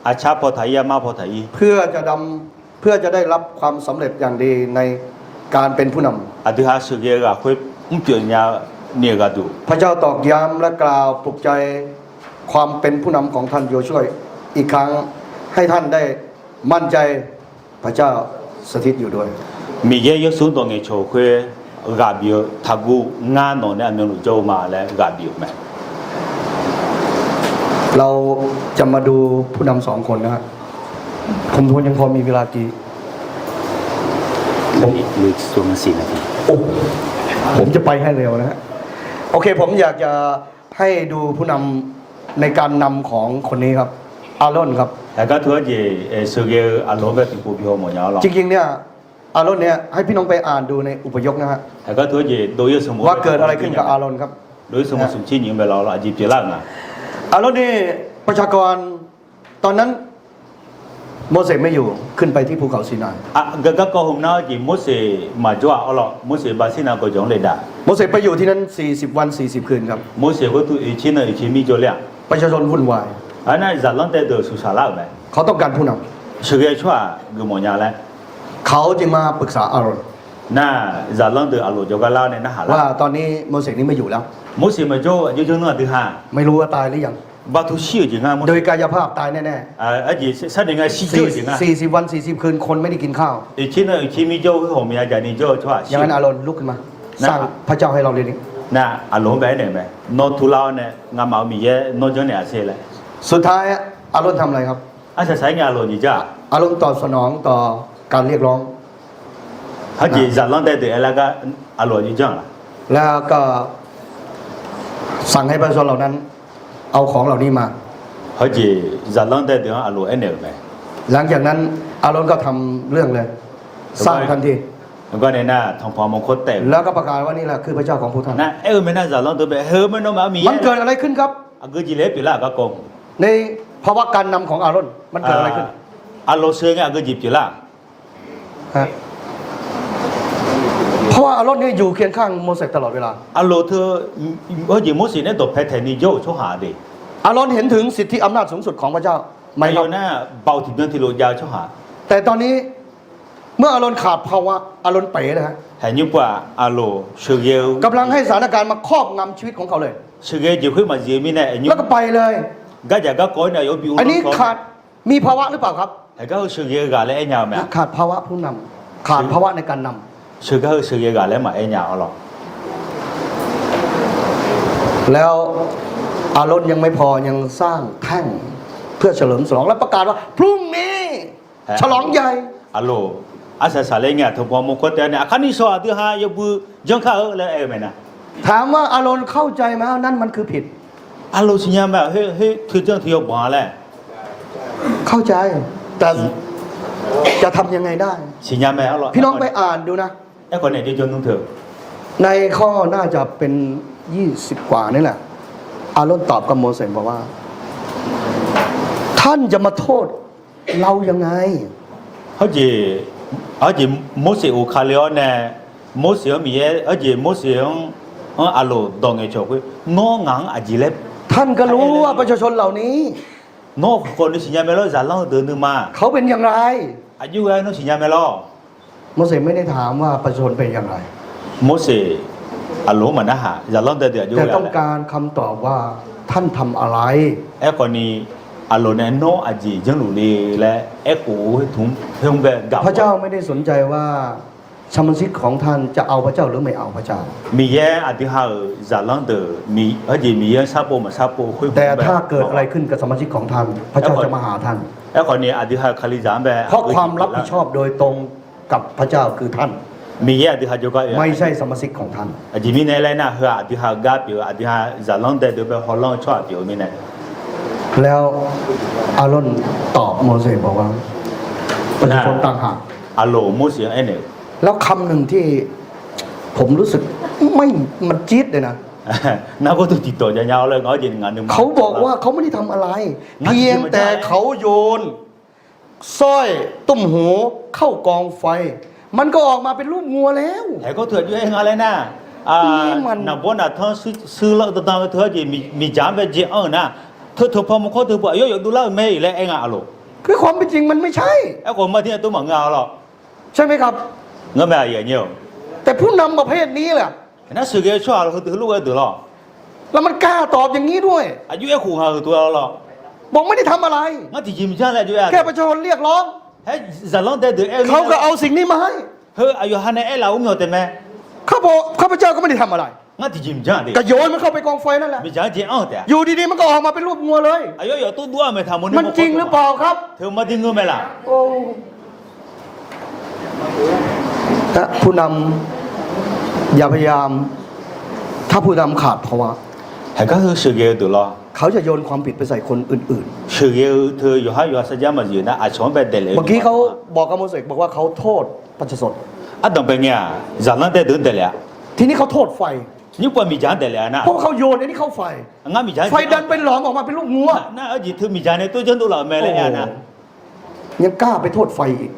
อาชาพอไทยมาพอไทย เพื่อจะได้รับความสำเร็จอย่างดีในการเป็นผู้นำ อาทิตย์สุเยก็คุยมุ่งเปลี่ยนยาเนี่ยก็ดู พระเจ้าตอกย้ำและกล่าวปลุกใจความเป็นผู้นำของท่านโยช่วยอีกครั้งให้ท่านได้มั่นใจพระเจ้าสถิตอยู่ด้วย มีเยอะสุดตรงนี้โชว์คุยกาบิวทักูงานนอนเนี่ยมีหนุ่มโจมาแล้วกาบิวไหม เราจะมาดูผู้นำสองคนนะฮะผมยังพอมีเวลากี่ หรือส่วน4 นาที โอ้ผมจะไปให้เร็วนะฮะโอเคผมอยากจะให้ดูผู้นำในการนำของคนนี้ครับอารอนครับ แต่ก็ถือว่าสุเยอารมณ์แบบที่ผู้พิพากษาหมดแล้วหรอ จริงๆเนี่ยอารอนเนี่ยให้พี่น้องไปอ่านดูในอุปยคนะฮะ แต่ก็ถือว่าโดยสมมติ ว่าเกิดอะไรขึ้นกับอารอนครับ โดยสมมติสุนทรียิงไปแล้วอาจีเปล่าอ่ะ อารอนนี่ประชากรตอนนั้นโมเสสไม่อยู่ขึ้นไปที่ภูเขาซีนาย ก็ผมน่าจีมุสมาจ้าเอาหรอมุสบาสินาก็จงเลยด่า โมเสสไปอยู่ที่นั้น40 วัน 40 คืนครับ มุสก็ตัวอีชินอีชิมีโจเลีย ประชาชนวุ่นวาย อันนั้นจะลังแต่เดือดสุสาระไหม เขาต้องการผู้น สุเยชัวกูมองยาแล้ว ำเขาจึงมาปรึกษาอารอน น่าจะลังเดือดอารมณ์จก็เล่าในน่าหาละ ว่าตอนนี้โมเสสนี้ไม่อยู่แล้ว มุสมาจ้าอยู่จงนั่งที่ห้า ไม่รู้ว่าตายหรือยัง บาทุชีจริงอ่ะมุส โดยกายภาพตายแน่ อาจีสันนิษฐานชีจริงอ่ะ ๆ40 วัน 40 คืนคนไม่ได้กินข้าว อีชิมีจ้าคือผมมีอาจารย์นี่จ้าชัว อย่างนั้นอารอนลุกขึ้นมา สร้างพระเจ้าให้เราเรียนรู้ น่าอารมณ์แบบไหนไหมนอทุลาเนี่ยงามามีเยนอจังเนี่ยเสียเลย สุดท้ายอารอนทำอะไรครับ อาจจะใช้งานอารมณ์จ้า อารอนตอบสนองต่อการเรียกร้อง 他就让人对对那个阿罗就讲了， แล้วก็สั่งให้ประชาชนเหล่านั้น เอาของเหล่านี้มา 好似日朗的地方阿路 N 咩？ หลังจากนั้นอารอนก็ทำเรื่องเลย สร้างทันที 咁講你嗱同旁門口帶， แล้วก็ประกาศว่านี่แหละคือพระเจ้าของพวกท่าน 嗱咩嗱日朗對咩？後面都冇咪 มันเกิดอะไรขึ้นครับ 阿個字咧表啦個講， ในภาวะการนำของอารอนมันเกิดอะไรขึ้น 阿路上嘅阿個字表啦， ฮะเพราะว่าอารอนเนี่ยอยู่เคียงข้างโมเสสตลอดเวลา 阿路佢好似冇時呢度拍睇你做出下啲， อารอนเห็นถึงสิทธิอำนาจสูงสุดของพระเจ้าไหม 咪 ครับ 有呢包條條條路有出下， แต่ตอนนี้เมื่ออารอนขาดภาวะอารอนเป๋เลยฮะ 係因為阿路需要 กำลังให้สถานการณ์มาครอบงำชีวิตของเขาเลย 需要就佢咪自己呢， แล้วก็ไปเลย 家就家講呢有表 อันนี้ขาดมีภาวะหรือเปล่าครับ 係家需要嘅咧一樣咩？ ขาดภาวะผู้นำขาดภาวะในการนำ 需要嘅咧咪一樣咯。 แล้วอารอนยังไม่พอยังสร้างแท่งเพื่อเฉลิมฉลองและประกาศว่าพรุ่งนี้ฉลองใหญ่ 阿路阿實實咧嘅同旁門口帶呢，阿看你說啲下要不將佢咧誒咩呢？ ถามว่าอารอนเข้าใจไหมว่านั่นมันคือผิด 阿路先呀咩？佢推將條盤咧， เข้าใจแต่จะทำยังไงได้ 先呀咩阿路？ พี่น้องไปอ่านดูนะ 一個人就將東條， ในข้อน่าจะเป็น20 กว่านี่แหละ อารอนตอบกับโมเสสบอกว่า ท่านจะมาโทษเรายังไง 好似冇時有卡了呢，冇時有咩嘢，好似冇時有阿路當嘅做佢，攞硬阿字咧， ท่านก็รู้ว่าประชาชนเหล่านี้ 攞個你先呀咩咯？就攞到你嘛， เขาเป็นอย่างไร 阿要嘅你先呀咩咯？ โมเสสไม่ได้ถามว่าประชาชนเป็นอย่างไร 冇時阿路問一下，就攞到條要 แต่ต้อง 嘅。 การคำตอบว่าท่านทำอะไร 一個你阿路呢攞阿字將路你咧，一個同向嘅夾。 พระเจ้าไม่ได้สนใจว่าสมาชิกของท่านจะเอาพระเจ้าหรือไม่เอาพระเจ้า มีแย่อธิษฐานจะลังเดอมี而且มีแย่ซาโปมาซาโปคุย แต่ถ้าเกิดอะไรขึ้นกับสมาชิกของท่าน พระเจ้าจะมาหาท่าน แล้วคนนี้อธิษฐานคาลิจามแบบ เพราะความรับผิดชอบโดยตรงกับพระเจ้าคือท่าน มีแย่อธิษฐานจะก็ ไม่ใช่สมาชิกของท่าน 而且มีในไรนะเฮออธิษฐานกับอยู่อธิษฐานจะลังเดอเดี๋ยวไปฮอลล์ชอบอยู่มีใน แล้วอารอนตอบโมเสสบอกว่าประชาชนต่างหาก อาโลมูเสียงไอ้เนี่ย แล้วคำหนึ่งที่ผมรู้สึกไม่มันจี๊ดเลยนะ น่าก็ต้องติดต่อจะยาวเลยง้อจริงงานหนึ่ง เขาบอกว่าเขาไม่ได้ทำอะไร เพียงแต่เขาโยนสร้อยตุ้มหูเข้ากองไฟ มันก็ออกมาเป็นรูปงัวแล้ว แต่ก็เถื่อนอยู่เองอะไรนะนับว่าน่ะท่านซื้อแล้วตามไปเถื่อนจีมีจามไปจีนะเธอพอมาข้อเธอบอกโยดูแล้วไม่แล้วเองอาโล คือความเป็นจริงมันไม่ใช่ ไอ้คนมาที่ตัวหมังเงาหรอ ใช่ไหมครับ เงาแบบอย่างเงี้ย แต่ผู้นำประเภทนี้แหละ นั่นสื่อเกี่ยวกับเราคือลูกไอ้ตัวหรอ แล้วมันกล้าตอบอย่างนี้ด้วย อายุไอ้ขู่หาตัวเราหรอ บอกไม่ได้ทำอะไร งั้นที่จริงไม่ใช่เลยอายุไอ้ แค่ประชาชนเรียกร้อง เฮ้ยจะลองแต่เดี๋ยว เขาก็เอาสิ่งนี้มาให้ เฮ้ยอายุฮันไอ้เราเงาแต่แม่ เขาบอกข้าพเจ้าก็ไม่ได้ทำอะไร งั้นที่จริงไม่ใช่ดิ ก็โยนมันเข้าไปกองไฟนั่นแหละ ไม่ใช่จริงเอาแต่ อยู่ดีๆมันก็ออกมาเป็นรูปงัวเลย อายุอย่าตัวตัวไม่ทำ มันจริงหรือเปล่าครับ เธอมาดิ้งก็ไม่ละ โอ้ถ้าผู้นำอย่าพยายาม ถ้าผู้นำขาดภาวะ เฮ้ยก็คือสื่อเกี่ยวตัวหรอ เขาจะโยนความผิดไปใส่คนอื่น สื่อเกี่ยวเธออยู่ให้อยู่สัญญามาอยู่นะอาชอนไปเดเลย ๆ เมื่อกี้เขาบอกกับโมเสสบอกว่าเขาโทษประชาชน อ่ะต้องเป็นไงจะลองแต่เดินเดเลย ทีนี้เขาโทษไฟ นี่กว่ามีจานเดเลยนะ เพราะเขาโยนอันนี้เข้าไฟ งั้นมีจาน ไฟดันไปหลอมออกมาเป็นลูกงัว น่าเอาจีเธอมีจานในตัวจนตัวเราไม่เลยนะ ยังกล้าไปโทษไฟอีก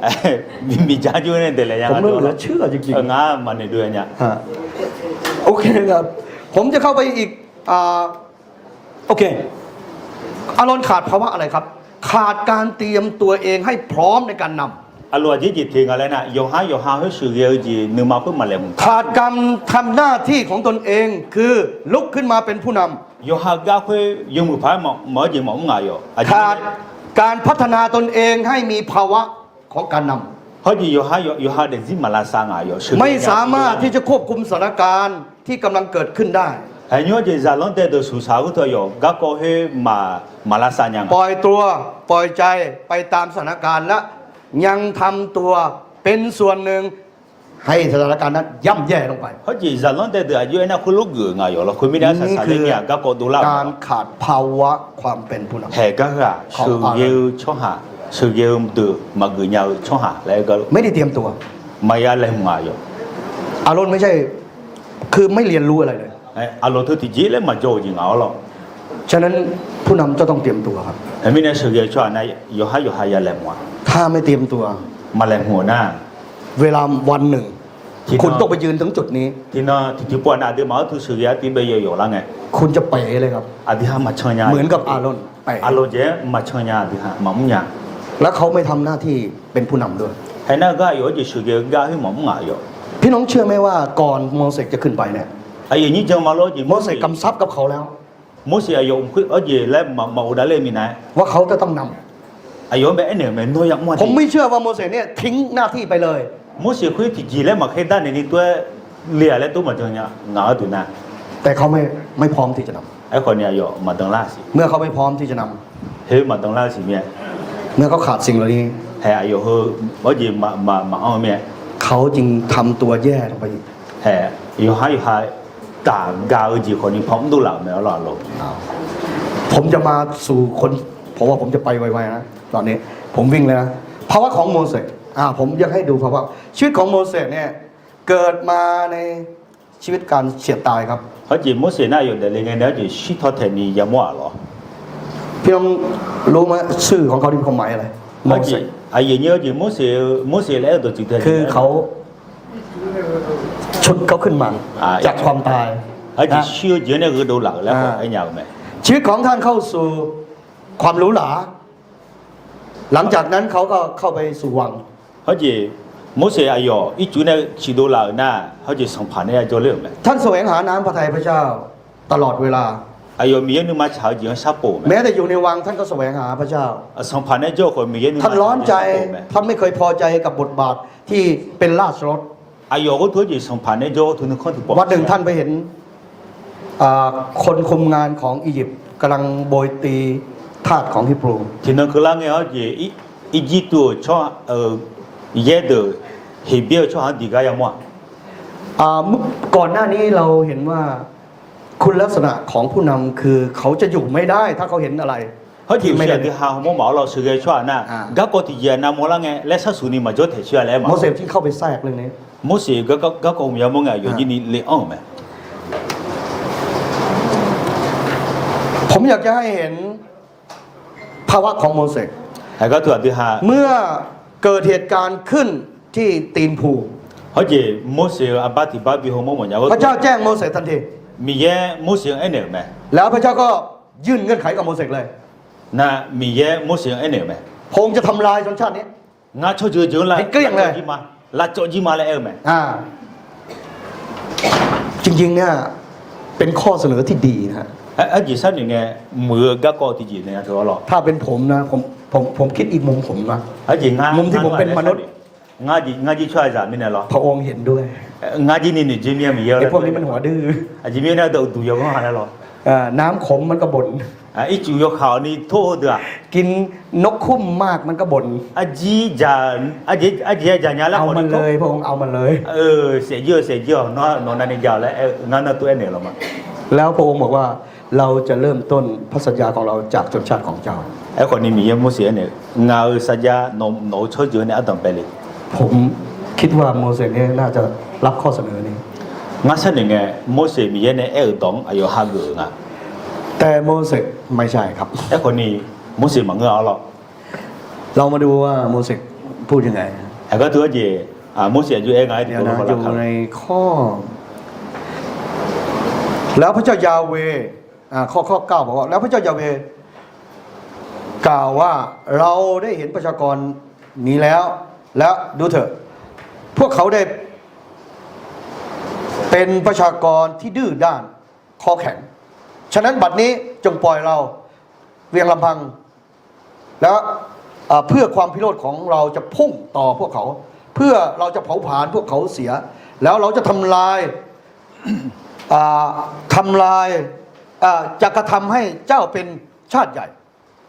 มีจานอยู่ในเดเลยยัง ผมเหลือเชื่อจริงๆ งั้นมันในด้วยเนี่ย ฮะโอเคครับ ผมจะเข้าไปอีกโอเค อารอนขาดภาวะอะไรครับ ขาดการเตรียมตัวเองให้พร้อมในการนำ อารมณ์จีทิ้งอะไรนะโยฮาให้สื่อเกี่ยวจีนึกมาเพื่อมาเลยมึง ขาดการทำหน้าที่ของตนเองคือลุกขึ้นมาเป็นผู้น โยฮาก็คือยังมือพายหมอจีหมอมึงไงอยู่ ำขาดการพัฒนาตนเองให้มีภาวะของการน เขาจีโยฮาเด็กที่มาลาซางไงอยู่ ำไม่สามารถที่จะควบคุมสถานการณ์ที่กำลังเกิดขึ้นได้ ไอ้เนี่ยจีจะลองแต่ตัวสื่อสารก็เถอะอยู่ก็ก็ให้มาลาซางยัง ปล่อยตัวปล่อยใจไปตามสถานการณ์และยังทำตัวเป็นส่วนหนึ่ง ให้สถานการณ์นั้นย่ำแย่ลงไป เขาจีจะล้นแต่เดือดอยู่ไอ้น่ะคุณลูกเกืองอยู่แล้วคุณไม่ได้สั นี่ สา คื เรื่องเนี่ยก็กดดูแล การขาดภาวะความเป็นผู้นำ แห่ก็คือสื่อเยอะช่องหาสื่อเยอะดือมาเกือยาวช่องหาแล้วก็ ไม่ได้เตรียมตัว มายาเลยมาอยู่ อารมณ์ไม่ใช่คือไม่เรียนรู้อะไรเลย ไอ้อารมณ์ที่จีเลยมาโจจริงเอาหรอ ฉะนั้นผู้นำจะต้องเตรียมตัวครับ ไอ้ไม่ได้สื่อเยอะช่องนั้นอยู่ให้ยาเลยมา ถ้าไม่เตรียมตัว มาเลยหัวหน้า เวลาวันหนึ่ง ที่ คุณต้องไปยืนถึงจุดนี้ ที่นั่นที่ปวดอาดิมาทุสื่อเยอะที่ไปเยอะอยู่แล้วไง คุณจะเป๋เลยครับ อาดิฮามาเชีย เหมือนกับอารอนเป๋ อารมณ์เจ๊มาเชียอาดิฮามามุ่งยา แล้วเขาไม่ทำหน้าที่เป็นผู้นำด้วย ไอ้นั่นก็อยู่ที่สื่อเยอะก็ให้มามุ่งอ่ะอยู่ พี่น้องเชื่อไหมว่าก่อนโมเสสจะขึ้นไปเนี่ย ไอ้อย่างนี้จะมาล้อจี โมเสสกำชับกับเขาแล้ว โมเสสอายุคือไอ้ยี่แล้วมาอุดาเลมีนะ ว่าเขาจะต้องนำ อายุแบบไอ้เนี่ยมันน้อยมาก ผมไม่เชื่อว่าโมเสสเนี่ยทิ้งหน้าที่ไปเลย โมเสสคือที่จีแล้วมาแค่ด้านนี้ตัวเลี้ยแล้วตัวมาจังเนี่ยงาตัวน่ะ แต่เขาไม่พร้อมที่จะนำ ไอ้คนเนี่ยอยู่มาตั้งล่าสิ เมื่อเขาไม่พร้อมที่จะนำ เฮ้ยมาตั้งล่าสิเมีย เมื่อเขาขาดสิ่งเหล่านี้ เฮ้ยอายุเฮ้ยว่าจีมาเอาเมีย เขาจึงทำตัวแย่ลงไปอีก เฮ้ยอยู่ให้ต่างกาวจีคนนี้พร้อมดูหลังไม่เอาหล่อลง ผมจะมาสู่คนเพราะว่าผมจะไปไวๆนะตอนนี้ผมวิ่งเลยนะภาวะของโมเสสผมอยากให้ดูภาวะชีวิตของโมเสสเนี่ยเกิดมาในชีวิตการเฉียดตายครับ เพราะจีโมเสสน่าอยู่แต่เรื่องนี้จีชิทอเทนียามัวหรอ พี่น้องรู้ไหมชื่อของเขาที่ความหมายอะไร โมเสสไอ้ยังเยอะจีโมเสสแล้วตัวจีเท คือเขาชุดเขาขึ้นมาจากความตาย ไอ้จีเชื่อเยอะเนี่ยคือดูหลังแล้วไอ้ยาวไหม ชีวิตของท่านเข้าสู่ความหรูหราหลังจากนั้นเขาก็เข้าไปสู่วัง เขาจีโมเสสอายุอีจูเนี่ยชิดูหลังน่ะเขาจีสัมผัสเนี่ยจะเรื่องไหม ท่านแสวงหาน้ำพระทัยพระเจ้าตลอดเวลา อายุมีเยอะนึงมาเช้าจีนซาโปไหม แม้แต่อยู่ในวังท่านก็แสวงหาพระเจ้า สัมผัสเนี่ยเจ้าคนมีเยอะนึง ท่านร้อนใจท่านไม่เคยพอใจกับบทบาทที่เป็นราชรถ อายุก็ทั่วจีสัมผัสเนี่ยเจ้าทุนคนที่บอก วันหนึ่งท่านไปเห็นคนคุมงานของอียิปต์กำลังโบยตีทาสของฮิบรู ที่นั่นคือล่างเนี่ยเขาจีอีจิตัวชอบเยอะเดอเฮเบียชอบดีกายังมั่ว ก่อนหน้านี้เราเห็นว่าคุณลักษณะของผู้นำคือเขาจะอยู่ไม่ได้ถ้าเขาเห็นอะไร เขาจีไม่ได้ที่หาโมหมอเราสื่อชอบน่ะก็ก็ที่เย็นนะโมล่างเนี่ยและสักส่วนนี้มาจดเชื่อแล้วมั้ โมเสสที่เข้าไปแทรกเรื่องนี้ โมเสสก็คงยังมั่งอยู่ที่นี่เลี้ยงไหม ผมอยากจะให้เห็นภาวะของโมเสส ไอ้ก็ตัวที่หา เมื่อเกิดเหตุการณ์ขึ้นที่ตีนภู เขาจีโมเสสอาบาติบาบิโฮโมเหมือนอย่าง พระเจ้าแจ้งโมเสสทันที มีเยอะโมเสสไอ้เนี่ยไหม แล้วพระเจ้าก็ยื่นเงื่อนไขกับโมเสสเลย น่ะมีเยอะโมเสสไอ้เนี่ยไหม พระองค์จะทำลายชนชาตินี้ งาชดเจอละ ให้เกลี้ยงเลย มาละโจจีมาแล้วไหม จริงๆเนี่ยเป็นข้อเสนอที่ดีนะฮะ ไอ้จีสันอย่างเงี้ยมือก็ก็ที่จีเนี่ยถือว่าหรอ ถ้าเป็นผมนะผมคิดอีกมุมผมนะ ไอ้จีงา มุมที่ผมเป็นมนุษย์ งาจีช่วยจ่าไม่เนี่ยหรอ พระองค์เห็นด้วย งาจีนี่จีมีมีเยอะ ไอ้พวกนี้มันหัวดื้อ ไอ้จีมีเนี่ยดูยกมาแล้วหรอ น้ำขมมันก็บ่น ไอ้จูยกเขานี่โทษเด้อ กินนกคุ้มมากมันก็บ่น ไอ้จีจานไอ้จีจานยาแล้ว เอามันเลยพระองค์เอามันเลย เสียเยอะเนาะนอนนั่นยาวแล้วนั่นตัวเนี่ยหรอมา แล้วพระองค์บอกว่าเราจะเริ่มต้นพระสัญญาของเราจากชนชาติของเจ้า ไอ้คนนี้มีเยอะมุสลิมเนี่ยงาสัญญาโนชดเจอเนี่ยอัตตไปเลย ผมคิดว่าโมเสสเนี่ยน่าจะรับข้อเสนอนี้ งาสันเนี่ยมุสลิมมีเยอะเนี่ยตองอายุฮักเกอร์งา แต่โมเสสไม่ใช่ครับ ไอ้คนนี้มุสลิมมันก็เอาหรอก เรามาดูว่าโมเสสพูดยังไง ไอ้ก็ตัวจีมุสลิมอยู่เองไง เดี๋ยวนะอยู่ในข้อ แล้วพระเจ้ายาเวข้อ9บอกว่าแล้วพระเจ้ายาเวกล่าวว่าเราได้เห็นประชากรนี้แล้วดูเถอะพวกเขาได้เป็นประชากรที่ดื้อด้านคอแข็งฉะนั้นบัดนี้จงปล่อยเราเวียงลำพังแล้วเพื่อความพิโรธของเราจะพุ่งต่อพวกเขา เพื่อเราจะเผาผลาญพวกเขาเสีย แล้วเราจะทำลาย จะกระทำให้เจ้าเป็นชาติใหญ่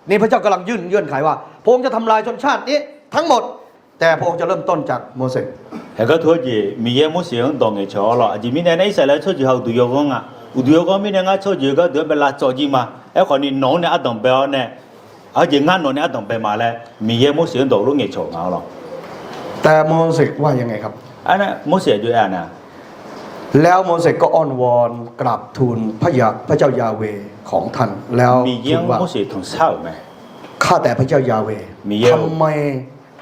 นี่พระเจ้ากำลังยื่นเงื่อนไขว่าพระองค์จะทำลายชนชาตินี้ทั้งหมด แต่พระองค์จะเริ่มต้นจากโมเสส ไอ้还个拖起米也没使用当个桥了，而且明年那些来出去后都要讲啊，都要讲明年我出去个都被拉走去嘛，哎，可能农年一当标呢，而且俺农年一当标嘛嘞，米也没使用到路个桥啊了， แต่โมเสสว่ายังไงครับ อันนั้น没写就安呐， แล้วโมเสสก็อ้อนวอนกราบทูลพระเจ้ายาเวของท่านแล้วทู 米也 ลว่า 没写同少没， ข้าแต่พระเจ้ายาเว มีเยอะ ทำไม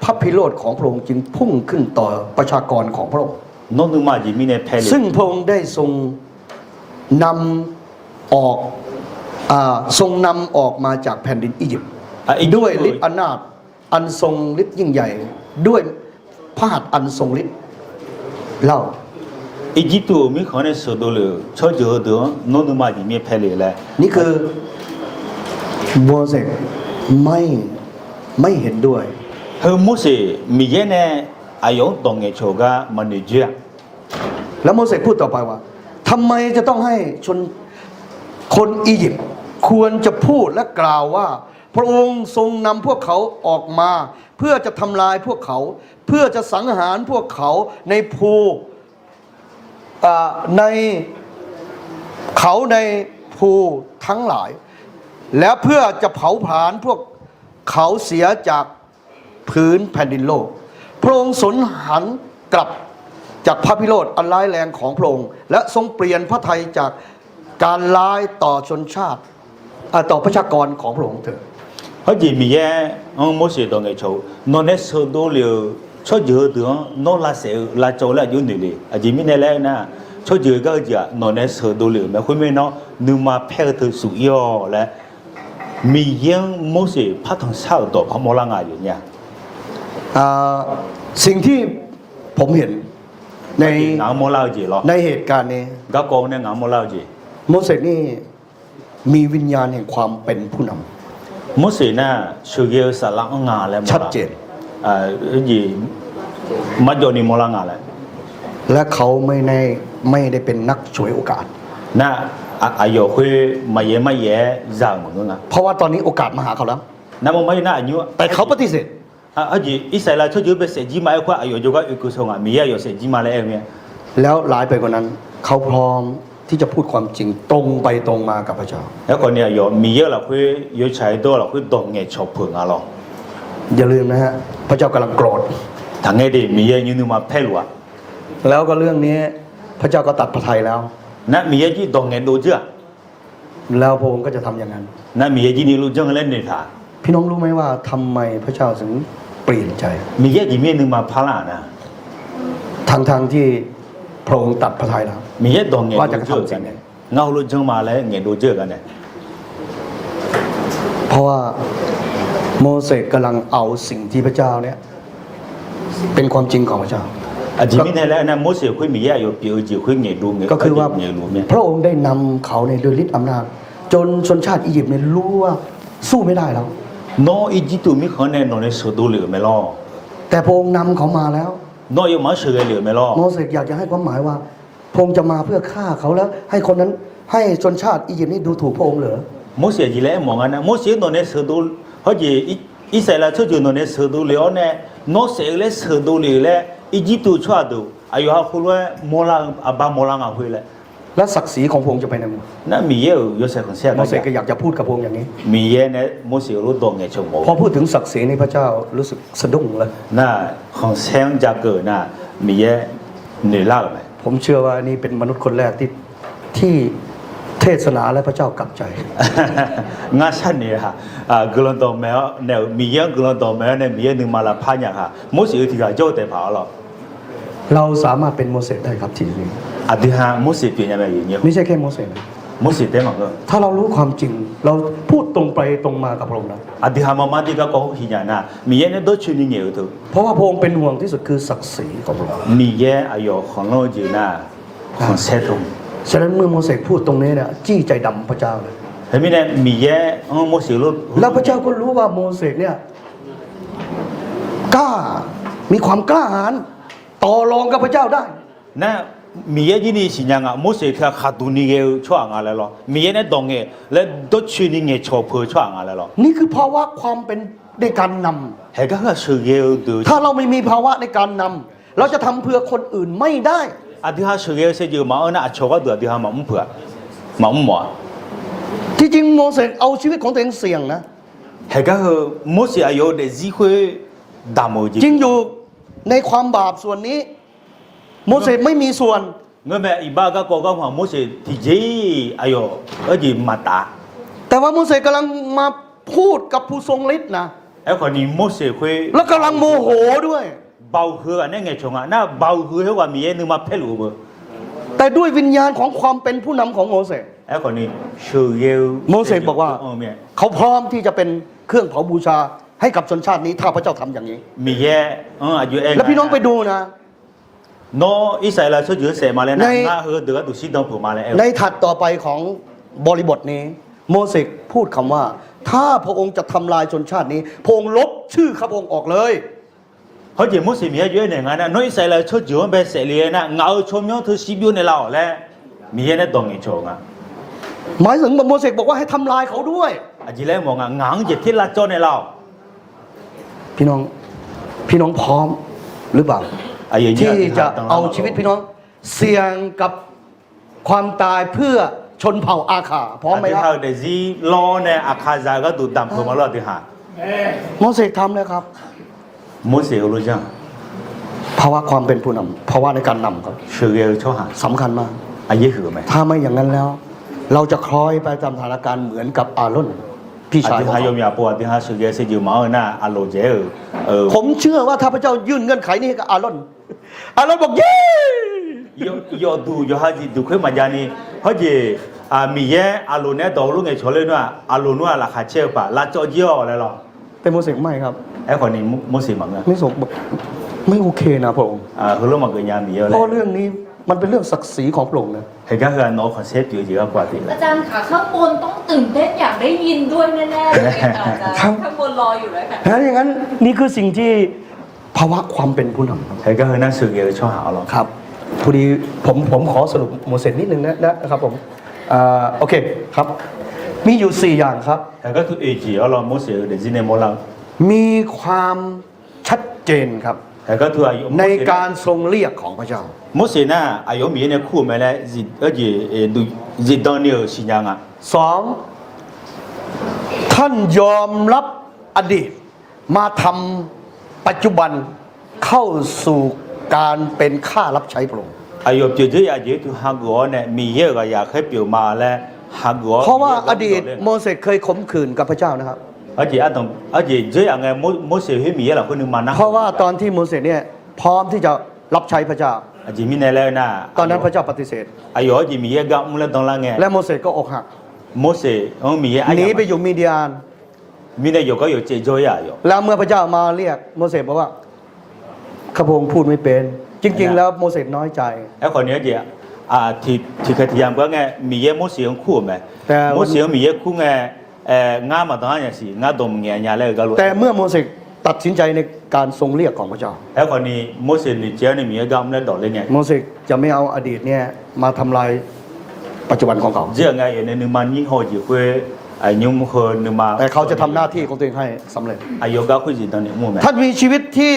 พระพิโรธของพระองค์จึงพุ่งขึ้นต่อประชากรของพระองค์ 农奴嘛就明年拍 ซึ่ง 了， พระองค์ได้ทรงนำออกทรงนำออกมาจากแผ่นดินอียิปต์ 啊，一 ด้วยฤทธิ์อำนาจอันทรงฤทธิ์ยิ่งใหญ่ ด้วยพระหัตถ์อันทรงฤทธิ์เล่า 一季度没可能收到了，超级好多农奴嘛就没拍了嘞， นี่คือโมเสสไม่เห็นด้วย 和没写米也呢，还用当个桥个没得住。 แล้วโมเสสพูดต่อไปว่าทำไมจะต้องให้คนอียิปต์ควรจะพูดและกล่าวว่า พระองค์ทรงนำพวกเขาออกมา เพื่อจะทำลายพวกเขา เพื่อจะสังหารพวกเขาในภูในเขาในภูทั้งหลาย และเพื่อจะเผาผลาญพวกเขาเสียจากพื้นแผ่นดินโลก พระองค์สนหันกลับจากพระพิโรธอันร้ายแรงของพระองค์และทรงเปลี่ยนพระทัยจากการร้ายต่อชนชาติต่อประชากรของพระองค์เถิด 好似米也，没写当个桥，侬那收到了，超级好多，侬拉手拉走了有你哩，而且明年来呢，超级个只，侬那收到了，没后面喏，你嘛拍头属要嘞，米也没写拍同少到拍莫啷个样呀？ สิ่งที่ผมเห็นใน 硬莫捞子咯， ในเหตุการณ์นี้ 个讲呢硬莫捞子， โมเสสนี่มีวิญญาณแห่งความเป็นผู้นำ 没写呢，需要啥啷个嘞？ ชัดเจน 而没叫你莫啷个嘞？ และเขาไม่ได้เป็นนักฉวยโอกาส 那啊要会没嘢让我们啊， เพราะว่าตอนนี้โอกาสมาหาเขาแล้ว 那么没那牛。 แต่เขาปฏิเสธ 而且一say来出去被设计买一块，哎呦，就个一个送啊，米也有设计买来面。 แล้วหลายไปกว่านั้น เขาพร้อมที่จะพูดความจริงตรงไปตรงมากับพระเจ้า แล้วคนเนี่ย有米也了会有财多了会当眼钞票啊咯， อย่าลืมนะฮะพระเจ้ากำลังโกรธ ทางไงดิ米也有你嘛配路啊， แล้วก็เรื่องนี้พระเจ้าก็ตัดพระทัยแล้ว 那米也去当眼多着， แล้วพระองค์ก็จะทำอย่างนั้น 那米也去你路正来你他， พี่น้องรู้ไหมว่าทำไมพระเจ้าถึงเปลี่ยนใจ 米也里面你嘛怕啦呢， ทางที่พระองค์ตัดพระทัยแล้ว 米也当眼 ว่าจะ 多 ทำ 着 สิ่ง กัน นี้ เงา路正มาแล้ว眼多着กันเนี่ย เพราะว่าโมเสสกำลังเอาสิ่งที่พระเจ้าเนี่ยเป็นความจริงของพระเจ้า 啊，前面睇咧，那冇時會米也有標誌，會眼路眼， ก็คือว่า 眼路面。 พระองค์ได้นำเขาในด้วยฤทธิ์อำนาจจนชนชาติอียิปต์เนี่ยรู้ว่าสู้ไม่ได้แล้ว น้องอีจิปต์มีคนเนี่ยน้องเนี่ยสู้ดูเหลือไม่รอ แต่พระองค์นำเขามาแล้ว น้องยังมาสู้เหลือไม่รอ โมเสสอยากจะให้ความหมายว่าพระองค์จะมาเพื่อฆ่าเขาแล้ว ให้คนนั้นให้ชนชาติอียิปต์นี่ดูถูกพระองค์เหรอ 冇時而咧望緊啦，冇時น้องเนี่ยสู้ดู好似อีสราเอล出去น้องเนี่ยสู้ดูเหลือเนี่ยน้องเสียเลยสู้ดูเหลือเลยอียิปต์ชั่วดูอายุเขาคุยว่าโมลังอาบาโมลังอาคุยเลย และศักดิ์ศรีของพระองค์จะไปไหนหมด นั่นมีเยอะ有些คนเสีย โม กัน เสสก็อยากจะพูดกับพระองค์อย่างนี้ มีเยอะเนี่ย冇時รู้ตรงไงชมโม พอพูดถึงศักดิ์ศรีในพระเจ้ารู้สึกสะดุ้งเลย น่ะของเสียงจากเกิดน่ะมีเยอะเหนื่อยล้าไหม ผมเชื่อว่านี่เป็นมนุษย์คนแรกที่เทศนาและพระเจ้ากลับใจ งาชันเนี่ยฮะกลันตัวแมวเนี่ยมีเยอะกลันตัวแมวเนี่ยมีเยอะหนึ่งมาละพันอย่างฮะมุสิที่เราโจ้แต่เผาหรอ เราสามารถเป็นโมเสสได้ครับทีนี้ อธิฮะมุสิเป็นยังไงอย่างเงี้ย ไม่ใช่แค่โมเสสนะ มุสิได้มั้งก็ ถ้าเรารู้ความจริง เราพูดตรงไปตรงมากับพระองค์นะ อธิฮะมามาที่ก็เขาหิญานะมีเยอะเนี่ยตัวชุนิเงี้ยตัว เพราะว่าพระองค์เป็นห่วงที่สุดคือศักดิ์ศรีของพระองค์ มีเยอะอายุของเราจีน่ะของเซตุง ฉะนั้นเมื่อโมเสสพูดตรงนี้เนี่ยจี้ใจดำพระเจ้าเลย เห็นไหมเนี่ยมีเยอะมุสิรู้ แล้วพระเจ้าก็รู้ว่าโมเสสเนี่ยกล้ามีความกล้าหาญต่อรองกับพระเจ้าได้ นะมีเยอะที่นี่สิยังอ่ะมุสิแค่ขาดตัวนี้เงี้ยชั่วงานเลยหรอมีเยอะเนี่ยตรงเงี้ยแล้วตัวชุนิเงี้ยชั่วเพื่อชั่วงานเลยหรอ นี่คือภาวะความเป็นในการนำ เฮ้ยก็คือชื่อเงี้ยดู ถ้าเราไม่มีภาวะในการนำ เราจะทำเพื่อคนอื่นไม่ได้ อาทิตย์เชื่อเสียอยู่มาเออน่ะชอบก็เดือดที่หามาเผื่อมาหมอ ที่จริงโมเสสเอาชีวิตของตัวเองเสี่ยงนะ เฮ้ยก็คือโมเสสอายุเด็กที่คุยดามจ จริงอยู่ในความบาปส่วนนี้ โมเสสไม่มีส่วน เงื่อนแม่อีบ้าก็ก็ว่าโมเสสที่จีอายุจีมาตา แต่ว่าโมเสสกำลังมาพูดกับผู้ทรงฤทธิ์นะ ไอ้คนนี้โมเสสคุย แล้วกำลังโมโหด้วย เบาเหือเนี่ยไงชงอ่ะน่าเบาเหือว่ามีนึงมาเพลูบ แต่ด้วยวิญญาณของความเป็นผู้นำของโมเสส ไอ้คนนี้เชื่อ โมเสสบอกว่า เขาพร้อมที่จะเป็นเครื่องเผาบูชาให้กับชนชาตินี้ถ้าพระเจ้าทำอย่างนี้ มีแย่อายุเอง แล้วพี่น้องไปดูนะ โนอิสราเอลช่วยเยอะเสียมาเลยนะน่าเหือเดือดดูสิดองผมมาเลย ในถัดต่อไปของบริบทนี้ โมเสสพูดคำว่า ถ้าพระองค์จะทำลายชนชาตินี้พระองค์ลบชื่อข้าพระองค์ออกเลย เขาจะมุสลิมเยอะเนี่ยงั้นนะโนอิสราเอลช่วยเยอะแบบเสียเลยนะเงาชมยองเธอสิบยูเนี่ยเราแหละมีเนี่ยตรงนี้ชงอ่ะ หมายถึงโมเสสบอกว่าให้ทำลายเขาด้วย อาจีเล่มองอ่ะงางจะที่ละจอเนี่ยเรา พี่น้องพร้อมหรือเปล่าที่จะเอาชีวิตพี่น้องเสี่ยงกับความตายเพื่อชนเผ่าอาขาพร้อมไหมครับ เดี๋ยวจีล้อเนี่ยอาคาซาก็ดูดำผมมาแล้วที่หา โมเสสทำเลยครับ โมเสสรู้จัง ภาวะความเป็นผู้นำภาวะในการนำครับ เชื่อชอบหา สำคัญมาก อายุหือไหม ถ้าไม่อย่างนั้นแล้ว เราจะคล้อยไปตามสถานการณ์เหมือนกับอาร่นพี่ชาย ที่ ของ หาย เขา มยาปวดที่หาเชื่อเสียอยู่มาหน้าอโลเจผมเชื่อว่าถ้าพระเจ้ายื่นเงื่อนไขนี้ให้กับอาร่นบอกเย้ ยอดูยอฮาจีดูขึ้นมาจานี่เขาจีมีเยอโลเนี่ยดอกลูกไงชอเลยว่าอโลนัวราคาเชื่อป่ะลาจอเจียวอะไรหรอ แต่โมเสสไม่ครับ ไอ้คนนี้โมเสสมั้งนะ ไม่สมไม่โอเคนะพระองค์ คือเรื่องมันเกิดยามีเยอะเล เพ ย ราะเรื่องนี้มันเป็นเรื่องศักดิ์ศรีของพระองค์นะ เห็นก็คือโน้ตคอนเซ็ปต์อยู่เยอะกว่าที่ อาจารย์ค่ะข้างบนต้องตื่นเต้นอยากได้ยินด้วยแน่ๆเลยค่ะอาจารย์ข้างบนรออยู่แล้วค่ะ ถ้าอย่างนั้นนี่คือสิ่งที่ภาวะความเป็นผู้นำ เห็นก็คือนั่นสื่อเยอะชอบหาเรา ครับพอดีผมขอสรุปโมเสสนิดนึงนะครับผมโอเคครับ มีอยู่ 4 อย่างครับ แต่ก็คือเอจีเราโมเสสเดี๋ยวจีเนโมลัง มีความชัดเจนครับ แต่ก็คืออายุ ในการทรงเรียกของพระเจ้า โมเสสน่ะอายุมีเนี่ยคู่มาแล้วจีดูจีดอนเนี่ยสิยังอ่ะ 2. ท่านยอมรับอดีตมาทำปัจจุบันเข้าสู่การเป็นข้ารับใช้พระองค์ อายุจุดที่อายุที่ฮักกัวเนี่ยมีเยอะก็อยากให้เปลี่ยนมาแล้วฮักกัว เพราะว่าอดีตโมเสสเคยข่มขืนกับพระเจ้านะครับ อาจีอาตงอาจีเจอย่างไงโมเสสให้มีอะไรคนหนึ่งมานะ เพราะว่าตอนที่โมเสสเนี่ยพร้อมที่จะรับใช้พระเจ้า อาจีมีในแล้วนะ ตอนนั้นพระเจ้าปฏิเสธ อายุอาจีมีเยอะก็มุ่งเล่นตรงล่างไง และโมเสสก็อกหัก โมเสสมีเยอะ หนีไปอยู่มีเดียน มีในอยู่ก็อยู่เจโจยอยู่ แล้วเมื่อพระเจ้ามาเรียกโมเสสบอกว่าข้าพงพูดไม่เป็น จริง ๆ แล้วโมเสสน้อยใจ ไอ้คนนี้จีที่เคยที่ยามก็ไงมีเยอะโมเสสคู่ไหมโมเสสมีเยอะคู่ไงงามาตอนนั้นสิงาดมเงี้ยยาเลยก็รู้ แต่เมื่อโมเสสตัดสินใจในการทรงเรียกของพระเจ้า ไอ้คนนี้โมเสสนี่เจ้านี่มีเยอะก็ไม่ได้ดอกเลยไง โมเสสจะไม่เอาอดีตเนี่ยมาทำลายปัจจุบันของเขา เจ้าไงอย่างนึงมันยิ่งหัวจีคุยไอ้ยุ่งหัวนึงมา แต่เขาจะทำหน้าที่ของตัวเองให้สำเร็จ อายุก็คุยจีตอนนี้มั่วไหม ท่านมีชีวิตที่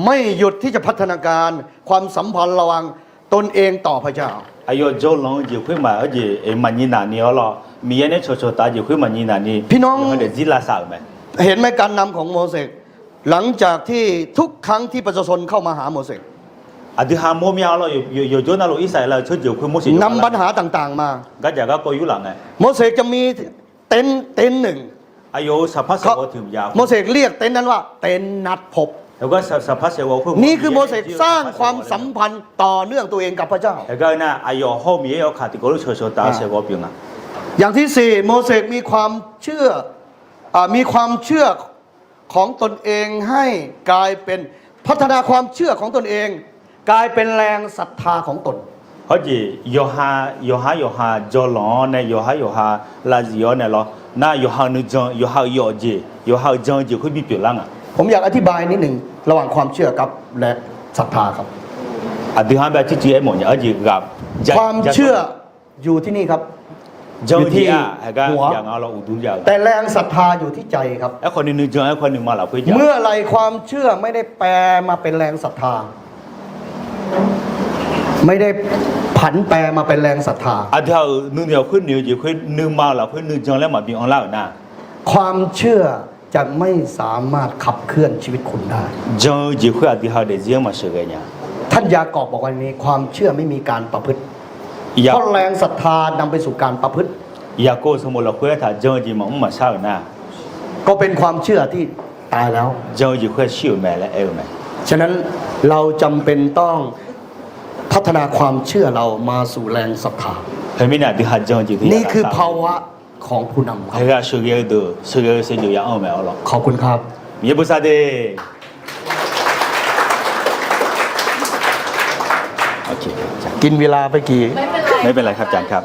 ไม่หยุดที่จะพัฒนาการความสัมพันธ์ระหว่างตนเองต่อพระเจ้า อายุโจลงจีคุยมาอาจีมันยิ่งหนานี้อ๋อหรอมีเนี่ยโชว์ตาจีคุยมันยิ่งหนานี้เดี๋ยวจีลาสาวไหม เห็นไหมการนำของโมเสสหลังจากที่ทุกครั้งที่ประชาชนเข้ามาหาโมเสส อาทิตย์หาโมมีอะไรอยู่โจนั่นเราอิสราเอลช่วยจีคุยโมเสส นำปัญหาต่างๆมา ก็จะก็อยู่หลังไง โมเสสจะมีเต็นท์หนึ่ง อายุสภาพเสวถึงยาว โมเสสเรียกเต็นท์นั้นว่าเต็นท์นัดพบ แล้วก็สภาพเสว นี่คือโมเสสสร้างความสัมพันธ์ต่อเนื่องตัวเองกับพระเจ้า แล้วก็น่ะอายุ后面要卡ที่ก็รู้โชว์ตาเสวเปียงอ่ะ อย่างที่ 4 โมเสสมีความเชื่อของตนเองให้กลายเป็นพัฒนาความเชื่อของตนเอง กลายเป็นแรงศรัทธาของตน 好似要下做浪呢，要下垃圾呢咯，那要下你將要下要字，要下將就會變表朗啊。ผมอยากอธิบายนิดหนึ่งระหว่างความเชื่อกับและศรัทธาครับ 啊，對下邊ที่จีไอ้หมอนอย่างจีกับ ความเชื่ออยู่ที่นี่ครับ 將ที่อ่ะ係個อย่างเราอุดุอย่าง แต่แรงศรัทธาอยู่ที่ใจครับ ไอ้คนนึง將ไอ้คนนึงมาเราคุย เมื่อไรความเชื่อไม่ได้แปลมาเป็นแรงศรัทธา ไม่ได้ผันแปรมาเป็นแรงศรัทธา 阿条弄条会牛就会弄毛了，会弄将来嘛变红老那。 ความเชื่อจะไม่สามารถขับเคลื่อนชีวิตคุณได้ 将就会阿条的这样嘛是个呀。 ท่านยากอบบอกว่านี้ความเชื่อไม่มีการประพฤติ 呀 เพราะแรงศรัทธานำไปสู่การประพฤติ 呀，过什么了会他将就嘛少那， ก็เป็นความเชื่อที่ตายแล้ว 将就会修买了爱买。 ฉะนั้นเราจำเป็นต้องพัฒนาความเชื่อเรามาสู่แรงศรัทธา 后面那的他将就的。 นี่คือภาวะของผู้นำครับ 那个修个的，修个是就要安买了。 ขอบคุณครับ 也不啥的。OK， กินเวลาไปกี่ ไม่เป็นไรครับอาจารย์ครับ